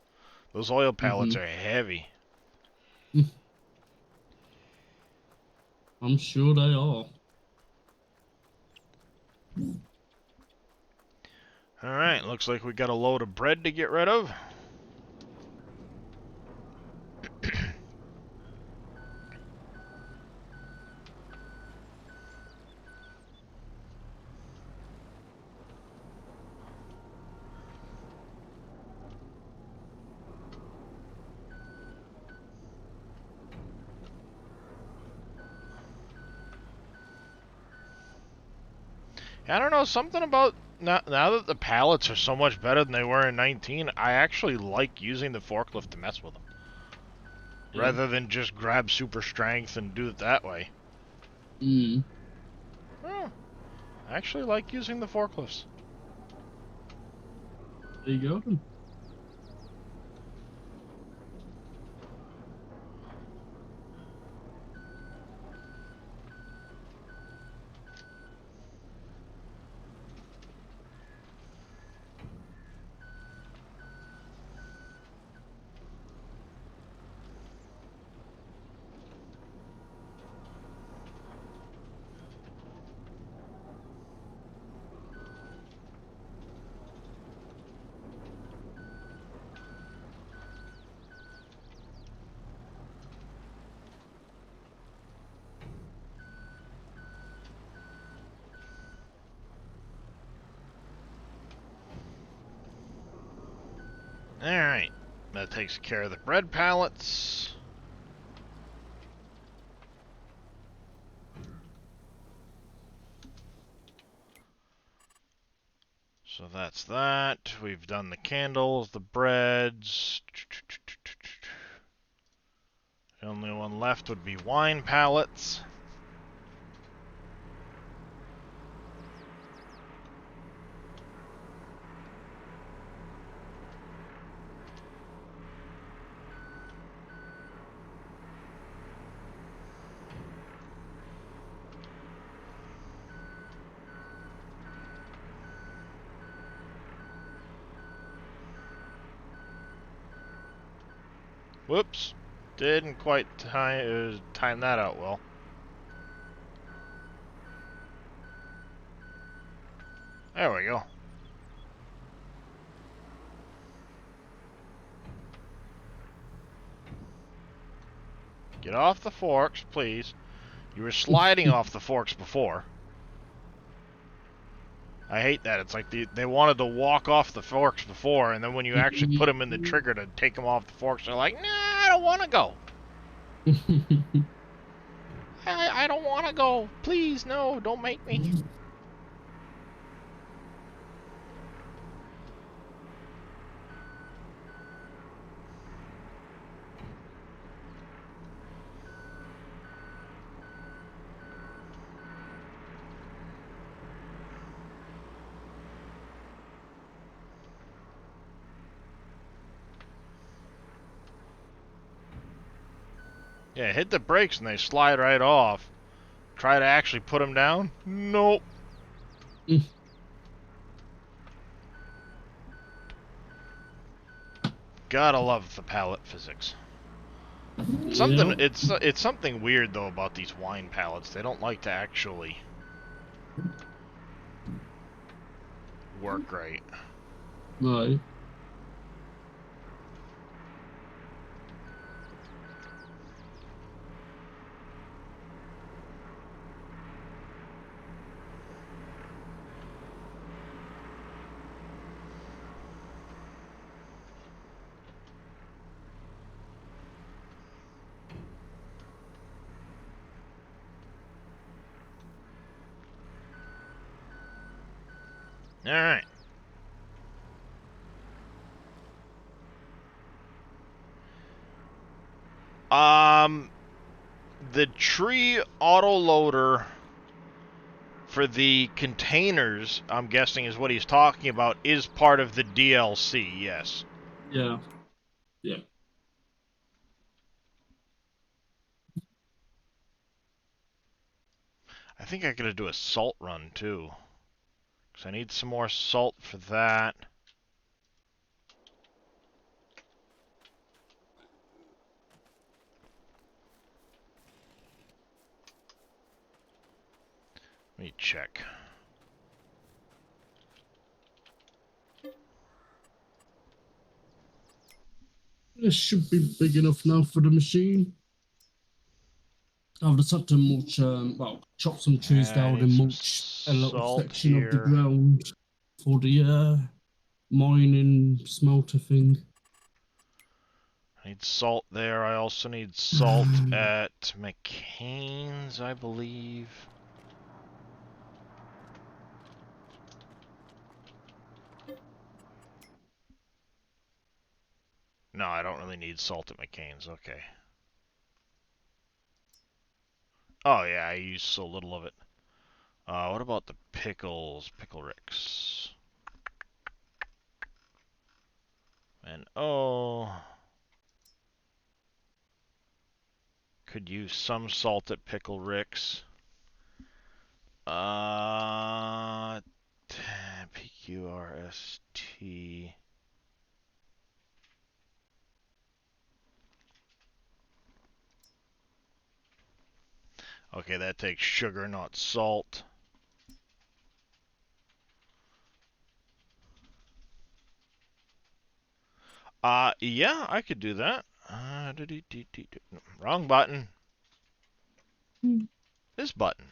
[SPEAKER 1] Those oil pallets are heavy.
[SPEAKER 6] I'm sure they are.
[SPEAKER 1] Alright, looks like we got a load of bread to get rid of. I don't know, something about now that the pallets are so much better than they were in 19, I actually like using the forklift to mess with them.
[SPEAKER 6] Yeah.
[SPEAKER 1] Rather than just grab super strength and do it that way.
[SPEAKER 6] Mm.
[SPEAKER 1] Oh, I actually like using the forklifts.
[SPEAKER 6] There you go then.
[SPEAKER 1] Alright, that takes care of the bread pallets. So that's that. We've done the candles, the breads. The only one left would be wine pallets. Whoops. Didn't quite time that out well. There we go. Get off the forks, please. You were sliding off the forks before. I hate that. It's like they wanted to walk off the forks before, and then when you actually put them in the trigger to take them off the forks, they're like, nah, I don't want to go. I don't want to go. Please, no, don't make me. Yeah, hit the brakes and they slide right off. Try to actually put them down? Nope. Gotta love the pallet physics. Something
[SPEAKER 6] Yeah.
[SPEAKER 1] it's something weird though about these wine pallets. They don't like to actually work right.
[SPEAKER 6] Right.
[SPEAKER 1] Alright. The tree autoloader for the containers, I'm guessing is what he's talking about, is part of the DLC, yes.
[SPEAKER 6] Yeah. Yeah.
[SPEAKER 1] I think I gotta do a salt run too. Because I need some more salt for that. Let me check.
[SPEAKER 6] This should be big enough now for the machine. I've just had to mulch, chop some trees
[SPEAKER 1] I
[SPEAKER 6] down
[SPEAKER 1] need
[SPEAKER 6] and
[SPEAKER 1] some
[SPEAKER 6] mulch a little
[SPEAKER 1] salt
[SPEAKER 6] section of the
[SPEAKER 1] here.
[SPEAKER 6] ground for the mining smelter thing.
[SPEAKER 1] I need salt there. I also need salt at McCain's, I believe. No, I don't really need salt at McCain's. Okay. Oh yeah, I use so little of it. What about the pickles? Pickle Ricks. And oh, could use some salt at Pickle Ricks. PQRST. Okay, that takes sugar, not salt. Yeah, I could do that. Wrong button. This button.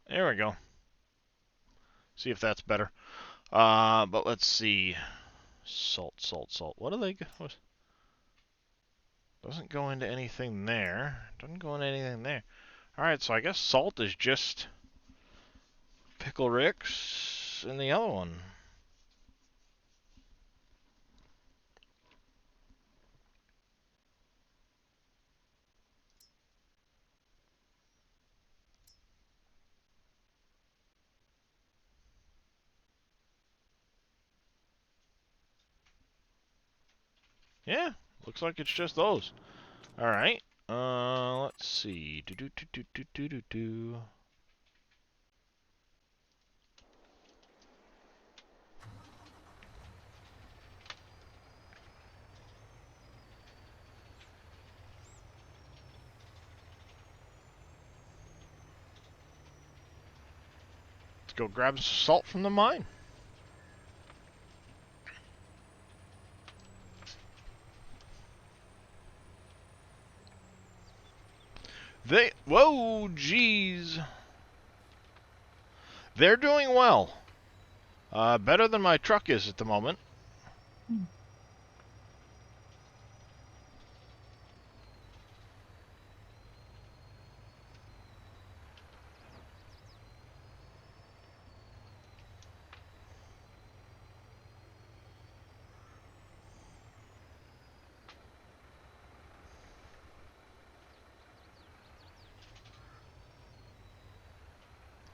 [SPEAKER 1] There we go. See if that's better. But let's see. Salt, salt, salt. What do they go? Doesn't go into anything there. Doesn't go into anything there. Alright, so I guess salt is just Pickle Ricks and the other one. Yeah, looks like it's just those. Alright. Let's see. Do. Let's go grab some salt from the mine. Whoa, jeez. They're doing well. Better than my truck is at the moment.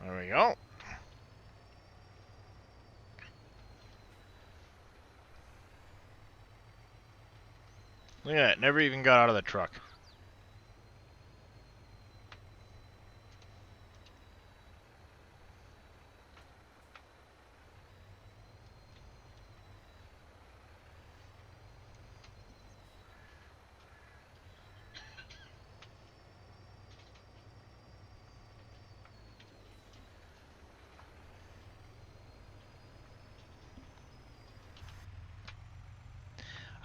[SPEAKER 1] There we go. Look at that, never even got out of the truck.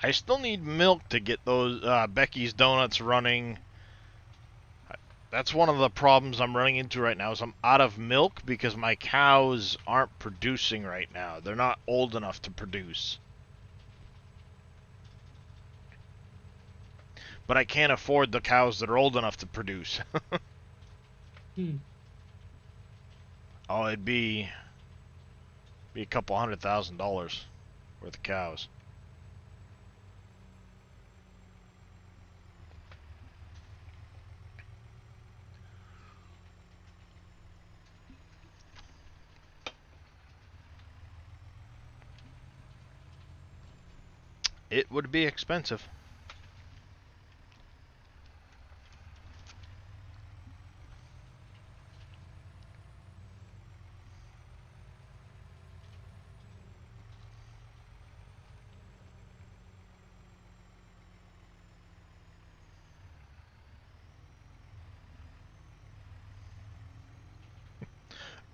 [SPEAKER 1] I still need milk to get those Becky's Donuts running. That's one of the problems I'm running into right now is I'm out of milk because my cows aren't producing right now. They're not old enough to produce. But I can't afford the cows that are old enough to produce. Oh, it'd be a couple $100,000 worth of cows. It would be expensive.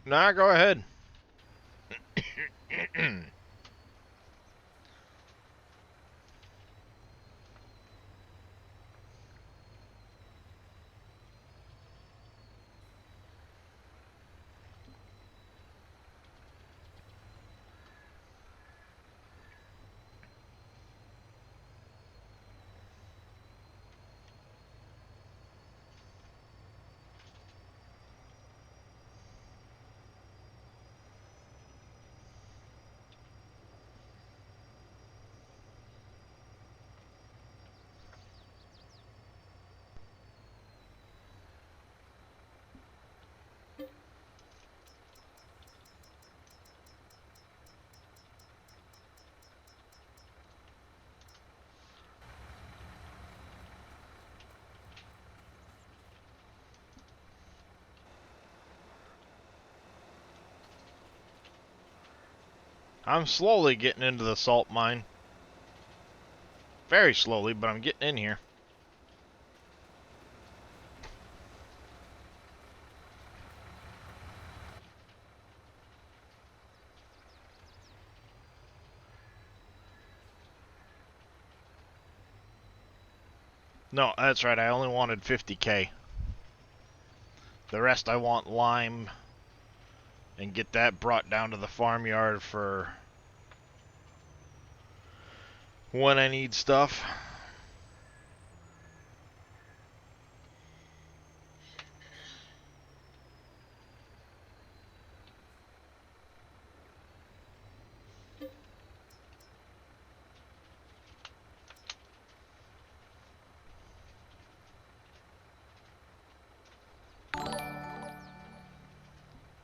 [SPEAKER 1] Nah, go ahead. I'm slowly getting into the salt mine. Very slowly, but I'm getting in here. No, that's right. I only wanted 50K. The rest I want lime and get that brought down to the farmyard for when I need stuff.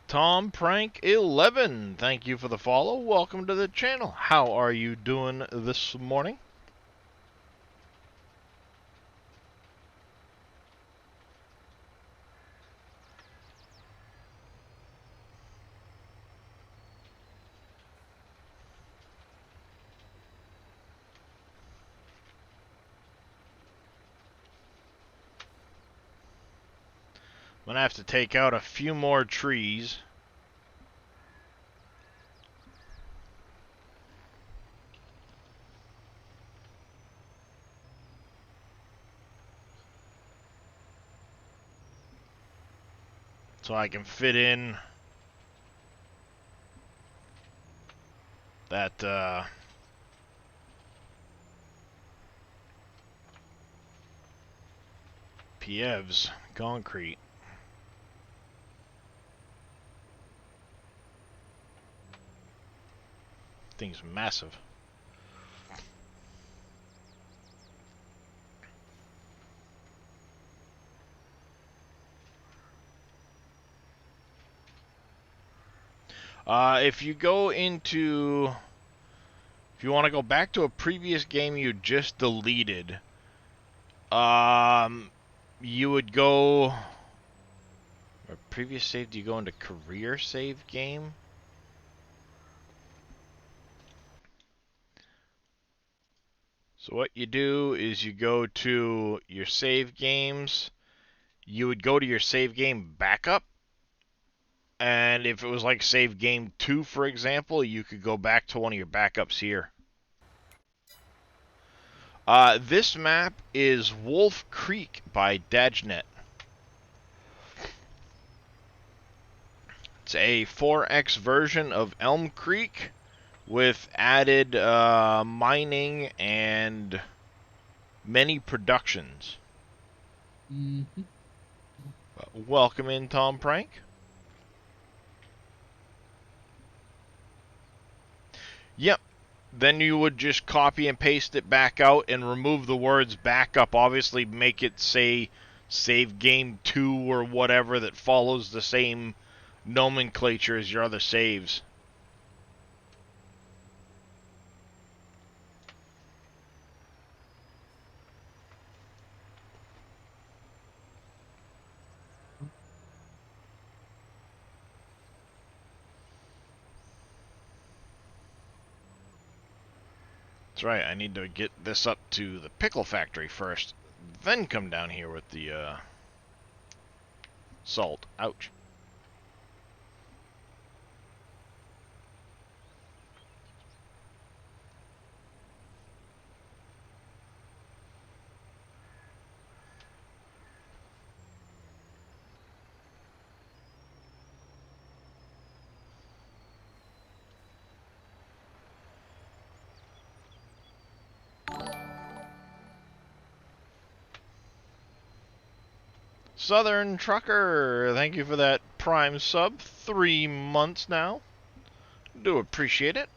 [SPEAKER 1] Tom Prank 11, thank you for the follow. Welcome to the channel. How are you doing this morning? I'm gonna have to take out a few more trees. So I can fit in that Piev's concrete. Thing's massive. If you go into... If you want to go back to a previous game you just deleted, you would go... Or previous save, do you go into career save game? So what you do is you go to your save games, you would go to your save game backup, and if it was like save game 2, for example, you could go back to one of your backups here. This map is Wolf Creek by Dajnet. It's a 4X version of Elm Creek with added mining and many productions.
[SPEAKER 6] Mm-hmm.
[SPEAKER 1] Welcome in, Tom Prank. Yep. Then you would just copy and paste it back out and remove the words backup. Obviously, make it say save game 2 or whatever that follows the same nomenclature as your other saves. That's right, I need to get this up to the pickle factory first, then come down here with the salt. Ouch. Southern Trucker, thank you for that Prime sub. 3 months now. Do appreciate it.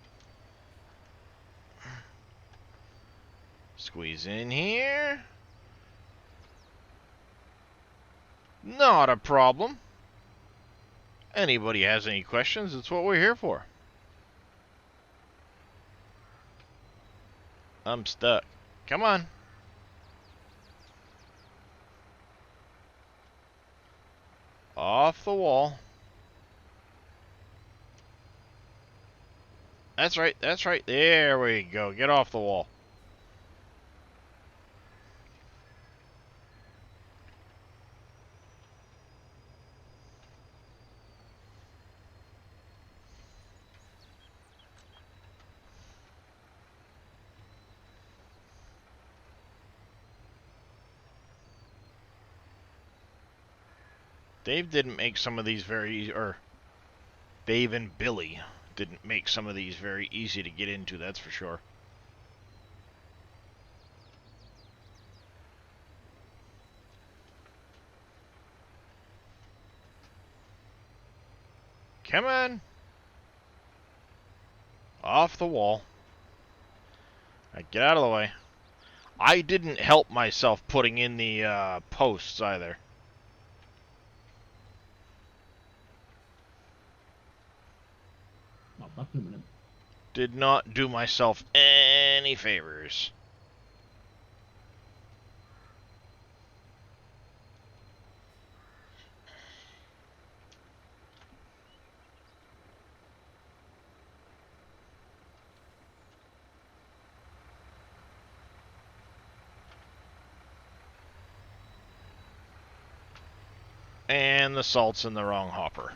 [SPEAKER 1] Squeeze in here. Not a problem. Anybody has any questions, it's what we're here for. I'm stuck. Come on. Off the wall. That's right. That's right. There we go. Get off the wall. Dave didn't make some of these or Dave and Billy didn't make some of these very easy to get into, that's for sure. Come on. Off the wall. Right, get out of the way. I didn't help myself putting in the posts either.
[SPEAKER 6] Oh, back in a minute.
[SPEAKER 1] Did not do myself any favors. And the salt's in the wrong hopper.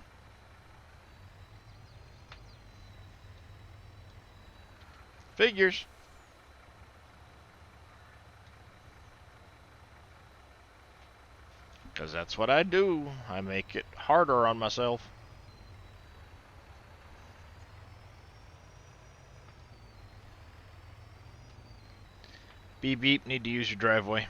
[SPEAKER 1] Figures. Because that's what I do. I make it harder on myself. Beep beep, need to use your driveway.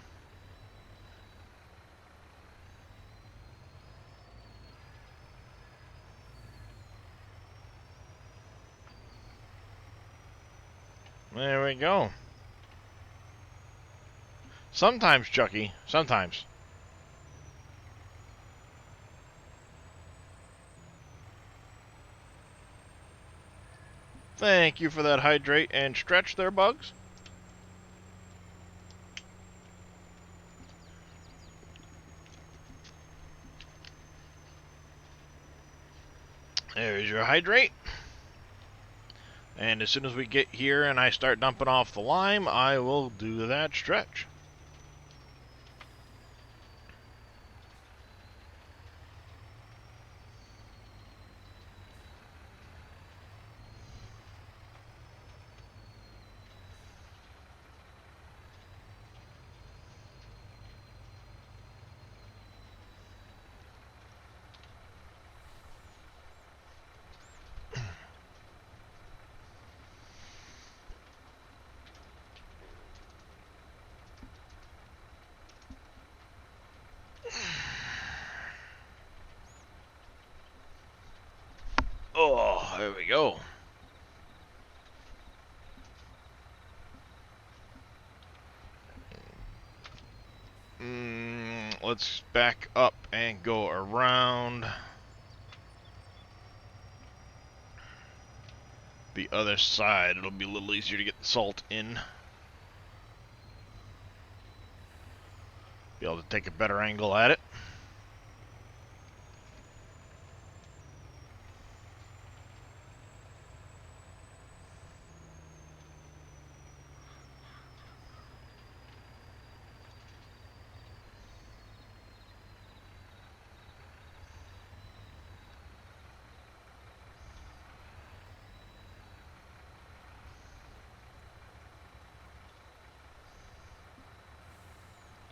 [SPEAKER 1] There we go. Sometimes, Chucky. Sometimes. Thank you for that hydrate and stretch there, Bugs. There's your hydrate. And as soon as we get here and I start dumping off the lime, I will do that stretch. Oh, there we go. Let's back up and go around the other side. It'll be a little easier to get the salt in. Be able to take a better angle at it.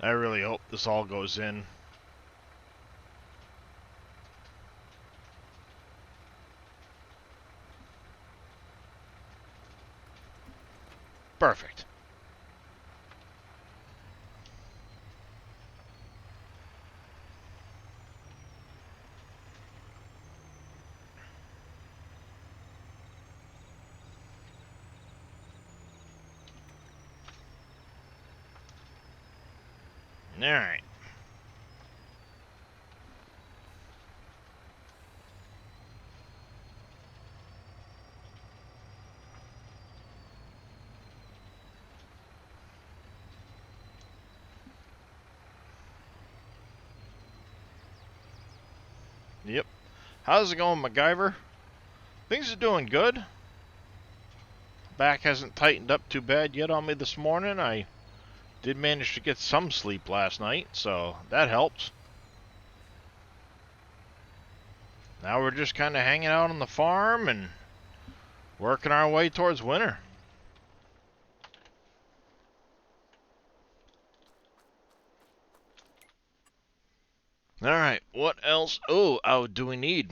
[SPEAKER 1] I really hope this all goes in. Perfect. All right. Yep. How's it going, MacGyver? Things are doing good. back hasn't tightened up too bad yet on me this morning. I did manage to get some sleep last night, so that helps. Now we're just kind of hanging out on the farm and working our way towards winter. Alright, what else? Oh, do we need?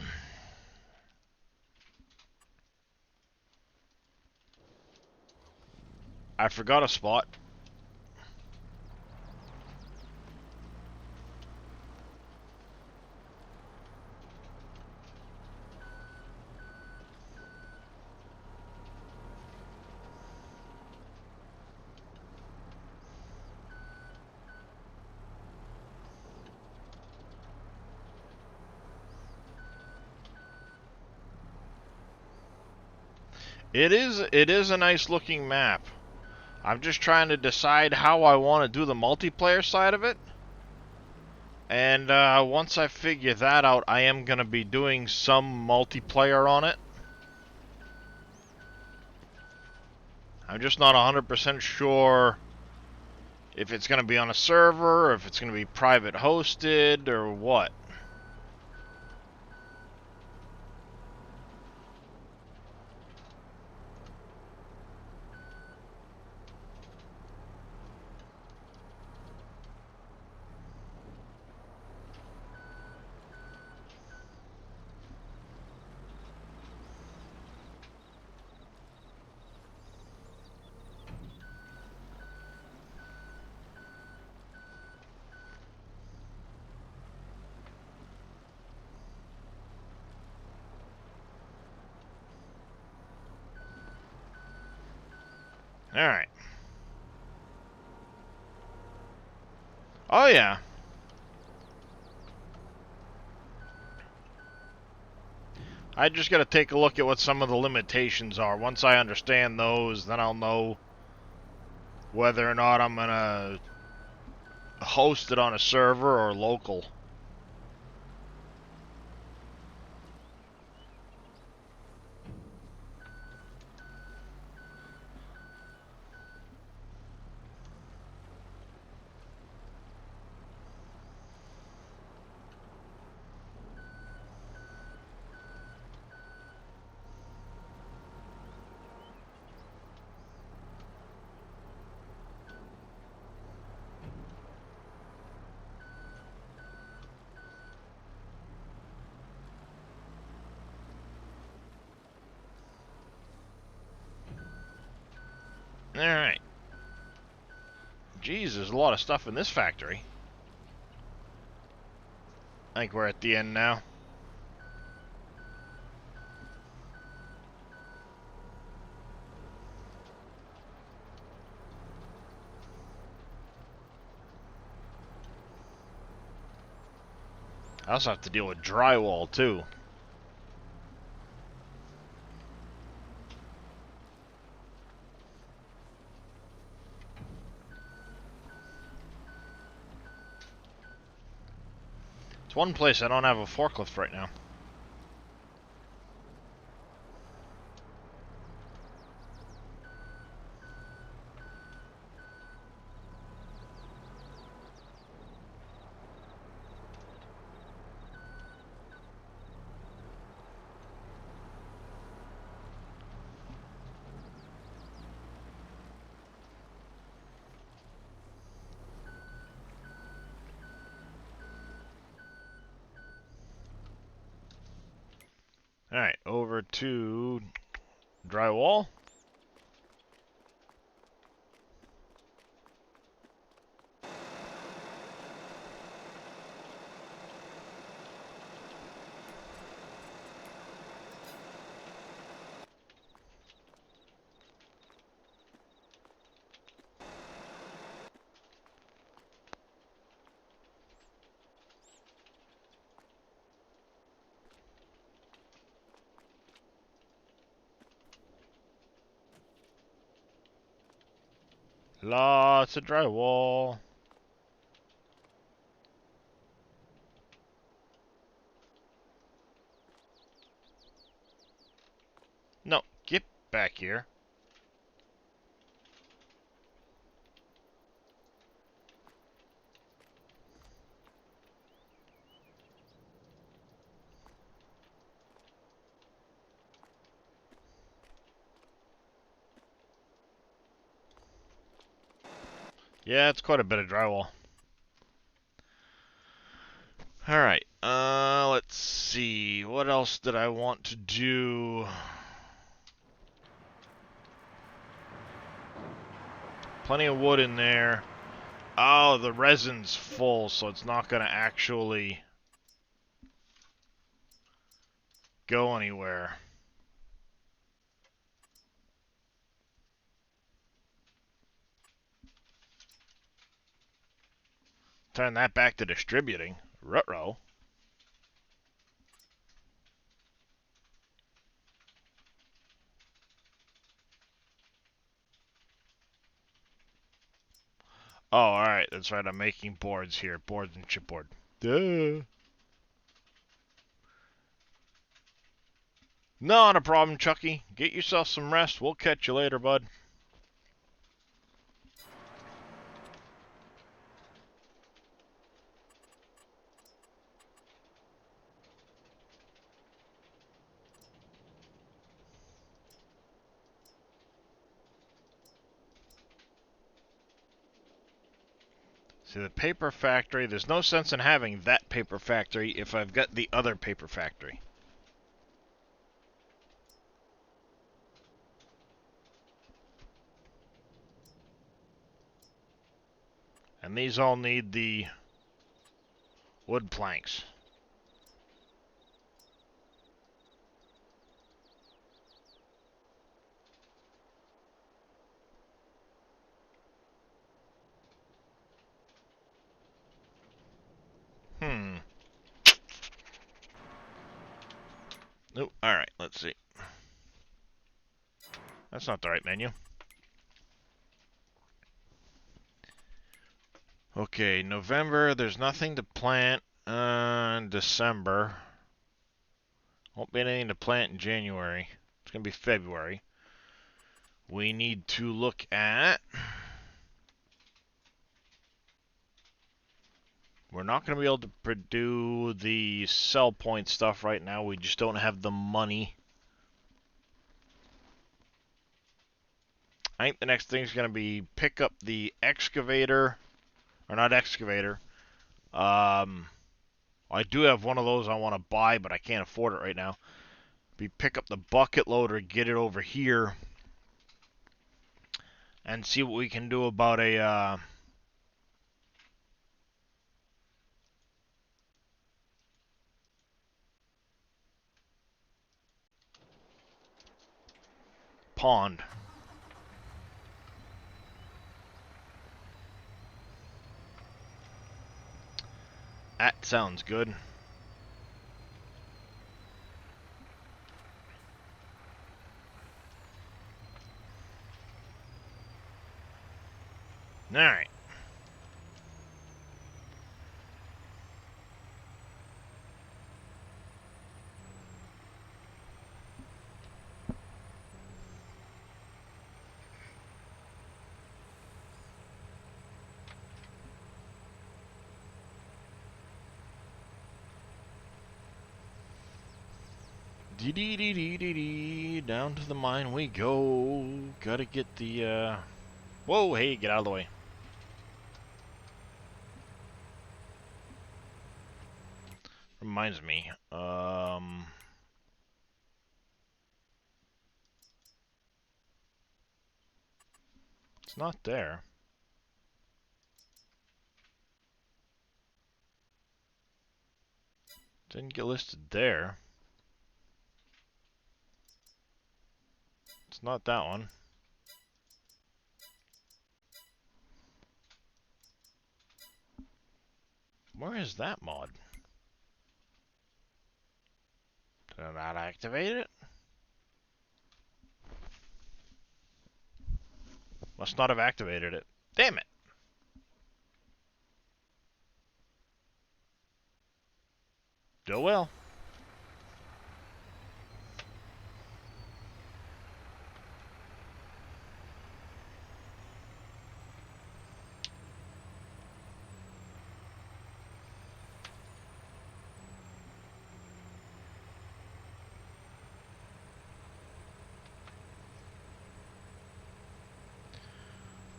[SPEAKER 1] I forgot a spot. It is a nice looking map. I'm just trying to decide how I want to do the multiplayer side of it. And once I figure that out, I am going to be doing some multiplayer on it. I'm just not 100% sure if it's going to be on a server, or if it's going to be private hosted, or what. Alright. Oh yeah. I just gotta take a look at what some of the limitations are. Once I understand those, then I'll know whether or not I'm gonna host it on a server or local. Alright. Geez, there's a lot of stuff in this factory. I think we're at the end now. I also have to deal with drywall, too. It's one place I don't have a forklift right now. Alright, over to drywall. Lots of drywall. No, get back here. Yeah, it's quite a bit of drywall. Alright, let's see. What else did I want to do? Plenty of wood in there. Oh, the resin's full, so it's not going to actually go anywhere. Turn that back to distributing. Ruh-roh. Oh, alright, that's right, I'm making boards here. Boards and chipboard. Duh. Not a problem, Chucky. Get yourself some rest. We'll catch you later, bud. See, the paper factory, there's no sense in having that paper factory if I've got the other paper factory. And these all need the wood planks. Nope. Alright, let's see. That's not the right menu. Okay, November, there's nothing to plant. December. Won't be anything to plant in January. It's going to be February. We need to look at... We're not going to be able to do the sell point stuff right now. We just don't have the money. I think the next thing is going to be pick up the excavator. Or not excavator. I do have one of those I want to buy, but I can't afford it right now. Pick up the bucket loader, get it over here, and see what we can do about a... pond. That sounds good. Alright. Dee-dee-dee-dee-dee-dee. Down to the mine we go. Gotta get the, Whoa, hey, get out of the way. Reminds me, it's not there. Didn't get listed there. It's not that one. Where is that mod? Did I not activate it? Must not have activated it. Damn it! Still will.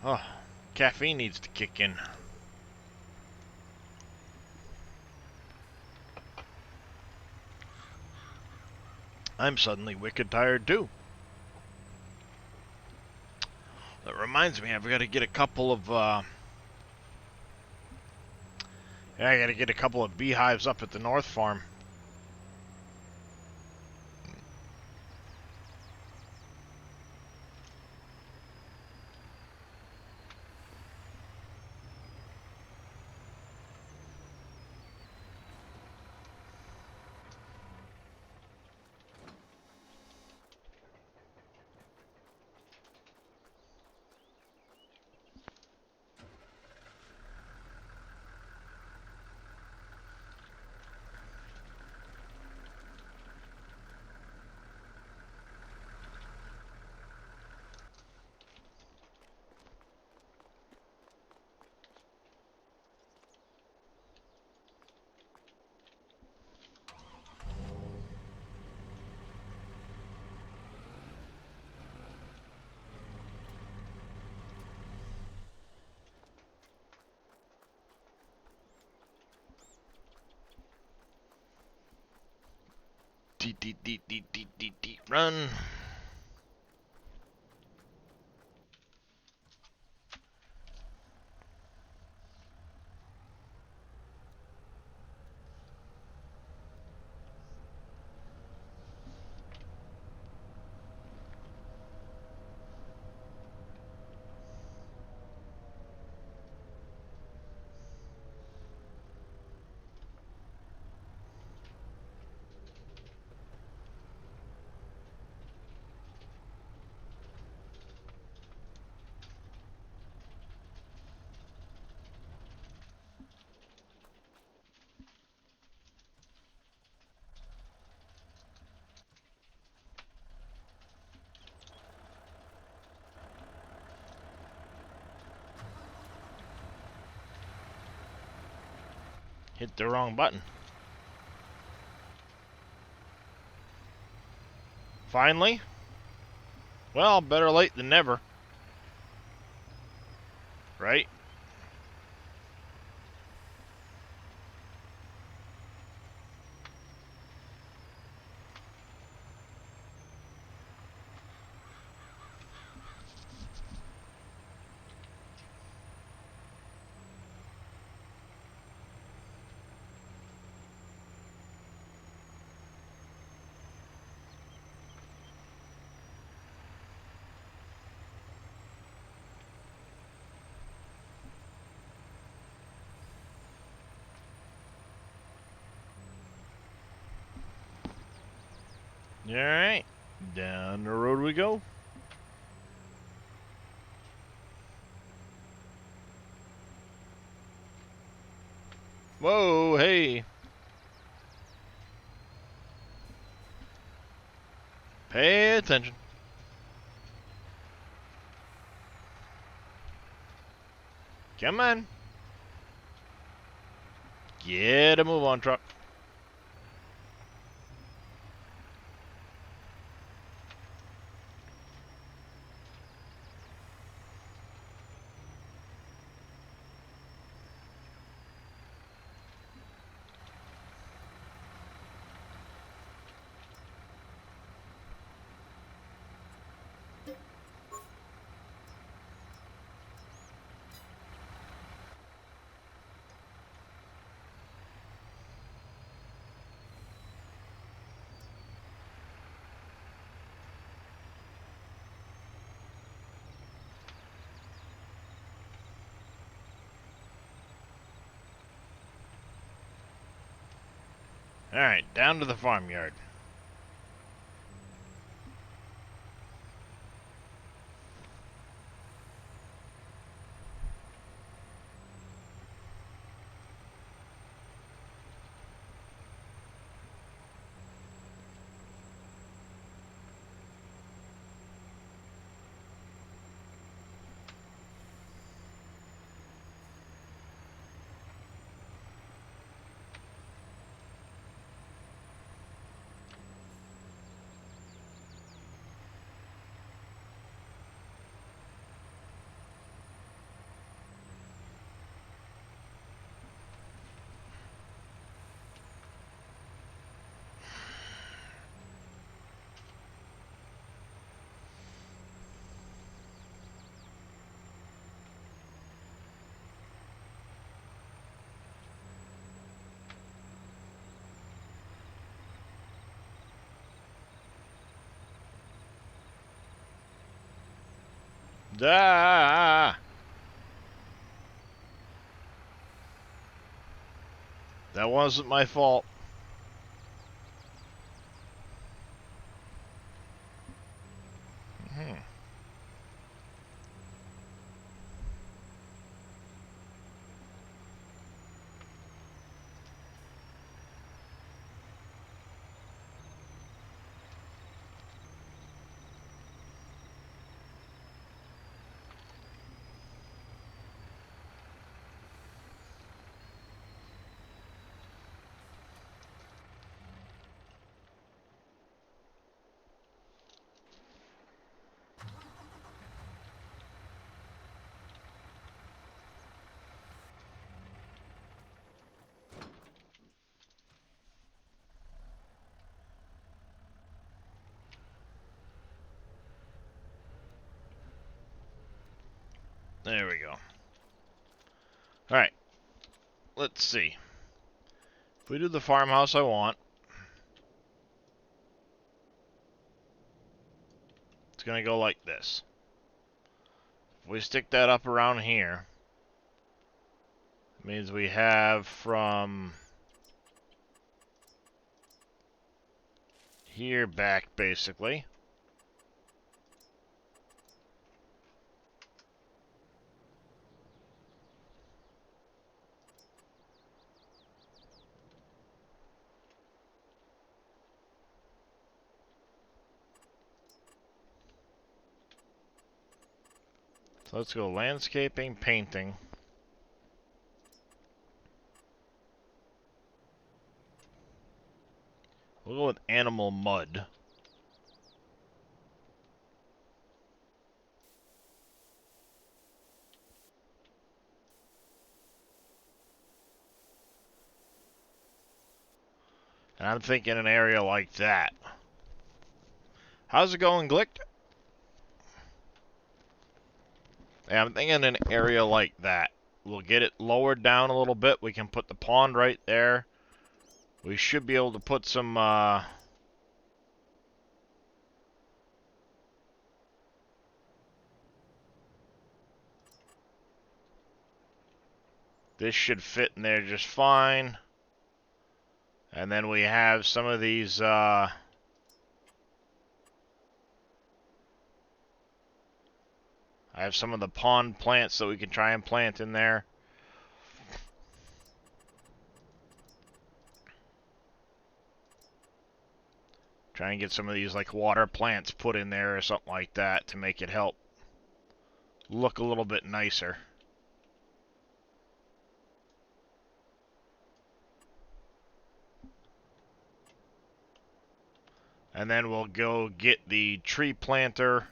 [SPEAKER 1] Oh, Caffeine needs to kick in. I'm suddenly wicked tired too. That reminds me, I've got to get a couple of yeah, I got to get a couple of beehives up at the North Farm. Run. Hit the wrong button. Finally? Well, better late than never. Right? Alright. Down the road we go. Whoa, hey. Pay attention. Come on. Get a move on, truck. Alright, down to the farmyard. Ah! That wasn't my fault. Hmm. There we go. Alright. Let's see. If we do the farmhouse I want, it's going to go like this. If we stick that up around here, it means we have from here back, basically. So let's go landscaping, painting. We'll go with animal mud. And I'm thinking an area like that. How's it going, Glick? Yeah, I'm thinking an area like that. We'll get it lowered down a little bit. We can put the pond right there. We should be able to put some, this should fit in there just fine. And then we have some of these, I have some of the pond plants that we can try and plant in there. Try and get some of these like water plants put in there or something like that to make it help look a little bit nicer. And then we'll go get the tree planter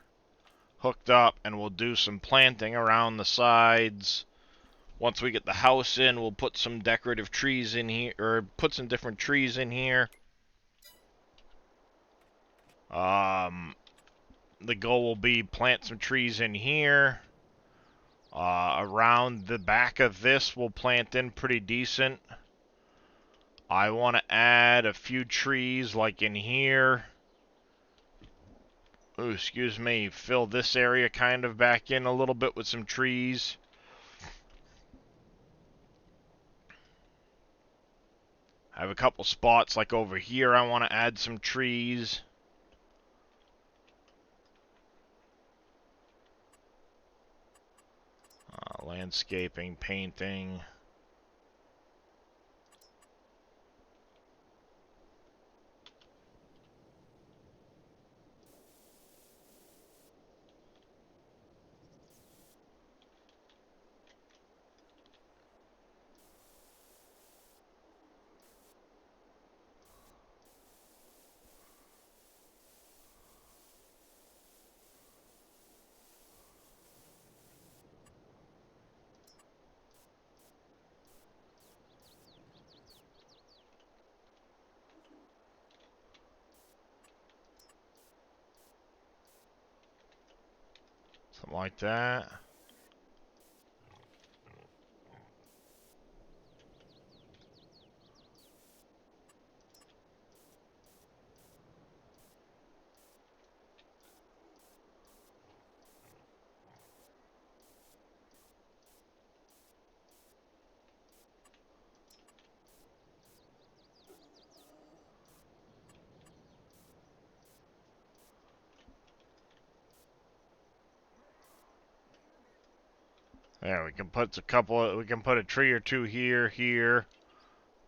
[SPEAKER 1] hooked up and we'll do some planting around the sides. Once we get the house in, we'll put some decorative trees in here, or put some different trees in here. The goal will be plant some trees in here. Around the back of this, we'll plant in pretty decent. I want to add a few trees like in here. Ooh, excuse me, fill this area kind of back in a little bit with some trees. I have a couple spots like over here I want to add some trees. Landscaping, painting. Something like that. There, we can put a couple. We can put a tree or two here.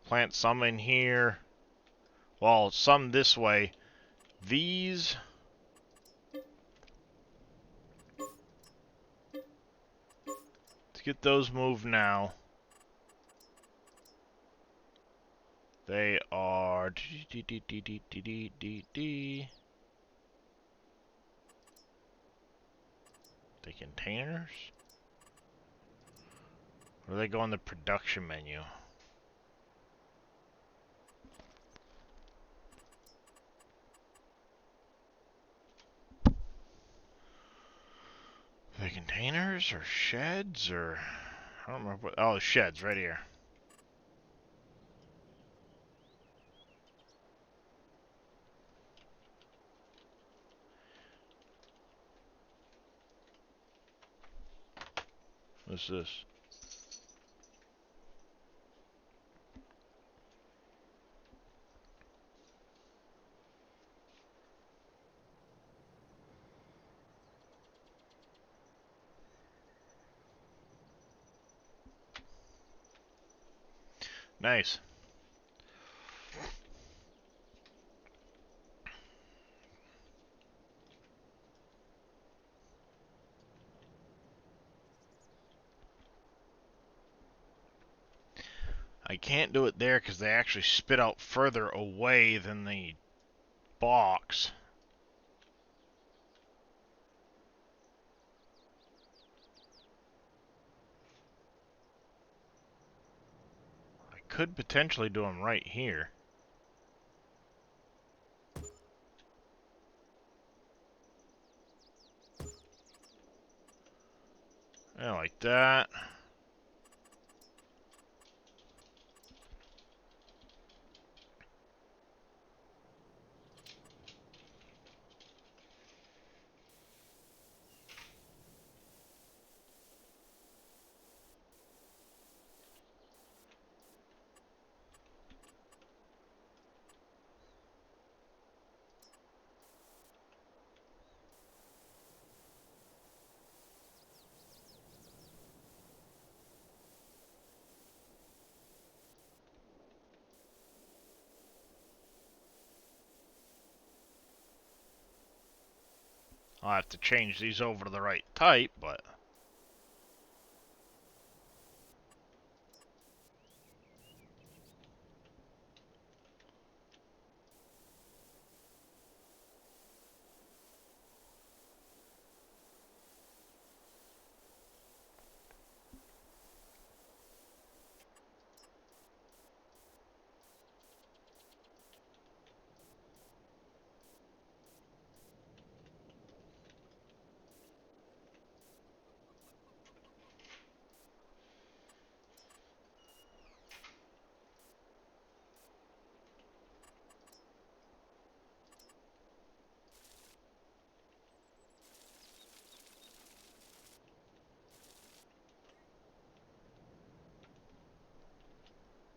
[SPEAKER 1] Plant some in here. Well, some this way. These. Let's get those moved now. They are the containers? Or do they go on the production menu? The containers or sheds or I don't remember what. Oh, sheds right here. What's this? Nice. I can't do it there because they actually spit out further away than the box. I could potentially do them right here. Yeah, like that. I'll have to change these over to the right type, but...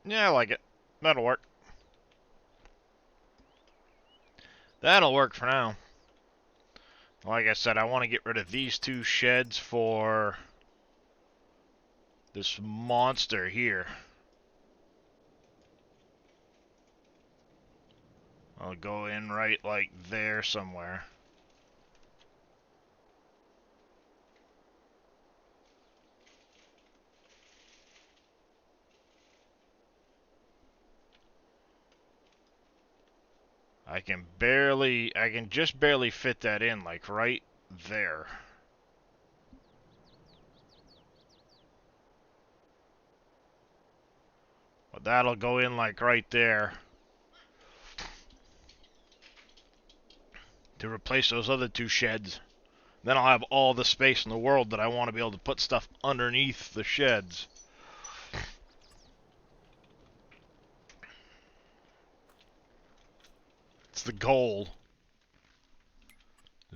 [SPEAKER 1] Yeah, I like it. That'll work. That'll work for now. Like I said, I want to get rid of these two sheds for this monster here. I'll go in right like there somewhere. I can just barely fit that in, like right there. But that'll go in like right there to replace those other two sheds. Then I'll have all the space in the world that I want to be able to put stuff underneath the sheds. It's the goal.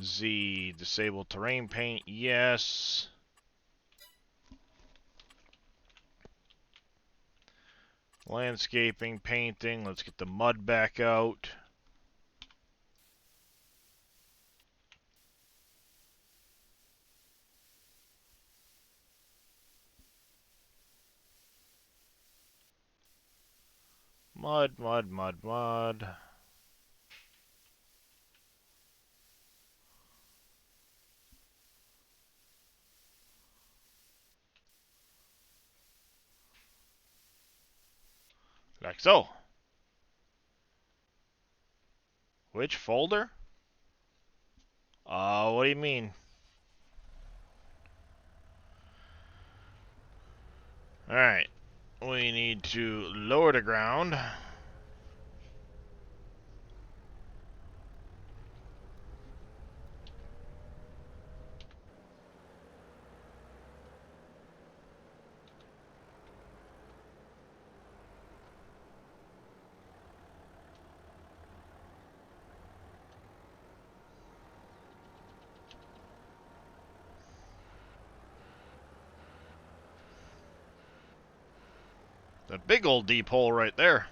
[SPEAKER 1] Z, disable terrain paint, yes. Landscaping, painting, let's get the mud back out. Mud, mud, mud, mud. Like so. Which folder? What do you mean? Alright. We need to lower the ground. The big old deep hole right there.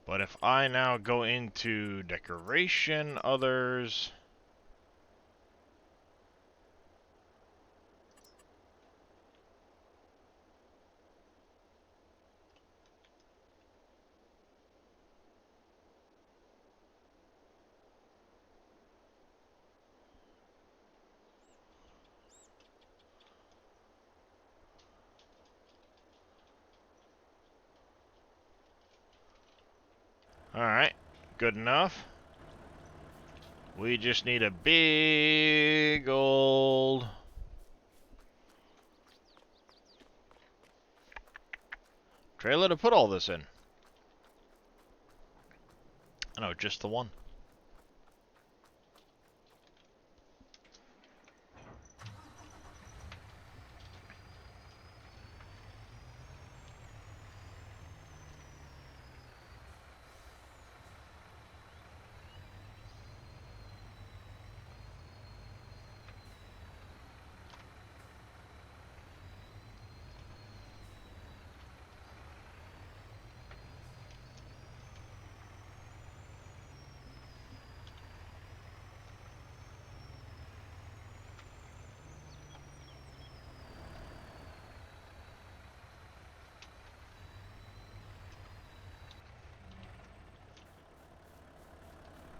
[SPEAKER 1] But if I now go into decoration, others... Alright, good enough. We just need a big old... trailer to put all this in. I know, just the one.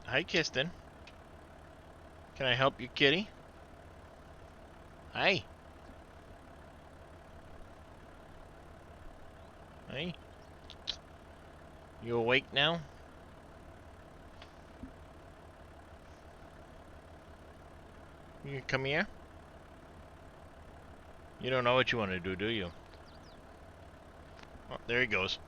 [SPEAKER 1] Hi, Kiston. Can I help you, kitty? Hi. Hey. You awake now? You can come here? You don't know what you want to do you? Oh, there he goes.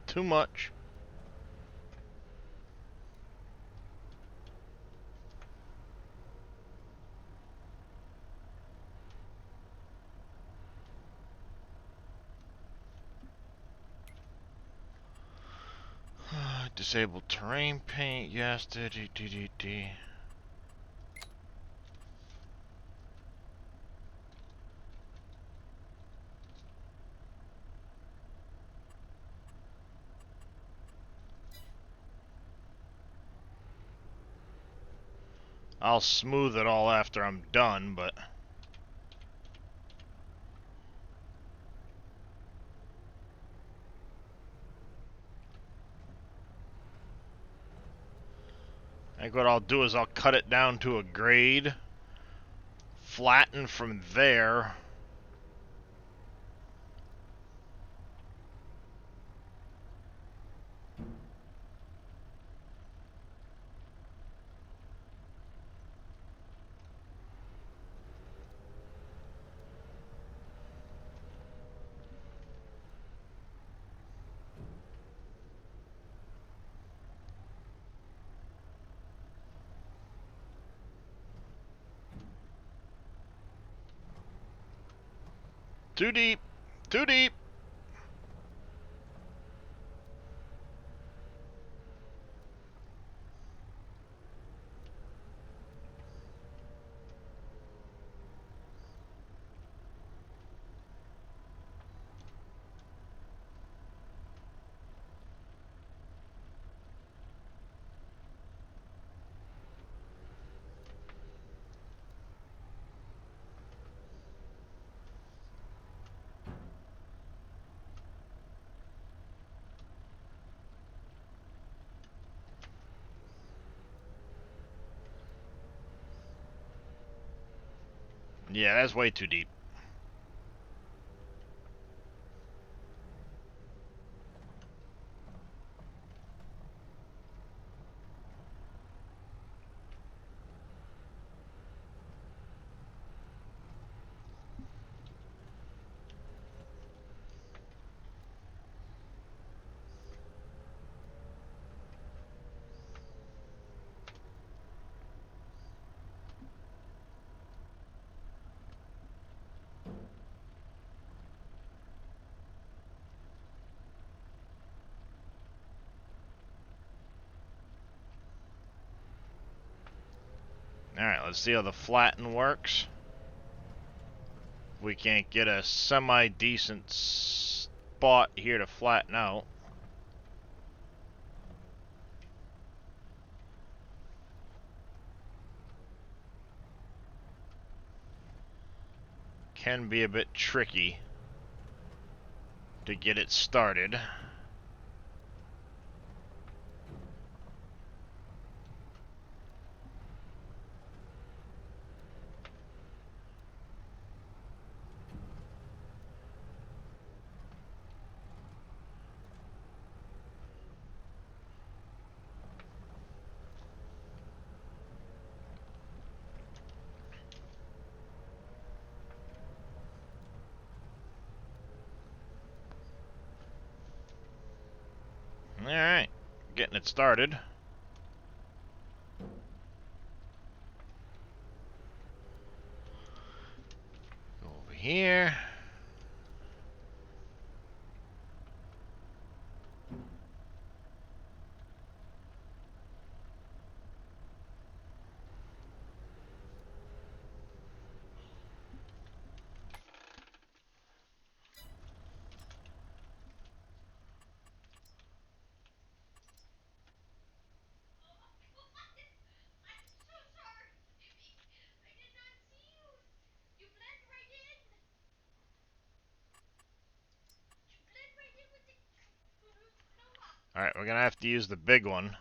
[SPEAKER 1] Too much. Disable terrain paint, yes, d. I'll smooth it all after I'm done, but... I think what I'll do is I'll cut it down to a grade flatten from there. Too deep. Too deep. Yeah, that's way too deep. Alright, let's see how the flatten works. We can't get a semi-decent spot here to flatten out. Can be a bit tricky to get it started. Alright, getting it started. Go over here. Alright, we're gonna have to use the big one.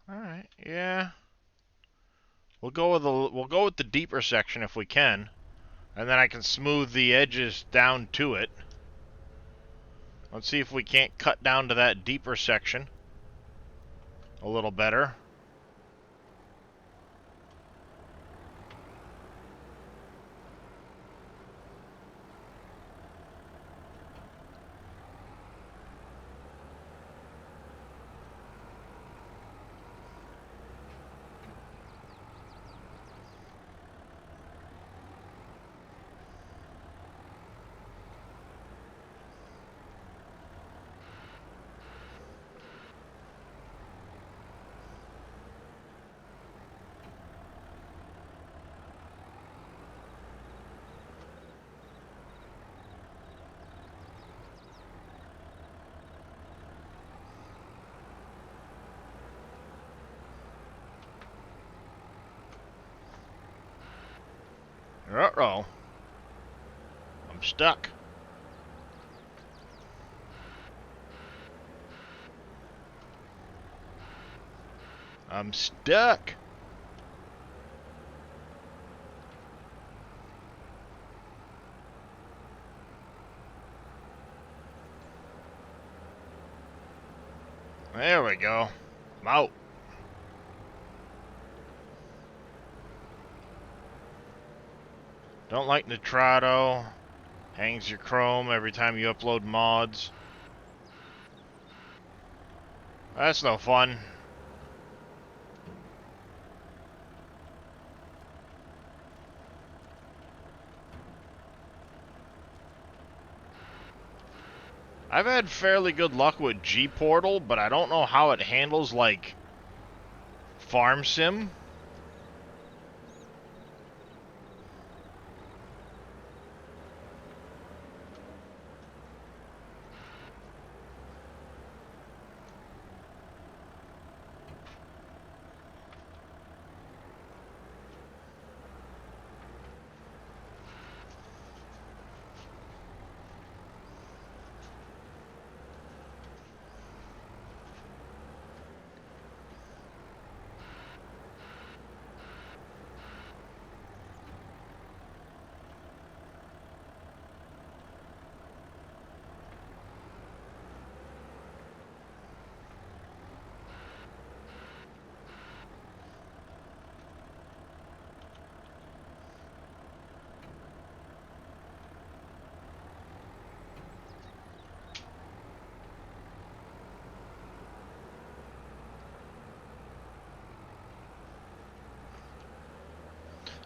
[SPEAKER 1] Alright, yeah. We'll go with the deeper section if we can. And then I can smooth the edges down to it. Let's see if we can't cut down to that deeper section a little better. Uh-oh. I'm stuck. I'm stuck. There we go. I'm out. Don't like Nitrado. Hangs your Chrome every time you upload mods. That's no fun. I've had fairly good luck with G-Portal, but I don't know how it handles, like, Farm Sim.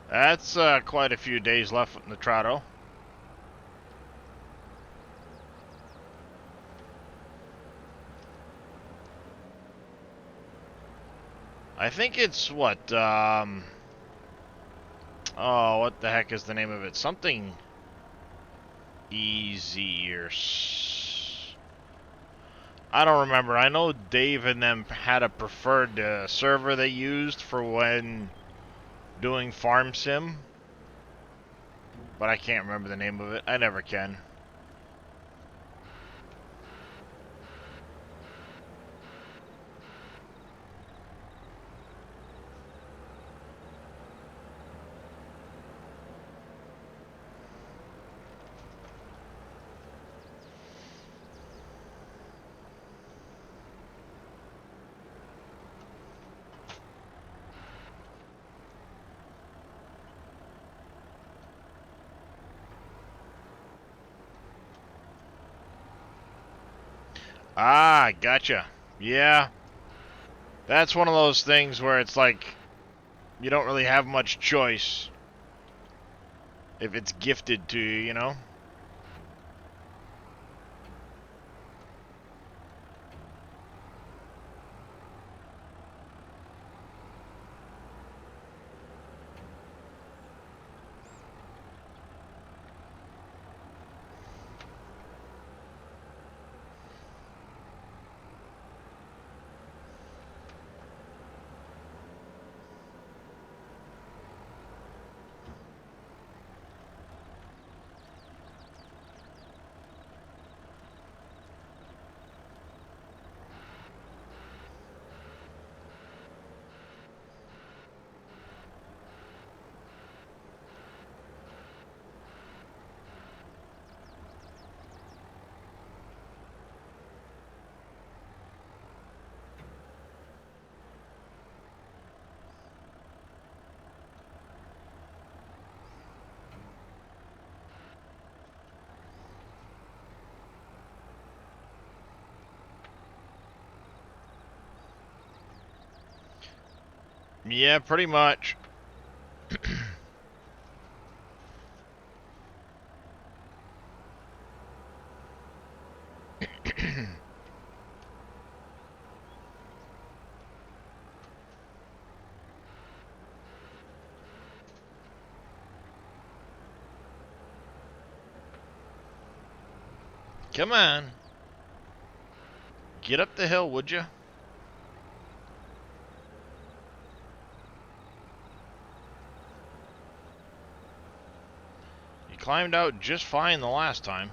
[SPEAKER 1] That's quite a few days left with Nitrado. I think it's what, oh, what the heck is the name of it? Something easy or I don't remember. I know Dave and them had a preferred server they used for when doing Farm Sim, but I can't remember the name of it. I never can. Ah, gotcha. Yeah. That's one of those things where it's like, you don't really have much choice if it's gifted to you, you know? Yeah, pretty much. Come on. Get up the hill, would you? You climbed out just fine the last time.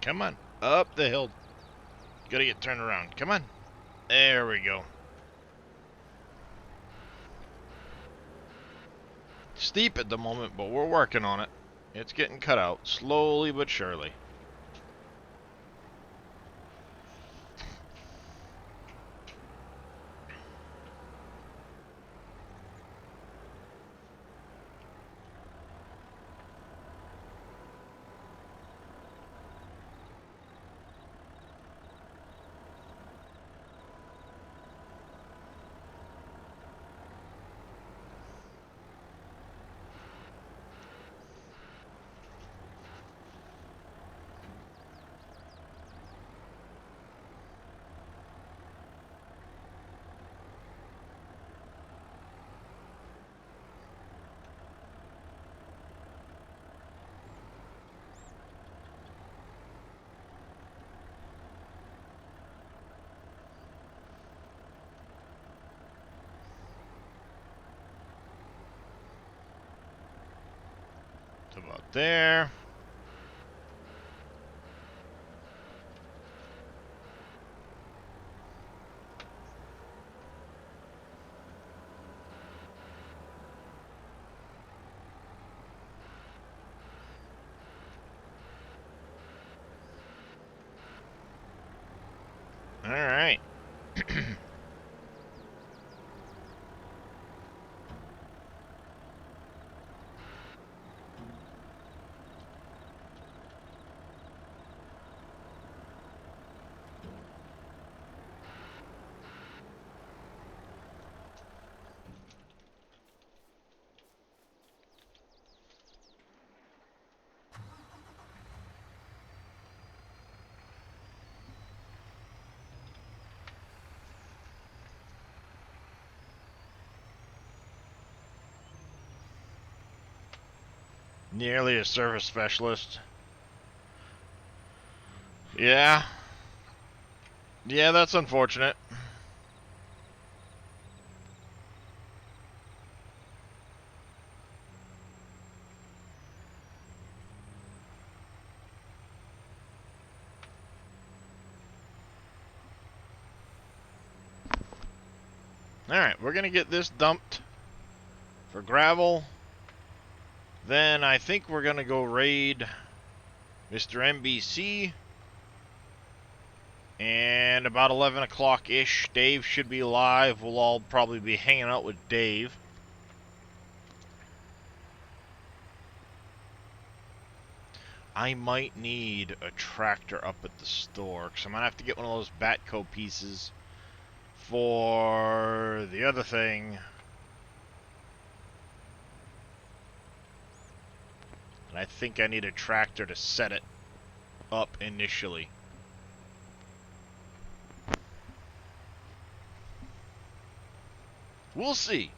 [SPEAKER 1] Come on. Up the hill. Gotta get turned around. Come on. There we go. Steep at the moment, but we're working on it. It's getting cut out, slowly but surely. It's about there. All right. Nearly a service specialist. Yeah. Yeah, that's unfortunate. Alright, we're gonna get this dumped for gravel. Then I think we're gonna go raid Mr. NBC. And about 11 o'clock-ish, Dave should be live. We'll all probably be hanging out with Dave. I might need a tractor up at the store, because I'm going to have to get one of those Batco pieces for the other thing. And I think I need a tractor to set it up initially. We'll see.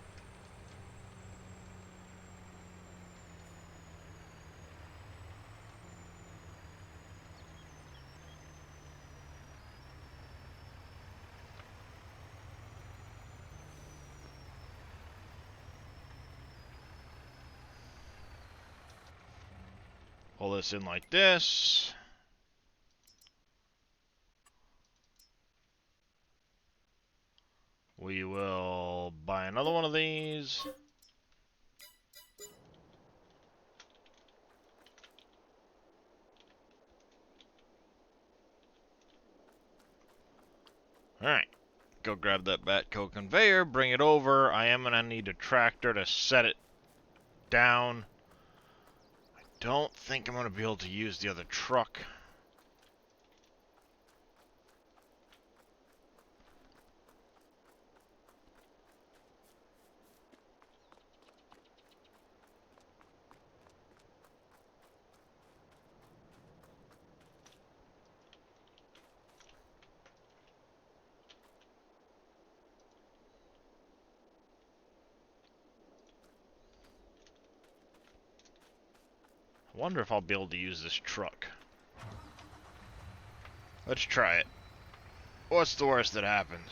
[SPEAKER 1] Pull this in like this. We will buy another one of these. Alright. Go grab that Batco conveyor, bring it over. I am going to need a tractor to set it down. I don't think I'm going to be able to use the other truck. I wonder if I'll be able to use this truck. Let's try it. What's the worst that happens?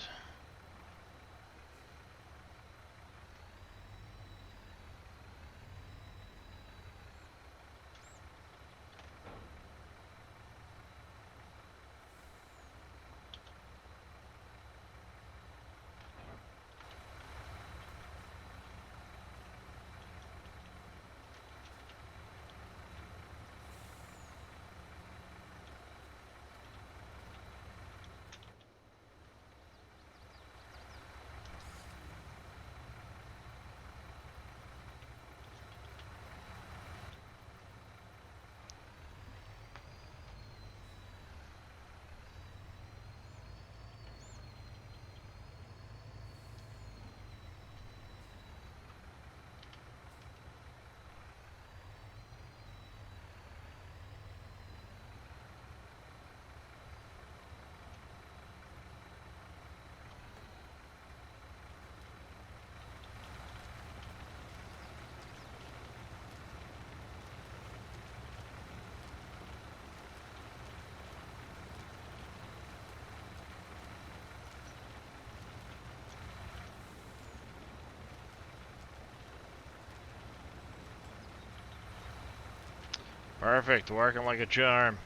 [SPEAKER 1] Perfect, working like a charm.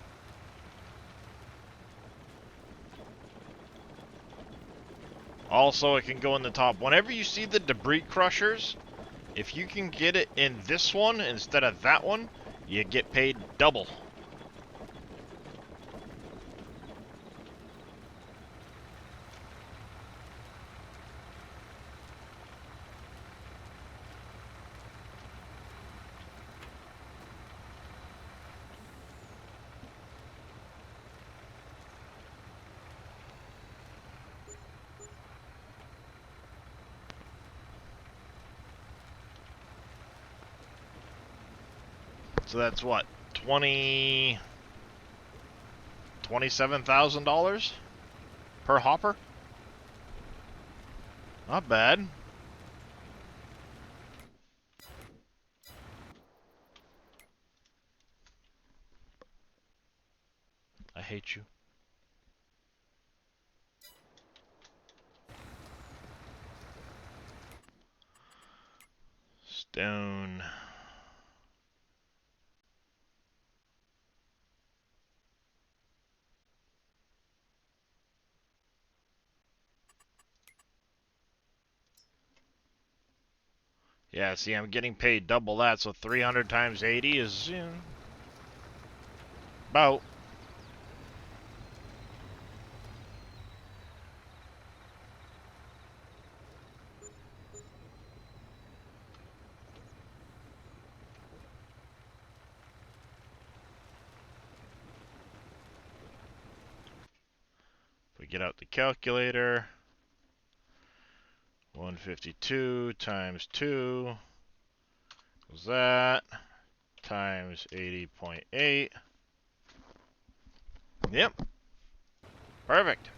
[SPEAKER 1] Also, it can go in the top. Whenever you see the debris crushers, if you can get it in this one instead of that one, you get paid double. So that's what, $27,000 per hopper? Not bad. I hate you. Stone. Yeah, see, I'm getting paid double that, so 300 times 80 is, about. If we get out the calculator, 152 times 2 was that, times 80.8. Yep. Perfect.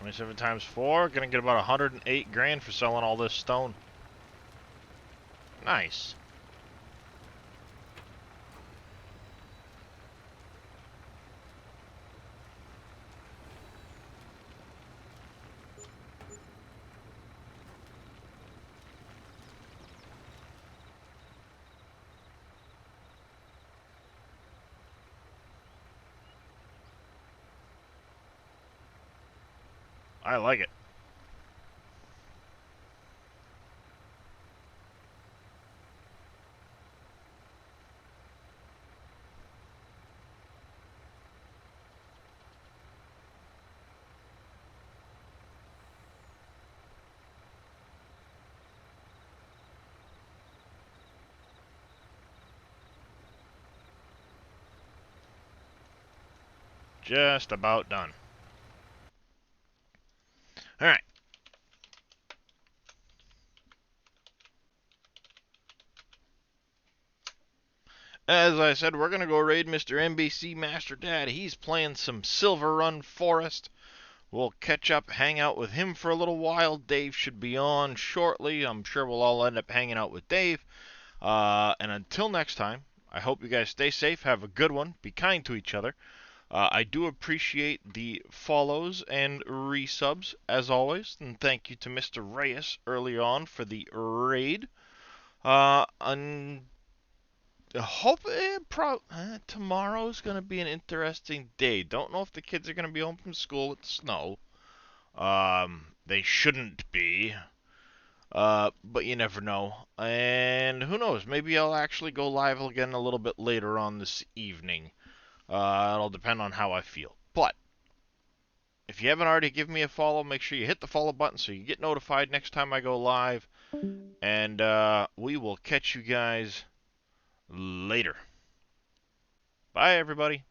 [SPEAKER 1] $27 times 4, gonna get about 108 grand for selling all this stone. Nice. I like it. Just about done. Alright. As I said, we're going to go raid Mr. NBC Master Dad. He's playing some Silver Run Forest. We'll catch up, hang out with him for a little while. Dave should be on shortly. I'm sure we'll all end up hanging out with Dave. And until next time, I hope you guys stay safe, have a good one, be kind to each other. I do appreciate the follows and resubs, as always. And thank you to Mr. Reyes early on for the raid. Tomorrow's going to be an interesting day. Don't know if the kids are going to be home from school with the snow. They shouldn't be. But you never know. And who knows, maybe I'll actually go live again a little bit later on this evening. It'll depend on how I feel. But if you haven't already given me a follow, make sure you hit the follow button so you get notified next time I go live. And we will catch you guys later. Bye, everybody.